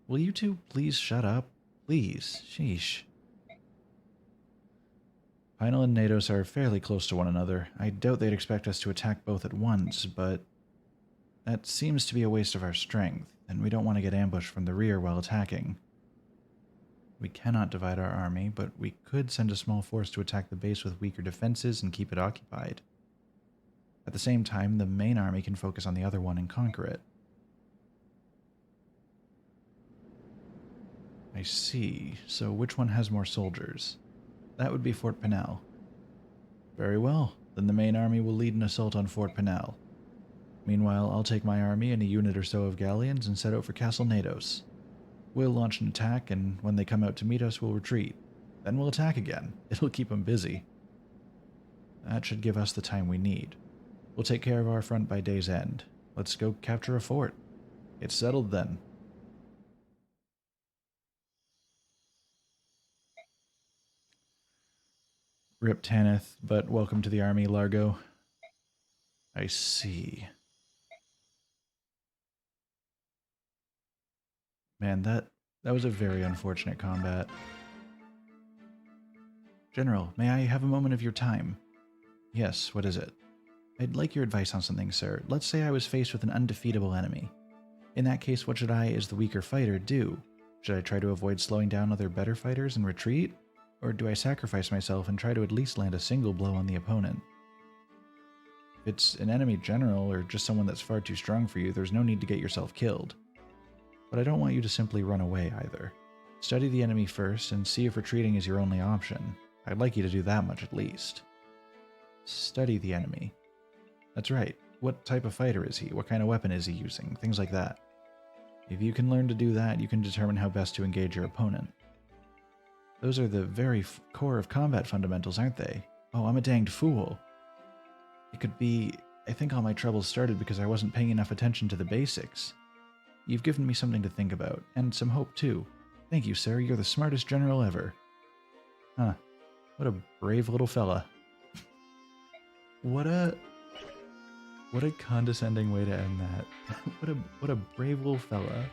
Will you two please shut up? Please. Sheesh. Pinel and Nados are fairly close to one another. I doubt they'd expect us to attack both at once, but that seems to be a waste of our strength, and we don't want to get ambushed from the rear while attacking. We cannot divide our army, but we could send a small force to attack the base with weaker defenses and keep it occupied. At the same time, the main army can focus on the other one and conquer it. I see. So which one has more soldiers? That would be Fort Pinel. Very well. Then the main army will lead an assault on Fort Pinel. Meanwhile, I'll take my army and a unit or so of galleons and set out for Castle Nados. We'll launch an attack, and when they come out to meet us, we'll retreat. Then we'll attack again. It'll keep them busy. That should give us the time we need. We'll take care of our front by day's end. Let's go capture a fort. It's settled then. Rip Tanith, but welcome to the army, Largo. I see. Man, that was a very unfortunate combat. General, may I have a moment of your time? Yes, what is it? I'd like your advice on something, sir. Let's say I was faced with an undefeatable enemy. In that case, what should I, as the weaker fighter, do? Should I try to avoid slowing down other better fighters and retreat? Or do I sacrifice myself and try to at least land a single blow on the opponent? If it's an enemy general or just someone that's far too strong for you, there's no need to get yourself killed. But I don't want you to simply run away either. Study the enemy first and see if retreating is your only option. I'd like you to do that much at least. Study the enemy. That's right. What type of fighter is he? What kind of weapon is he using? Things like that. If you can learn to do that, you can determine how best to engage your opponent. Those are the very core of combat fundamentals, aren't they? Oh, I'm a danged fool. It could be... I think all my troubles started because I wasn't paying enough attention to the basics. You've given me something to think about, and some hope too. Thank you, sir. You're the smartest general ever. Huh. What a brave little fella. What a condescending way to end that. what a brave little fella.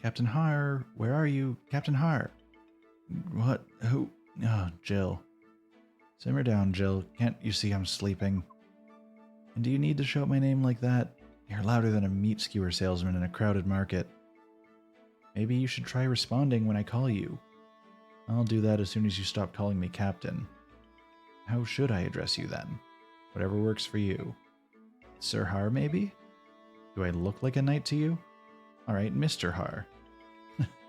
Captain Har, where are you? Captain Har. What? Who? Oh, Jill. Simmer down, Jill. Can't you see I'm sleeping? And do you need to shout my name like that? You're louder than a meat skewer salesman in a crowded market. Maybe you should try responding when I call you. I'll do that as soon as you stop calling me Captain. How should I address you then? Whatever works for you. Sir Har, maybe? Do I look like a knight to you? Alright, Mr. Har.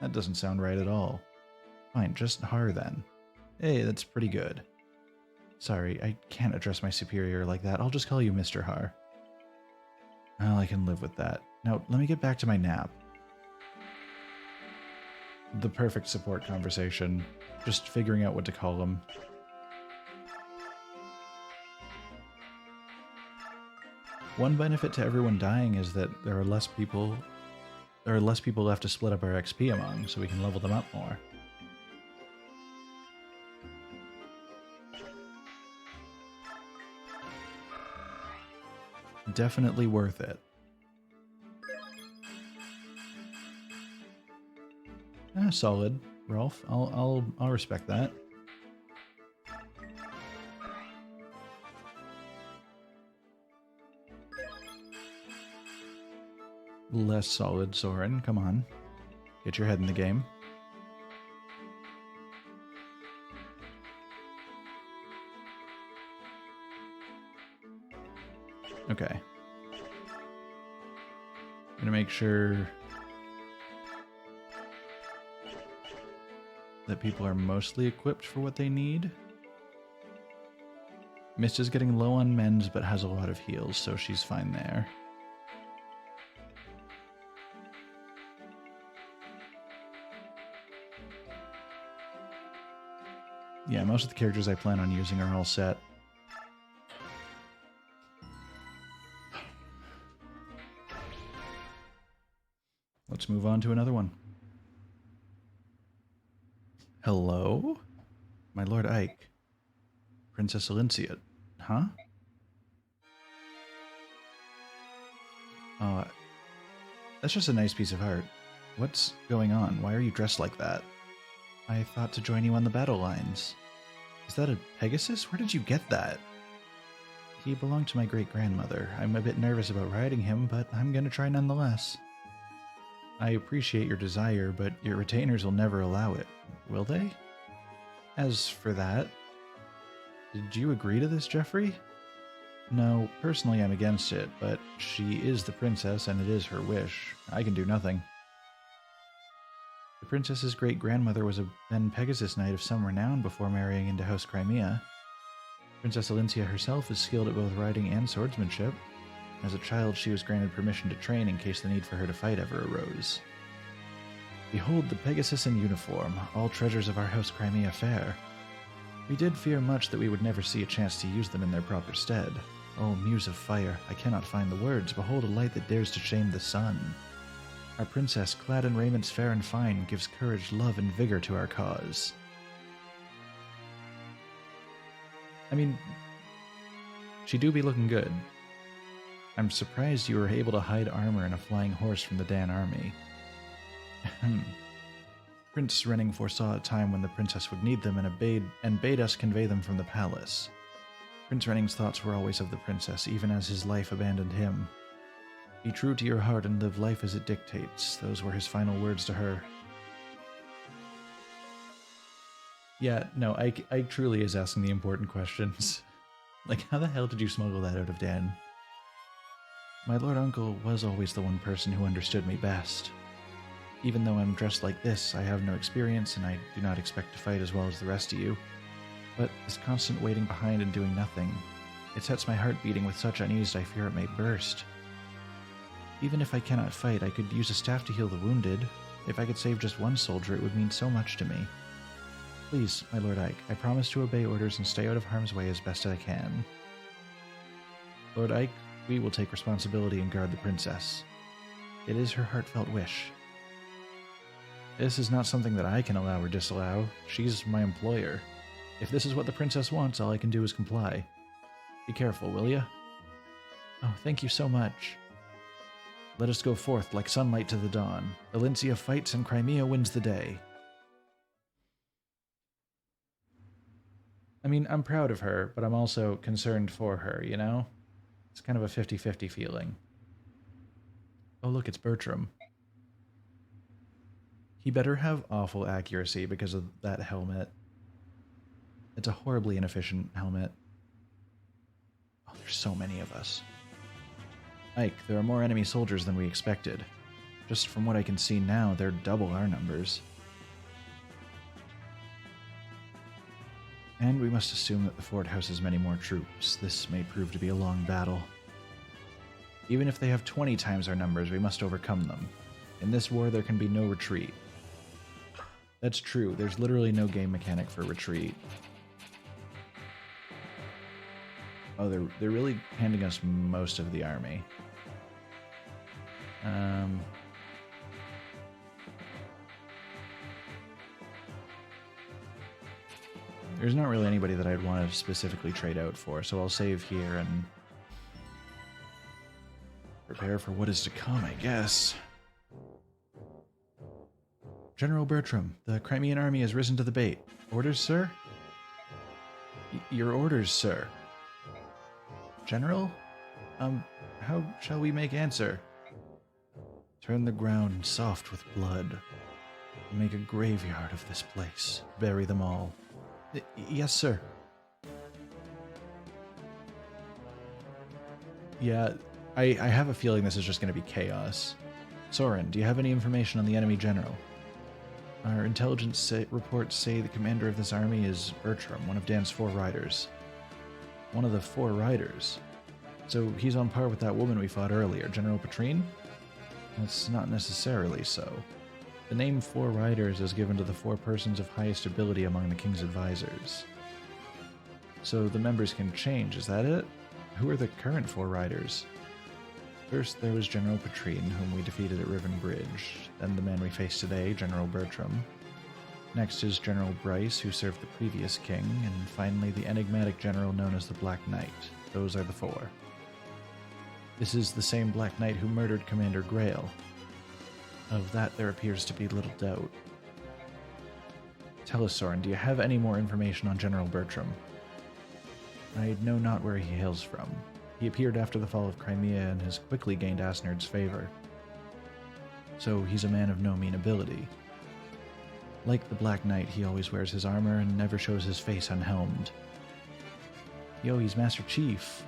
That doesn't sound right at all. Fine, just Har then. Hey, that's pretty good. Sorry, I can't address my superior like that. I'll just call you Mr. Har. Well, I can live with that. Now, let me get back to my nap. The perfect support conversation. Just figuring out what to call him. One benefit to everyone dying is that there are less people left to split up our XP among, so we can level them up more. Definitely worth it. Solid, Rolf. I'll respect that. Less solid, Soren. Come on. Get your head in the game. Okay. Gonna make sure that people are mostly equipped for what they need. Mist is getting low on mends but has a lot of heals, so she's fine there. Yeah, most of the characters I plan on using are all set. Let's move on to another one. Hello? My Lord Ike. Princess Alincia. Huh? That's just a nice piece of art. What's going on? Why are you dressed like that? I thought to join you on the battle lines. Is that a Pegasus? Where did you get that? He belonged to my great-grandmother. I'm a bit nervous about riding him, but I'm gonna try nonetheless. I appreciate your desire, but your retainers will never allow it. Will they? As for that... Did you agree to this, Jeffrey? No, personally I'm against it, but she is the princess and it is her wish. I can do nothing. The princess's great-grandmother was a then Pegasus Knight of some renown before marrying into House Crimea. Princess Alincia herself is skilled at both riding and swordsmanship. As a child, she was granted permission to train in case the need for her to fight ever arose. Behold the Pegasus in uniform, all treasures of our House Crimea fair. We did fear much that we would never see a chance to use them in their proper stead. O Muse of Fire, I cannot find the words. Behold a light that dares to shame the sun. Our princess, clad in raiments fair and fine, gives courage, love, and vigor to our cause. I mean, she do be looking good. I'm surprised you were able to hide armor and a flying horse from the Dan army. Prince Renning foresaw a time when the princess would need them and bade us convey them from the palace. Prince Renning's thoughts were always of the princess, even as his life abandoned him. Be true to your heart and live life as it dictates. Those were his final words to her. Yeah, no, Ike truly is asking the important questions. Like, how the hell did you smuggle that out of Dan? My lord uncle was always the one person who understood me best. Even though I'm dressed like this, I have no experience and I do not expect to fight as well as the rest of you. But this constant waiting behind and doing nothing, it sets my heart beating with such unease I fear it may burst. Even if I cannot fight, I could use a staff to heal the wounded. If I could save just one soldier, it would mean so much to me. Please, my Lord Ike, I promise to obey orders and stay out of harm's way as best I can. Lord Ike, we will take responsibility and guard the princess. It is her heartfelt wish. This is not something that I can allow or disallow. She's my employer. If this is what the princess wants, all I can do is comply. Be careful, will ya? Oh, thank you so much. Let us go forth like sunlight to the dawn. Alincia fights and Crimea wins the day. I mean, I'm proud of her, but I'm also concerned for her, you know? It's kind of a 50-50 feeling. Oh, look, it's Bertram. He better have awful accuracy because of that helmet. It's a horribly inefficient helmet. Oh, there's so many of us. Ike, there are more enemy soldiers than we expected. Just from what I can see now, they're double our numbers. And we must assume that the fort houses many more troops. This may prove to be a long battle. Even if they have 20 times our numbers, we must overcome them. In this war, there can be no retreat. That's true. There's literally no game mechanic for retreat. Oh, they're really handing us most of the army. There's not really anybody that I'd want to specifically trade out for, so I'll save here and prepare for what is to come, I guess. General Bertram, the Crimean army has risen to the bait. Orders, sir? Your orders, sir. General? How shall we make answer? Turn the ground soft with blood. Make a graveyard of this place. Bury them all. Yes, sir. Yeah, I have a feeling this is just going to be chaos. Soren, do you have any information on the enemy general? Our intelligence reports say the commander of this army is Bertram, one of Dan's 4 riders. One of the 4 riders? So he's on par with that woman we fought earlier, General Petrine? That's not necessarily so. The name 4 Riders is given to the 4 persons of highest ability among the king's advisors. So the members can change, is that it? Who are the current 4 Riders? First there was General Petrine, whom we defeated at Riven Bridge. Then the man we face today, General Bertram. Next is General Bryce, who served the previous king. And finally the enigmatic general known as the Black Knight. Those are the 4. This is the same Black Knight who murdered Commander Grail. Of that there appears to be little doubt. Tell us, Soren, do you have any more information on General Bertram? I know not where he hails from. He appeared after the fall of Crimea and has quickly gained Asnerd's favor. So he's a man of no mean ability. Like the Black Knight, he always wears his armor and never shows his face unhelmed. Yo, he's Master Chief.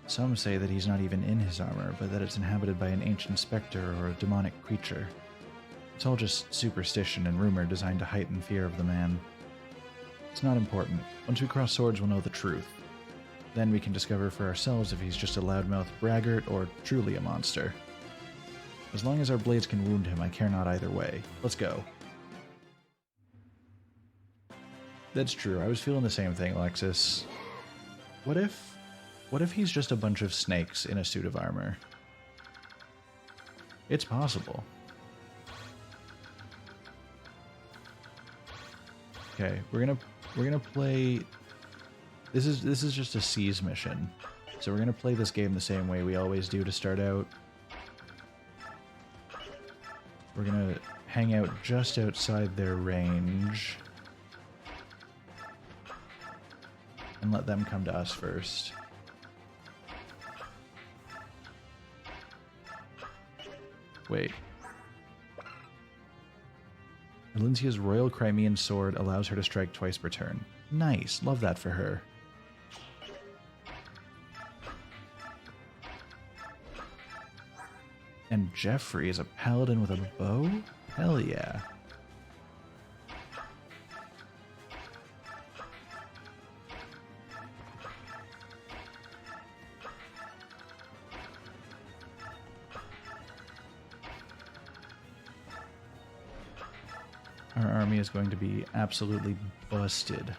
Some say that he's not even in his armor, but that it's inhabited by an ancient specter or a demonic creature. It's all just superstition and rumor designed to heighten fear of the man. It's not important. Once we cross swords, we'll know the truth. Then we can discover for ourselves if he's just a loudmouth braggart or truly a monster. As long as our blades can wound him, I care not either way. Let's go. That's true. I was feeling the same thing, Alexis. What if he's just a bunch of snakes in a suit of armor? It's possible. Okay, we're gonna play. This is just a siege mission, so we're gonna play this game the same way we always do to start out. We're gonna hang out just outside their range and let them come to us first. Wait. Alincia's Royal Crimean Sword allows her to strike twice per turn. Nice. Love that for her. And Jeffrey is a paladin with a bow? Hell yeah. Our army is going to be absolutely busted.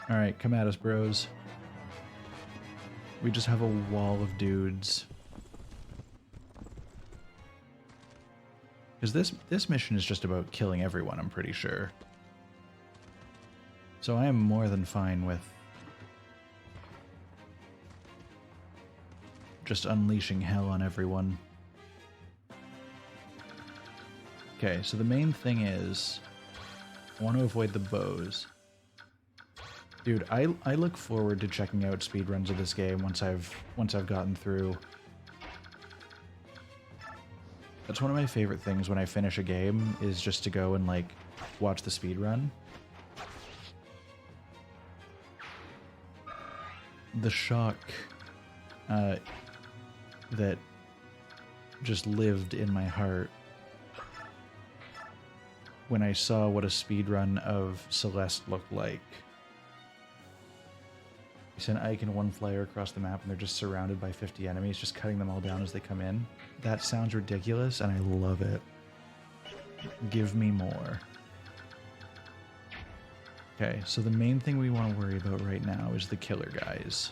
Alright, come at us, bros. We just have a wall of dudes. Because this mission is just about killing everyone, I'm pretty sure. So I am more than fine with just unleashing hell on everyone. Okay, so the main thing is I want to avoid the bows. Dude, I look forward to checking out speedruns of this game once I've gotten through. That's one of my favorite things when I finish a game, is just to go and like watch the speedrun. The shock that just lived in my heart when I saw what a speedrun of Celeste looked like. You send Ike and one flyer across the map and they're just surrounded by 50 enemies, just cutting them all down as they come in. That sounds ridiculous and I love it. Give me more. Okay, so the main thing we want to worry about right now is the killer guys.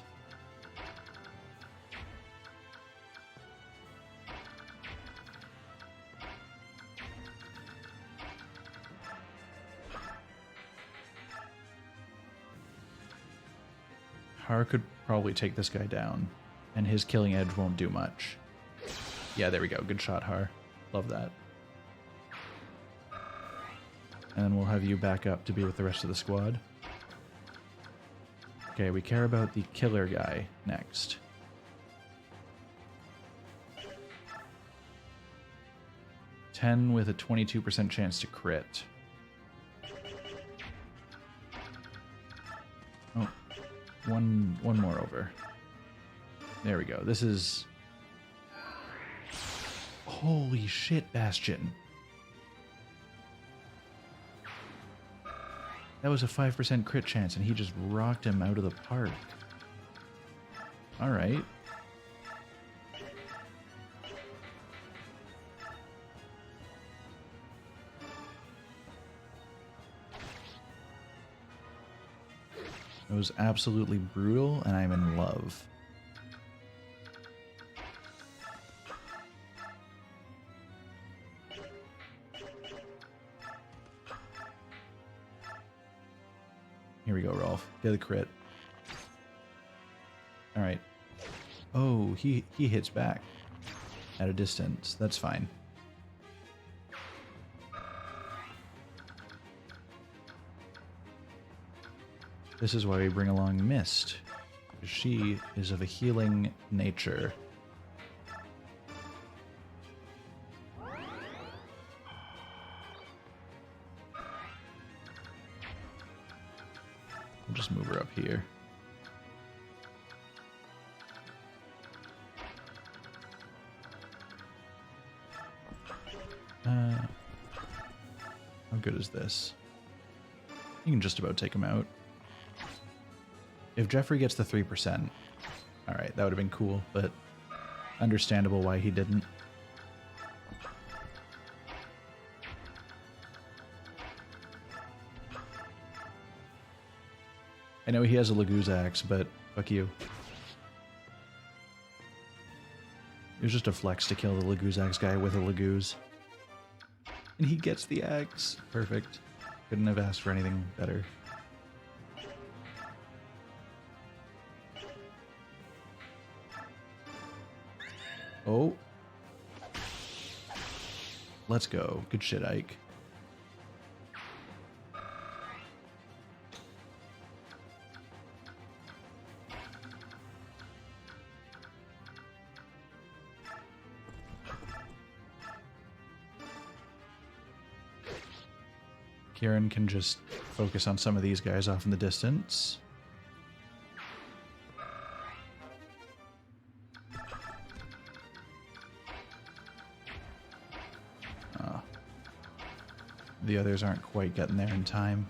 Har could probably take this guy down, and his killing edge won't do much. Yeah, there we go. Good shot, Har. Love that. And then we'll have you back up to be with the rest of the squad. Okay, we care about the killer guy next. $10 with a 22% chance to crit. Oh. One more over. There we go. This is... Holy shit, Bastion. That was a 5% crit chance, and he just rocked him out of the park. Alright. It was absolutely brutal, and I'm in love. Here we go, Rolf. Get the crit. Alright. Oh, he hits back at a distance. That's fine. This is why we bring along Mist. She is of a healing nature. I'll just move her up here. How good is this? You can just about take him out. If Jeffrey gets the 3%, alright, that would have been cool, but understandable why he didn't. I know he has a Laguz axe, but fuck you. It was just a flex to kill the Laguz axe guy with a Laguz. And he gets the axe. Perfect. Couldn't have asked for anything better. Oh. Let's go. Good shit, Ike. Kieran can just focus on some of these guys off in the distance. The others aren't quite getting there in time.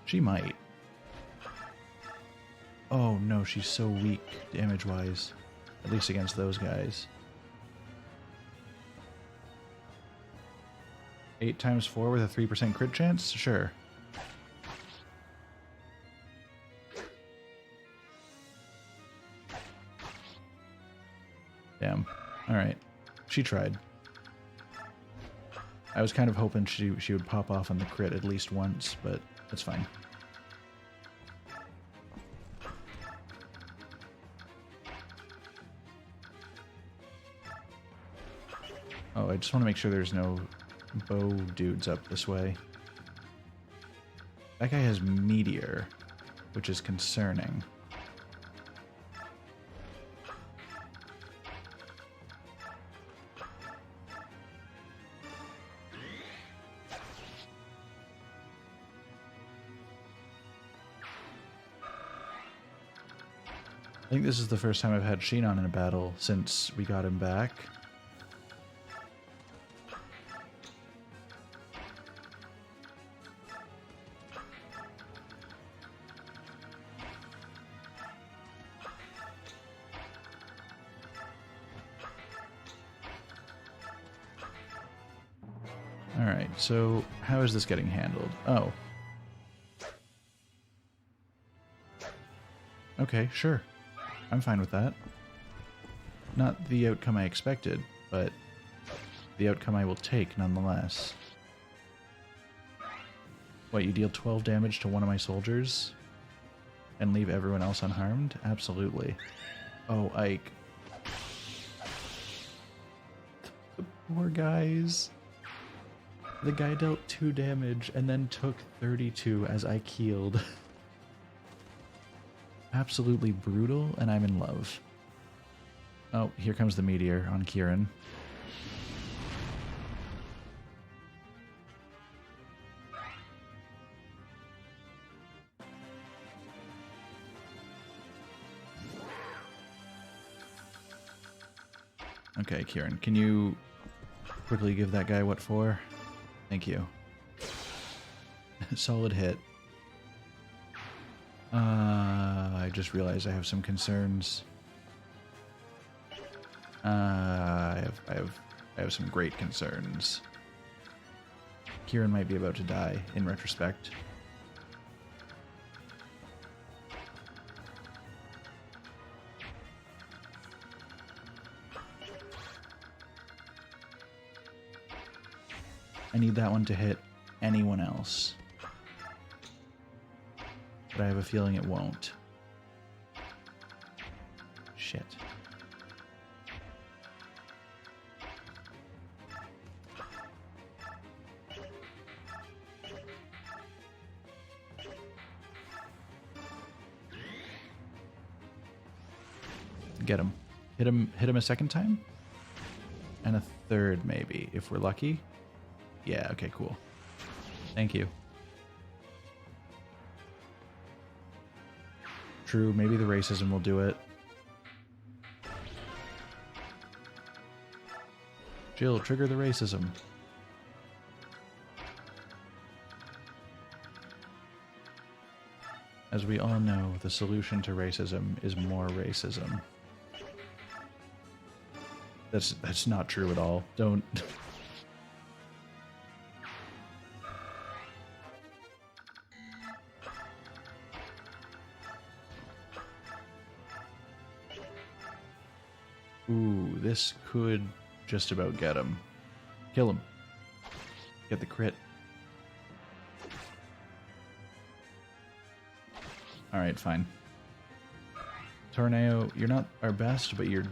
She might. Oh no, she's so weak damage-wise. At least against those guys. 8 times 4 with a 3% crit chance? Sure. Damn. Alright. She tried. I was kind of hoping she would pop off on the crit at least once, but that's fine. Oh, I just want to make sure there's no bow dudes up this way. That guy has meteor, which is concerning. I think this is the first time I've had Shinon in a battle since we got him back. Alright, so how is this getting handled? Oh. Okay, sure. I'm fine with that. Not the outcome I expected, but the outcome I will take nonetheless. What, you deal 12 damage to one of my soldiers and leave everyone else unharmed? Absolutely. Oh, Ike. The poor guys. The guy dealt 2 damage and then took 32 as I keeled. Absolutely brutal, and I'm in love. Oh, here comes the meteor on Kieran. Okay, Kieran, can you quickly give that guy what for? Thank you. Solid hit. I just realized I have some concerns. I have some great concerns. Kieran might be about to die, in retrospect. I need that one to hit anyone else. But I have a feeling it won't. Shit. Get him. Hit him a second time? And a third, maybe, if we're lucky. Yeah, okay, cool. Thank you. True, maybe the racism will do it. Jill, trigger the racism. As we all know, the solution to racism is more racism. That's not true at all. Don't... Ooh, this could just about get him. Kill him. Get the crit. Alright, fine. Tornado, you're not our best, but you're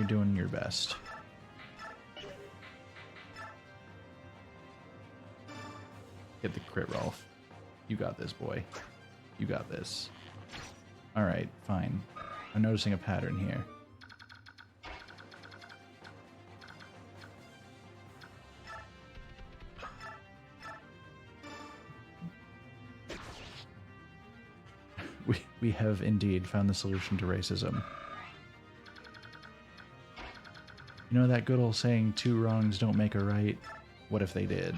doing your best. Get the crit, Rolf. You got this, boy. You got this. Alright, fine. I'm noticing a pattern here. We have indeed found the solution to racism. You know that good old saying, 2 wrongs don't make a right? What if they did?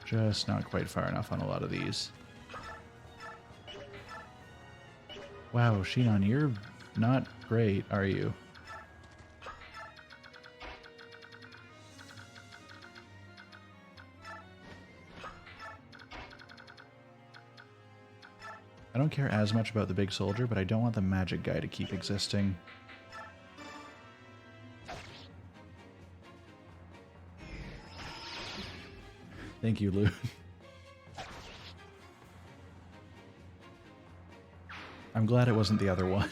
Just not quite far enough on a lot of these. Wow, Shinon, you're not great, are you? I don't care as much about the big soldier, but I don't want the magic guy to keep existing. Thank you, Lou. I'm glad it wasn't the other one.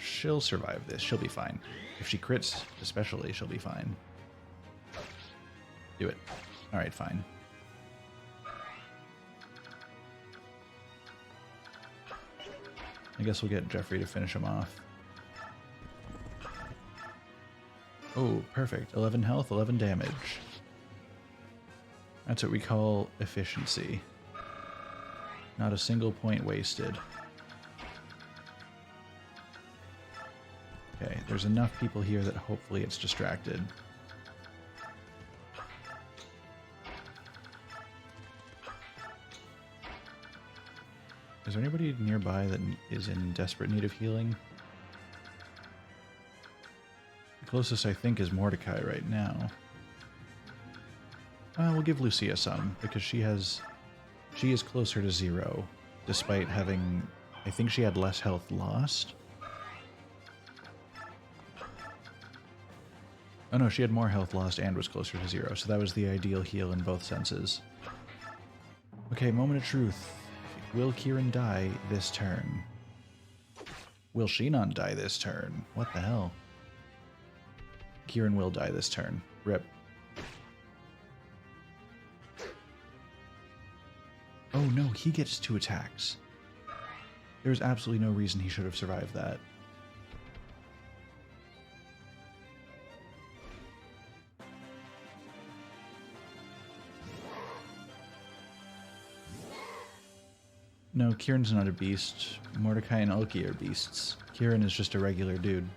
She'll survive this. She'll be fine. If she crits, especially, she'll be fine. Do it. Alright, fine. I guess we'll get Jeffrey to finish him off. Oh, perfect. 11 health, 11 damage. That's what we call efficiency. Not a single point wasted. Okay, there's enough people here that hopefully it's distracted. Is there anybody nearby that is in desperate need of healing? The closest I think is Mordecai right now. We'll give Lucia some, because she is closer to 0, despite having, I think she had less health lost. Oh no, she had more health lost and was closer to 0, so that was the ideal heal in both senses. Okay, moment of truth. Will Kieran die this turn? Will Shinon die this turn? What the hell? Kieran will die this turn. Rip. Oh no, he gets 2 attacks. There's absolutely no reason he should have survived that. No, Kieran's not a beast. Mordecai and Ulki are beasts. Kieran is just a regular dude.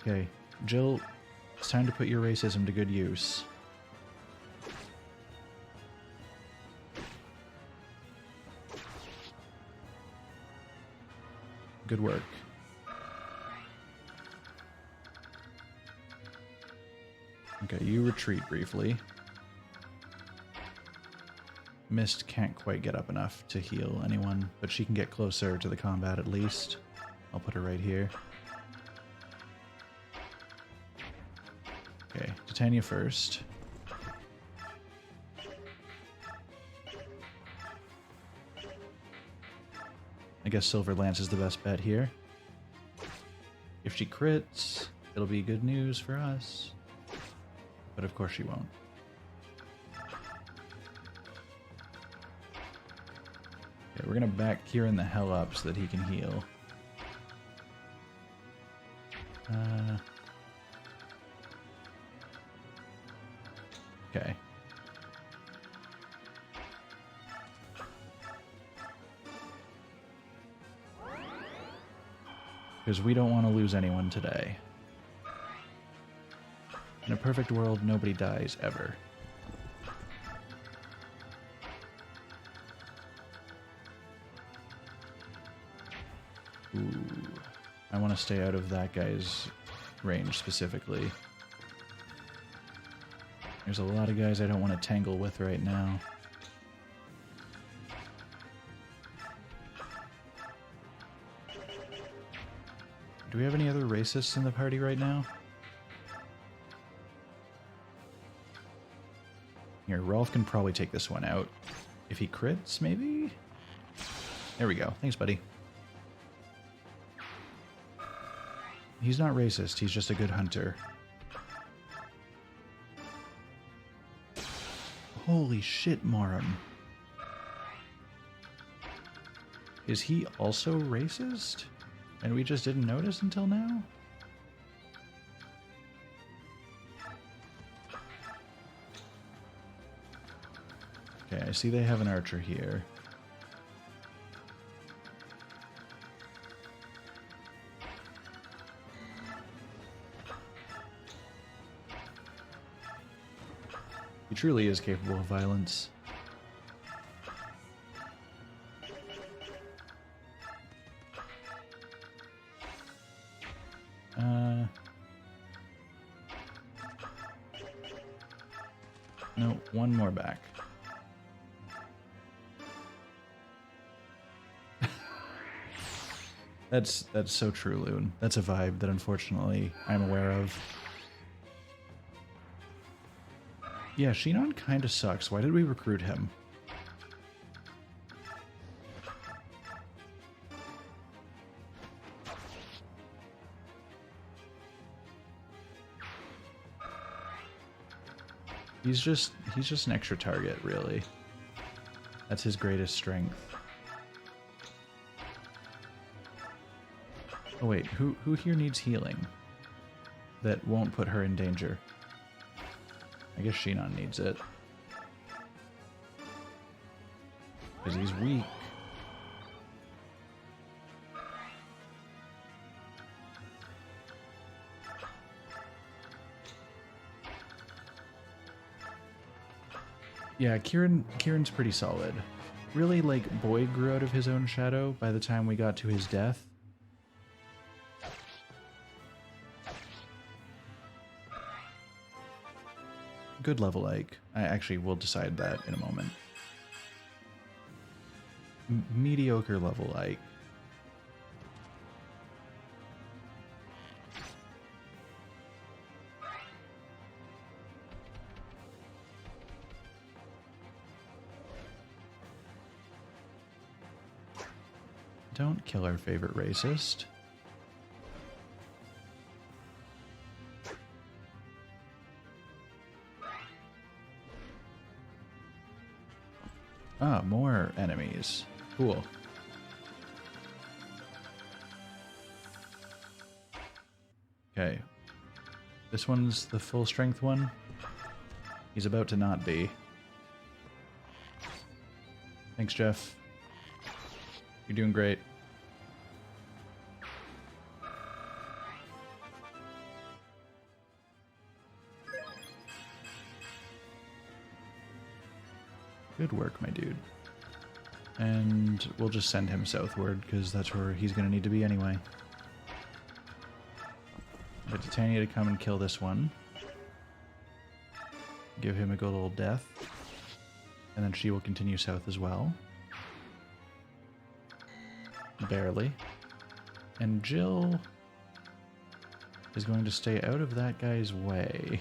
Okay, Jill, it's time to put your racism to good use. Good work. Okay, you retreat briefly. Mist can't quite get up enough to heal anyone, but she can get closer to the combat at least. I'll put her right here. Okay, Titania first. I guess Silver Lance is the best bet here. If she crits, it'll be good news for us. But of course she won't. Okay, we're gonna back Kieran the hell up so that he can heal. Okay. Because we don't want to lose anyone today. In a perfect world, nobody dies ever. Ooh. I want to stay out of that guy's range specifically. There's a lot of guys I don't want to tangle with right now. Do we have any other racists in the party right now? Here, Rolf can probably take this one out. If he crits, maybe? There we go. Thanks, buddy. He's not racist, he's just a good hunter. Holy shit, Morum. Is he also racist? And we just didn't notice until now? Okay, I see they have an archer here. He truly is capable of violence. No, one more back. That's so true, Loon. That's a vibe that unfortunately I'm aware of. Yeah, Shinon kinda sucks. Why did we recruit him? He's just an extra target, really. That's his greatest strength. Oh wait, who here needs healing? That won't put her in danger. I guess Shinon needs it. Because he's weak. Yeah, Kieran's pretty solid. Really, like, Boyd grew out of his own shadow by the time we got to his death. Good level Ike. I actually will decide that in a moment. Mediocre level Ike. Don't kill our favorite racist. Ah, more enemies. Cool. Okay. This one's the full strength one. He's about to not be. Thanks, Jeff. You're doing great. Good work, my dude. And we'll just send him southward, because that's where he's going to need to be anyway. Get Titania to come and kill this one. Give him a good old death. And then she will continue south as well. Barely. And Jill is going to stay out of that guy's way.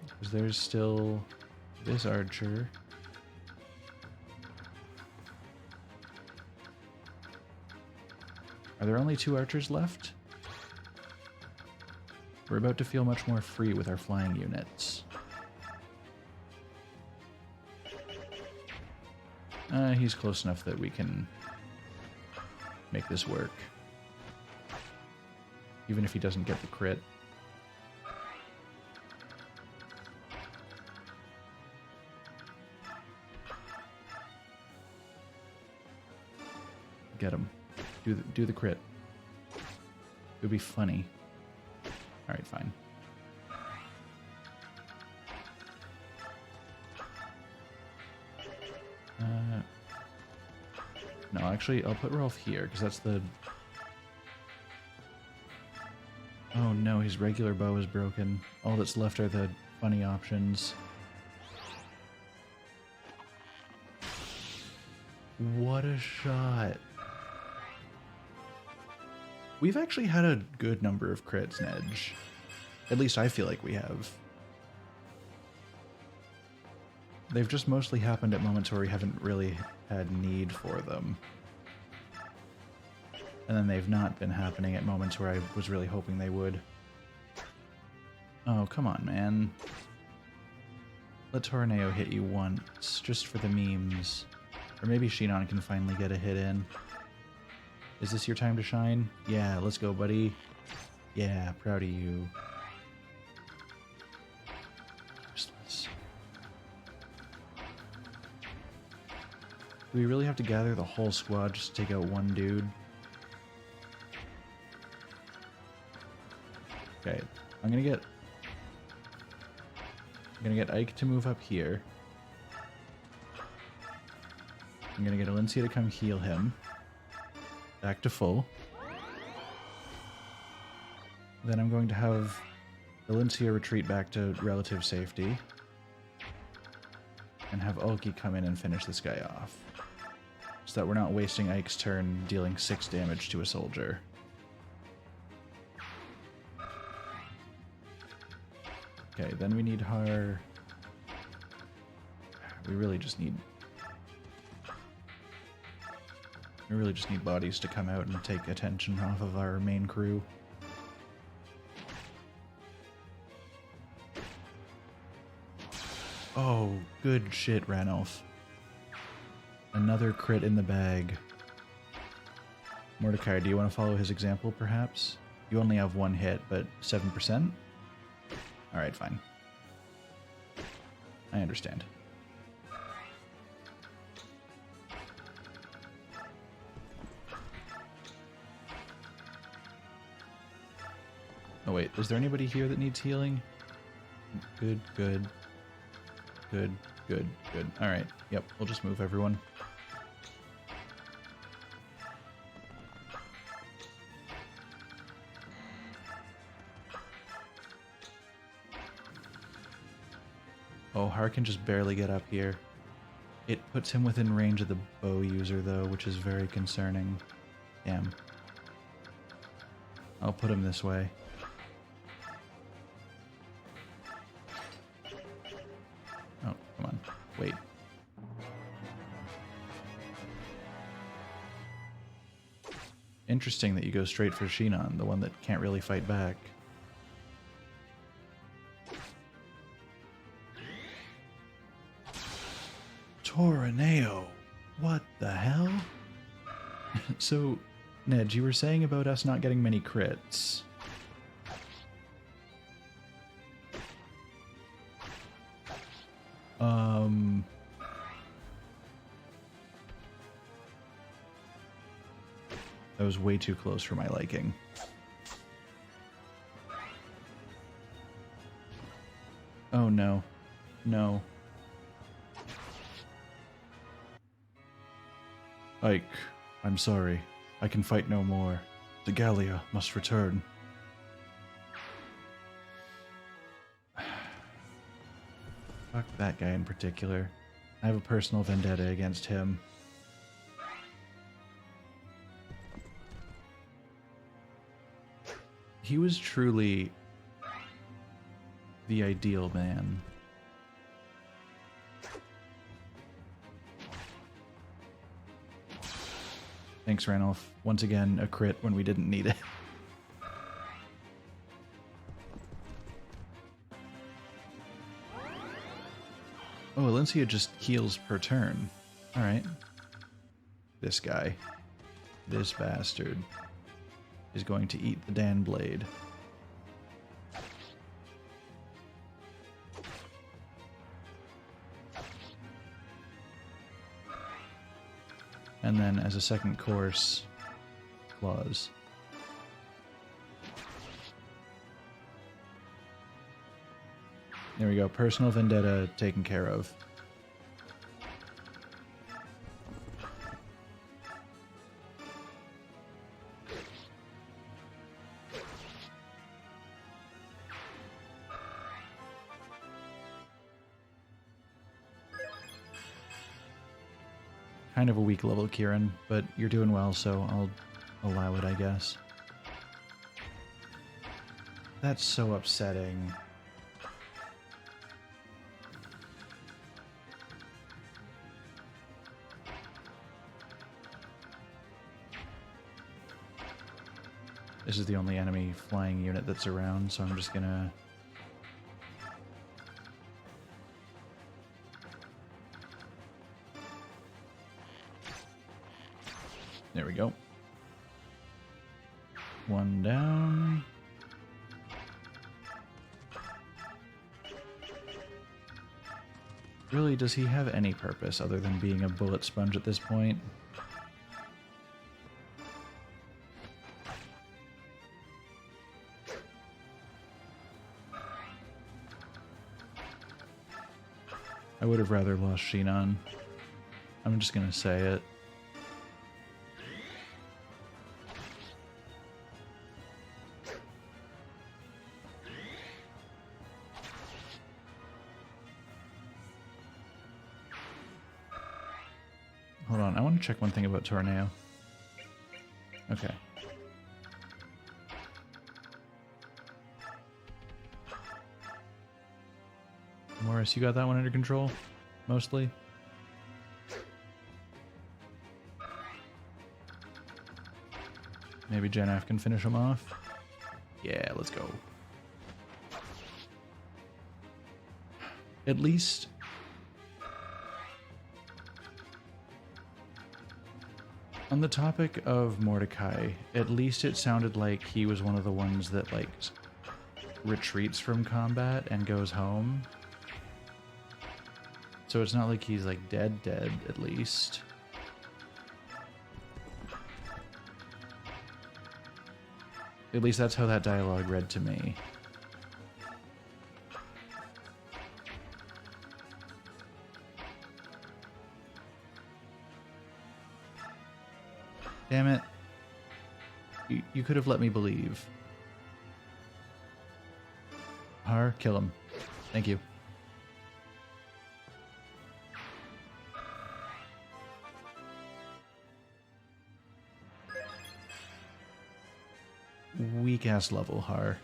Because there's still this archer. Are there only 2 archers left? We're about to feel much more free with our flying units. He's close enough that we can make this work. Even if he doesn't get the crit. Get him. Do the crit. It would be funny. Alright, fine. No, actually, I'll put Rolf here, because that's the... Oh no, his regular bow is broken. All that's left are the funny options. What a shot. We've actually had a good number of crits, Nedge. At least I feel like we have. They've just mostly happened at moments where we haven't really had need for them. And then they've not been happening at moments where I was really hoping they would. Oh, come on, man. Let Tornado hit you once, just for the memes. Or maybe Shinon can finally get a hit in. Is this your time to shine? Yeah, let's go, buddy. Yeah, proud of you. Useless. Do we really have to gather the whole squad just to take out one dude? Okay, I'm gonna get Ike to move up here. I'm gonna get Alencia to come heal him. Back to full. Then I'm going to have Alencia retreat back to relative safety. And have Ulki come in and finish this guy off. So that we're not wasting Ike's turn dealing 6 damage to a soldier. Okay, then we need her... We really just need bodies to come out and take attention off of our main crew. Oh, good shit, Ranulf. Another crit in the bag. Mordecai, do you want to follow his example, perhaps? You only have 1 hit, but 7%? Alright, fine. I understand. Oh wait, is there anybody here that needs healing? Good, good. Good, good, good. Alright, yep, we'll just move everyone. Oh, Har can just barely get up here. It puts him within range of the bow user, though, which is very concerning. Damn. I'll put him this way. Oh, come on. Wait. Interesting that you go straight for Shinon, the one that can't really fight back. Tornado! What the hell? So, Ned, you were saying about us not getting many crits. That was way too close for my liking. Oh no. No. Ike, I'm sorry. I can fight no more. The Gallia must return. Fuck that guy in particular. I have a personal vendetta against him. He was truly the ideal man. Thanks, Ranulf. Once again, a crit when we didn't need it. Oh, Alencia just heals per turn. Alright. This guy. This bastard is going to eat the Dan Blade. And then as a second course, claws. There we go. Personal vendetta taken care of. Kind of a weak level, Kieran, but you're doing well, so I'll allow it, I guess. That's so upsetting. This is the only enemy flying unit that's around, so I'm just gonna... There we go. One down. Really, does he have any purpose other than being a bullet sponge at this point? I would have rather lost Shinon. I'm just gonna say it. Hold on, I want to check one thing about Tornado. Okay. Morris, you got that one under control? Mostly? Maybe Janaf can finish him off? Yeah, let's go. At least... On the topic of Mordecai, at least it sounded like he was one of the ones that, like, retreats from combat and goes home. So it's not like he's, like, dead, at least. At least that's how that dialogue read to me. Damn it. You could have let me believe. Har, kill him. Thank you. Weak-ass level, Har.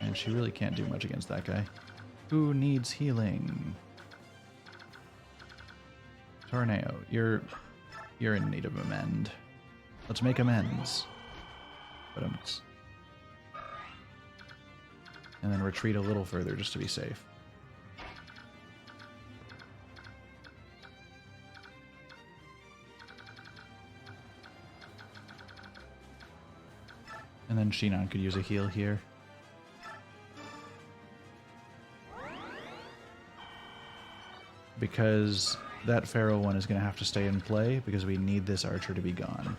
And she really can't do much against that guy. Who needs healing? Tornado, you're in need of amend. Let's make amends. But and then retreat a little further just to be safe. And then Shinon could use a heal here. Because that Pharaoh one is going to have to stay in play because we need this archer to be gone.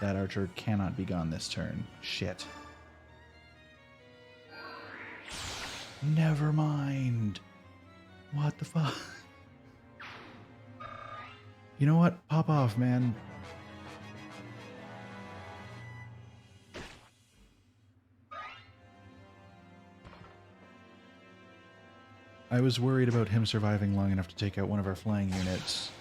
That archer cannot be gone this turn. Shit. Never mind. What the fuck? You know what? Pop off, man. I was worried about him surviving long enough to take out one of our flying units.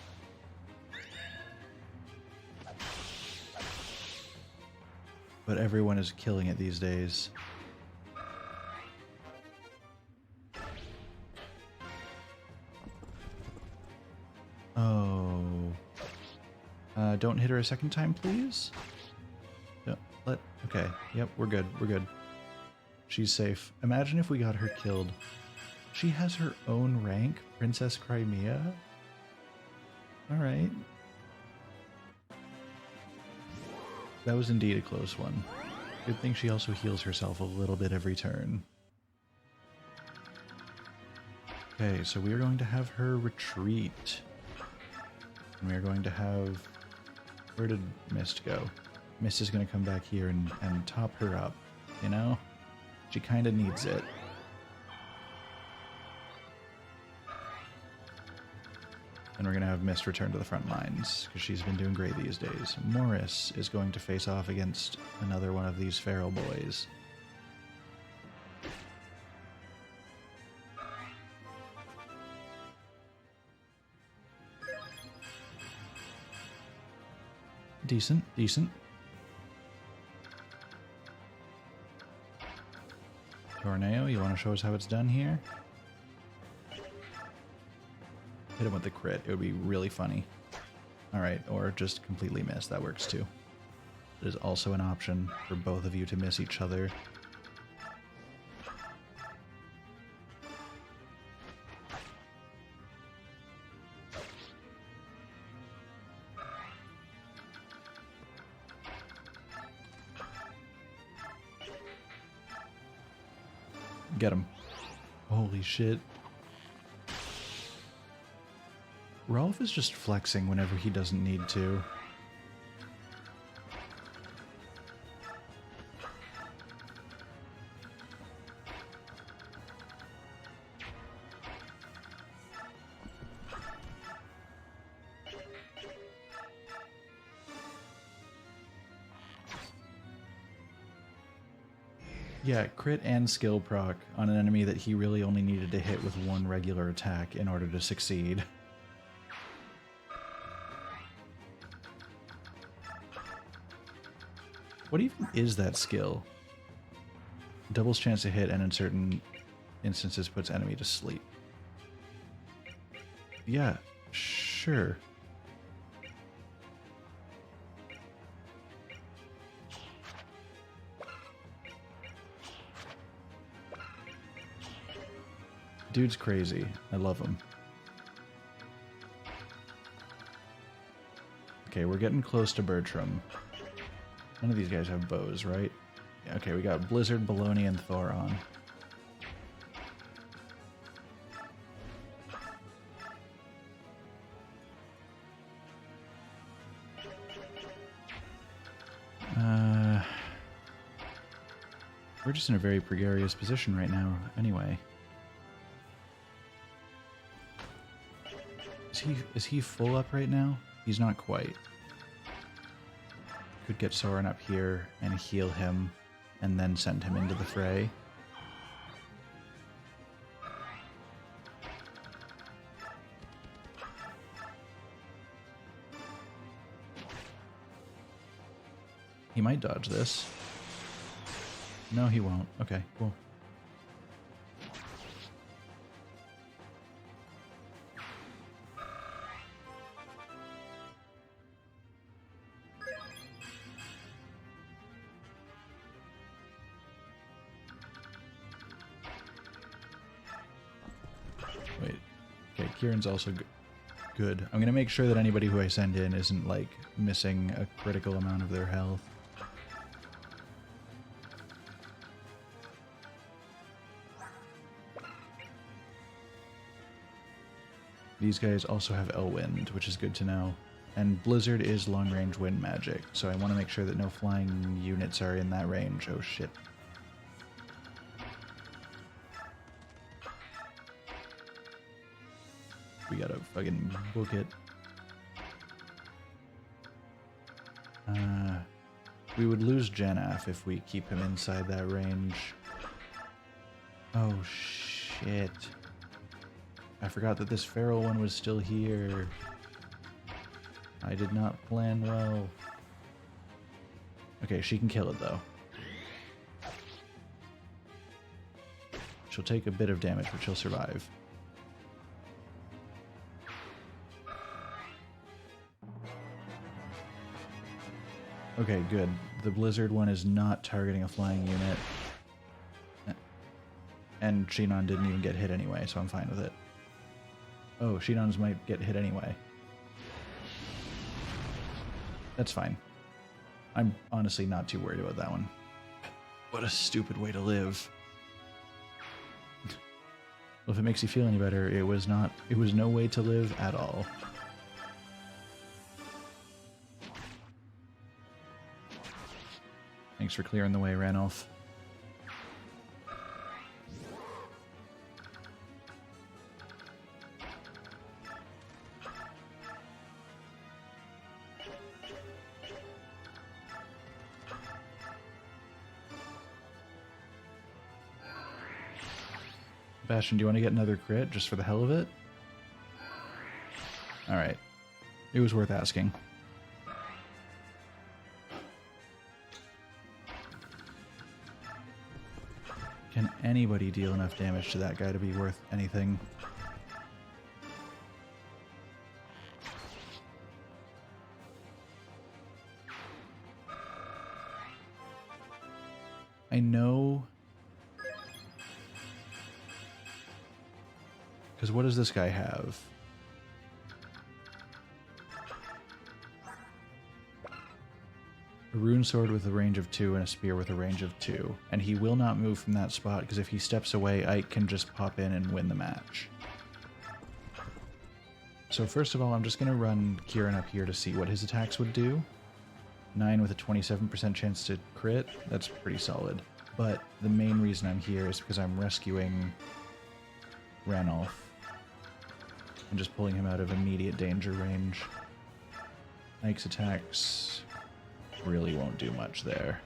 But everyone is killing it these days. Oh. Don't hit her a second time, please? Okay. Yep, we're good. We're good. She's safe. Imagine if we got her killed. She has her own rank, Princess Crimea? Alright. That was indeed a close one. Good thing she also heals herself a little bit every turn. Okay, so we are going to have her retreat. And we are going to have... Where did Mist go? Mist is going to come back here and top her up, you know? She kind of needs it. And we're going to have Mist return to the front lines, because she's been doing great these days. Morris is going to face off against another one of these feral boys. Decent, decent. Tornado, you want to show us how it's done here? Hit him with the crit. It would be really funny. Alright, or just completely miss. That works too. There's also an option for both of you to miss each other. Get him. Holy shit. Rolf is just flexing whenever he doesn't need to. Yeah, crit and skill proc on an enemy that he really only needed to hit with one regular attack in order to succeed. What even is that skill? Doubles chance to hit and in certain instances puts enemy to sleep. Yeah, sure. Dude's crazy. I love him. Okay, we're getting close to Bertram. None of these guys have bows, right? Yeah, okay, we got Blizzard, Baloney, and Thoron. We're just in a very precarious position right now, anyway. Is he full up right now? He's not quite. Could get Soren up here and heal him, and then send him into the fray. He might dodge this. No, he won't. Okay, cool. Wait. Okay, Kieran's also good. I'm gonna make sure that anybody who I send in isn't, like, missing a critical amount of their health. These guys also have Elwind, which is good to know. And Blizzard is long-range wind magic, so I want to make sure that no flying units are in that range. Oh shit. We gotta fucking book it. We would lose Janaf if we keep him inside that range. Oh shit. I forgot that this feral one was still here. I did not plan well. Okay, she can kill it though. She'll take a bit of damage, but she'll survive. Okay, good. The blizzard one is not targeting a flying unit. And Shinon didn't even get hit anyway, so I'm fine with it. Oh, Shinon's might get hit anyway. That's fine. I'm honestly not too worried about that one. What a stupid way to live. Well, if it makes you feel any better, it was no way to live at all. Thanks for clearing the way, Ranulf. Bastion, do you want to get another crit just for the hell of it? Alright. It was worth asking. Can anybody deal enough damage to that guy to be worth anything? I know... Because what does this guy have? A rune sword with a range of 2 and a spear with a range of 2. And he will not move from that spot because if he steps away, Ike can just pop in and win the match. So first of all, I'm just going to run Kieran up here to see what his attacks would do. 9 with a 27% chance to crit. That's pretty solid. But the main reason I'm here is because I'm rescuing Ranulf and just pulling him out of immediate danger range. Ike's attacks really won't do much there.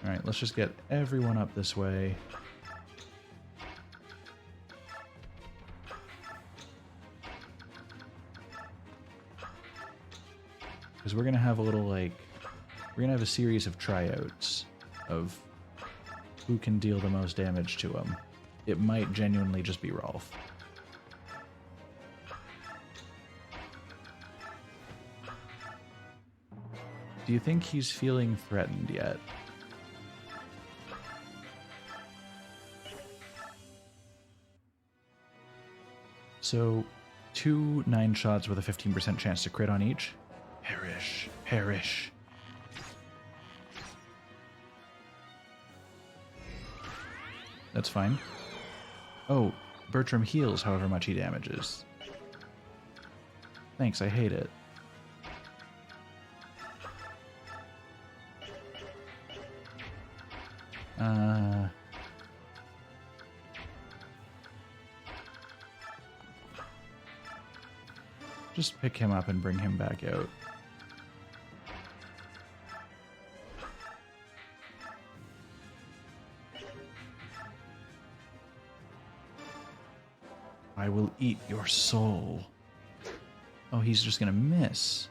Alright, let's just get everyone up this way. Because we're going to have a little, like... We're going to have a series of tryouts of who can deal the most damage to him. It might genuinely just be Rolf. Do you think he's feeling threatened yet? So, 2 9 shots with a 15% chance to crit on each. Perish. Perish. That's fine. Oh, Bertram heals however much he damages. Thanks, I hate it. Just pick him up and bring him back out. I will eat your soul. Oh, he's just gonna miss.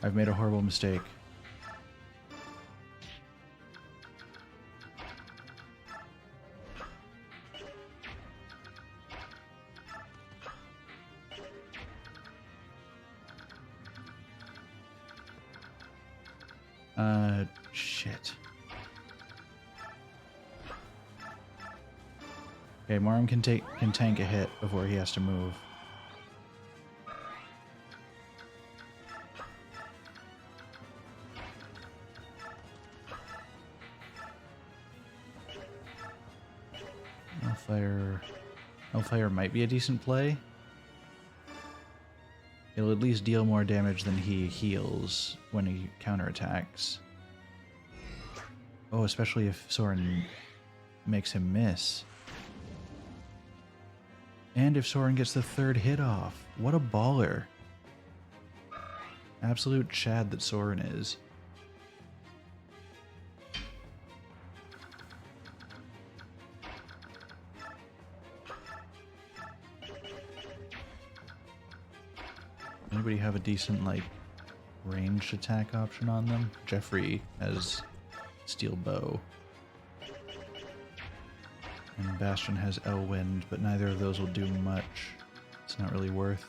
I've made a horrible mistake. Shit. Okay, Marm can tank a hit before he has to move. Hellfire might be a decent play. It'll at least deal more damage than he heals when he counterattacks. Oh, especially if Soren makes him miss. And if Soren gets the 3rd hit off. What a baller. absolute Chad that Soren is. Anybody have a decent, like, ranged attack option on them? Jeffrey has steel bow. And Bastion has Elwind, but neither of those will do much. It's not really worth.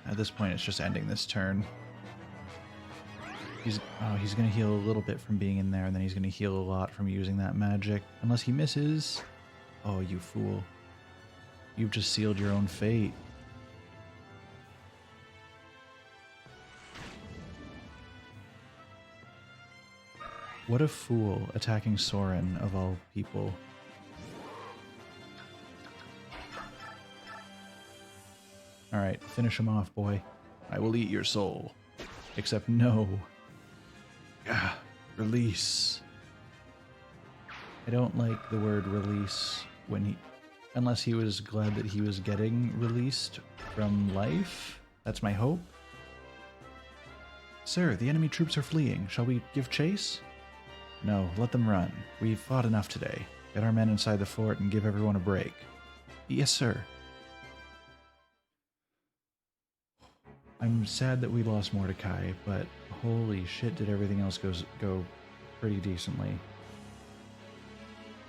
At this point, it's just ending this turn. He's gonna heal a little bit from being in there, and then he's gonna heal a lot from using that magic. Unless he misses. Oh, you fool. You've just sealed your own fate. What a fool, attacking Soren of all people. Alright, finish him off, boy. I will eat your soul. Except no. Ah, release. I don't like the word release when he... Unless he was glad that he was getting released from life. That's my hope. Sir, the enemy troops are fleeing. Shall we give chase? No, let them run. We've fought enough today. Get our men inside the fort and give everyone a break. Yes, sir. I'm sad that we lost Mordecai, but holy shit did everything else go pretty decently.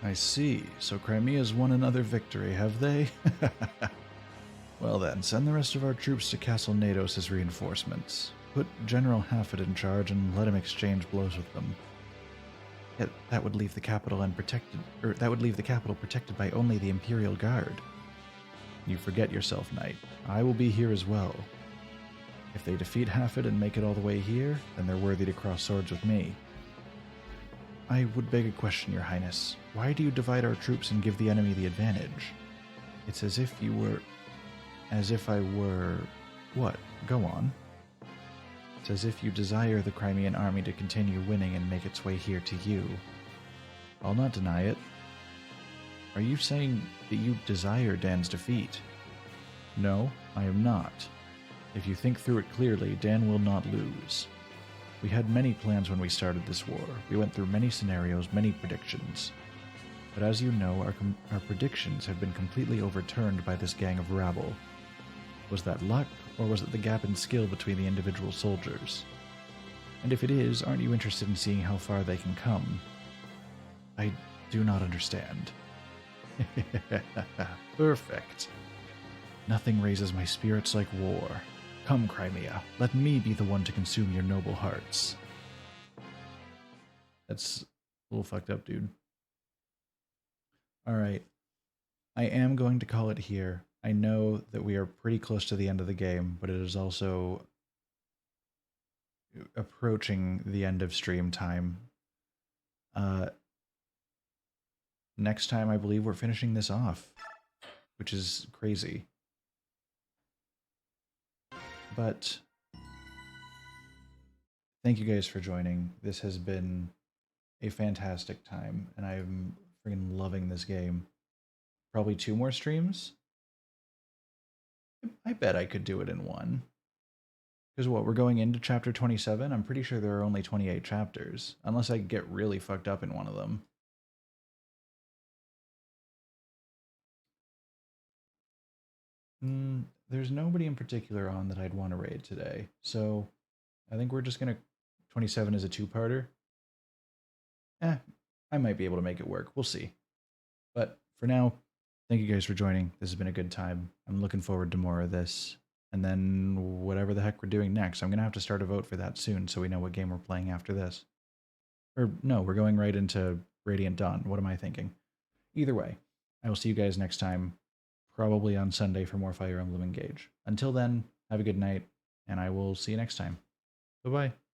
I see. So Crimea's won another victory, have they? Well then, send the rest of our troops to Castle Nados as reinforcements. Put General Hafford in charge and let him exchange blows with them. Yet that would leave the capital protected by only the Imperial Guard. You forget yourself, Knight. I will be here as well. If they defeat Hafford and make it all the way here, then they're worthy to cross swords with me. I would beg a question, Your Highness. Why do you divide our troops and give the enemy the advantage? It's as if you were... As if I were... What? Go on. It's as if you desire the Crimean army to continue winning and make its way here to you. I'll not deny it. Are you saying that you desire Dan's defeat? No, I am not. If you think through it clearly, Dan will not lose. We had many plans when we started this war. We went through many scenarios, many predictions. But as you know, our predictions have been completely overturned by this gang of rabble. Was that luck, or was it the gap in skill between the individual soldiers? And if it is, aren't you interested in seeing how far they can come? I do not understand. Perfect. Nothing raises my spirits like war. Come, Crimea, let me be the one to consume your noble hearts. That's a little fucked up, dude. Alright. I am going to call it here. I know that we are pretty close to the end of the game, but it is also approaching the end of stream time. Next time, I believe we're finishing this off, which is crazy. But thank you guys for joining. This has been a fantastic time, and I'm freaking loving this game. Probably 2 more streams. I bet I could do it in one. Because what, we're going into chapter 27? I'm pretty sure there are only 28 chapters, unless I get really fucked up in one of them. There's nobody in particular on that I'd want to raid today, so I think we're just gonna... 27 is a 2-parter. I might be able to make it work. We'll see. But for now, thank you guys for joining. This has been a good time. I'm looking forward to more of this. And then whatever the heck we're doing next, I'm gonna have to start a vote for that soon so we know what game we're playing after this. Or no, we're going right into Radiant Dawn. What am I thinking? Either way, I will see you guys next time. Probably on Sunday for more Fire Emblem Engage. Until then, have a good night, and I will see you next time. Bye-bye.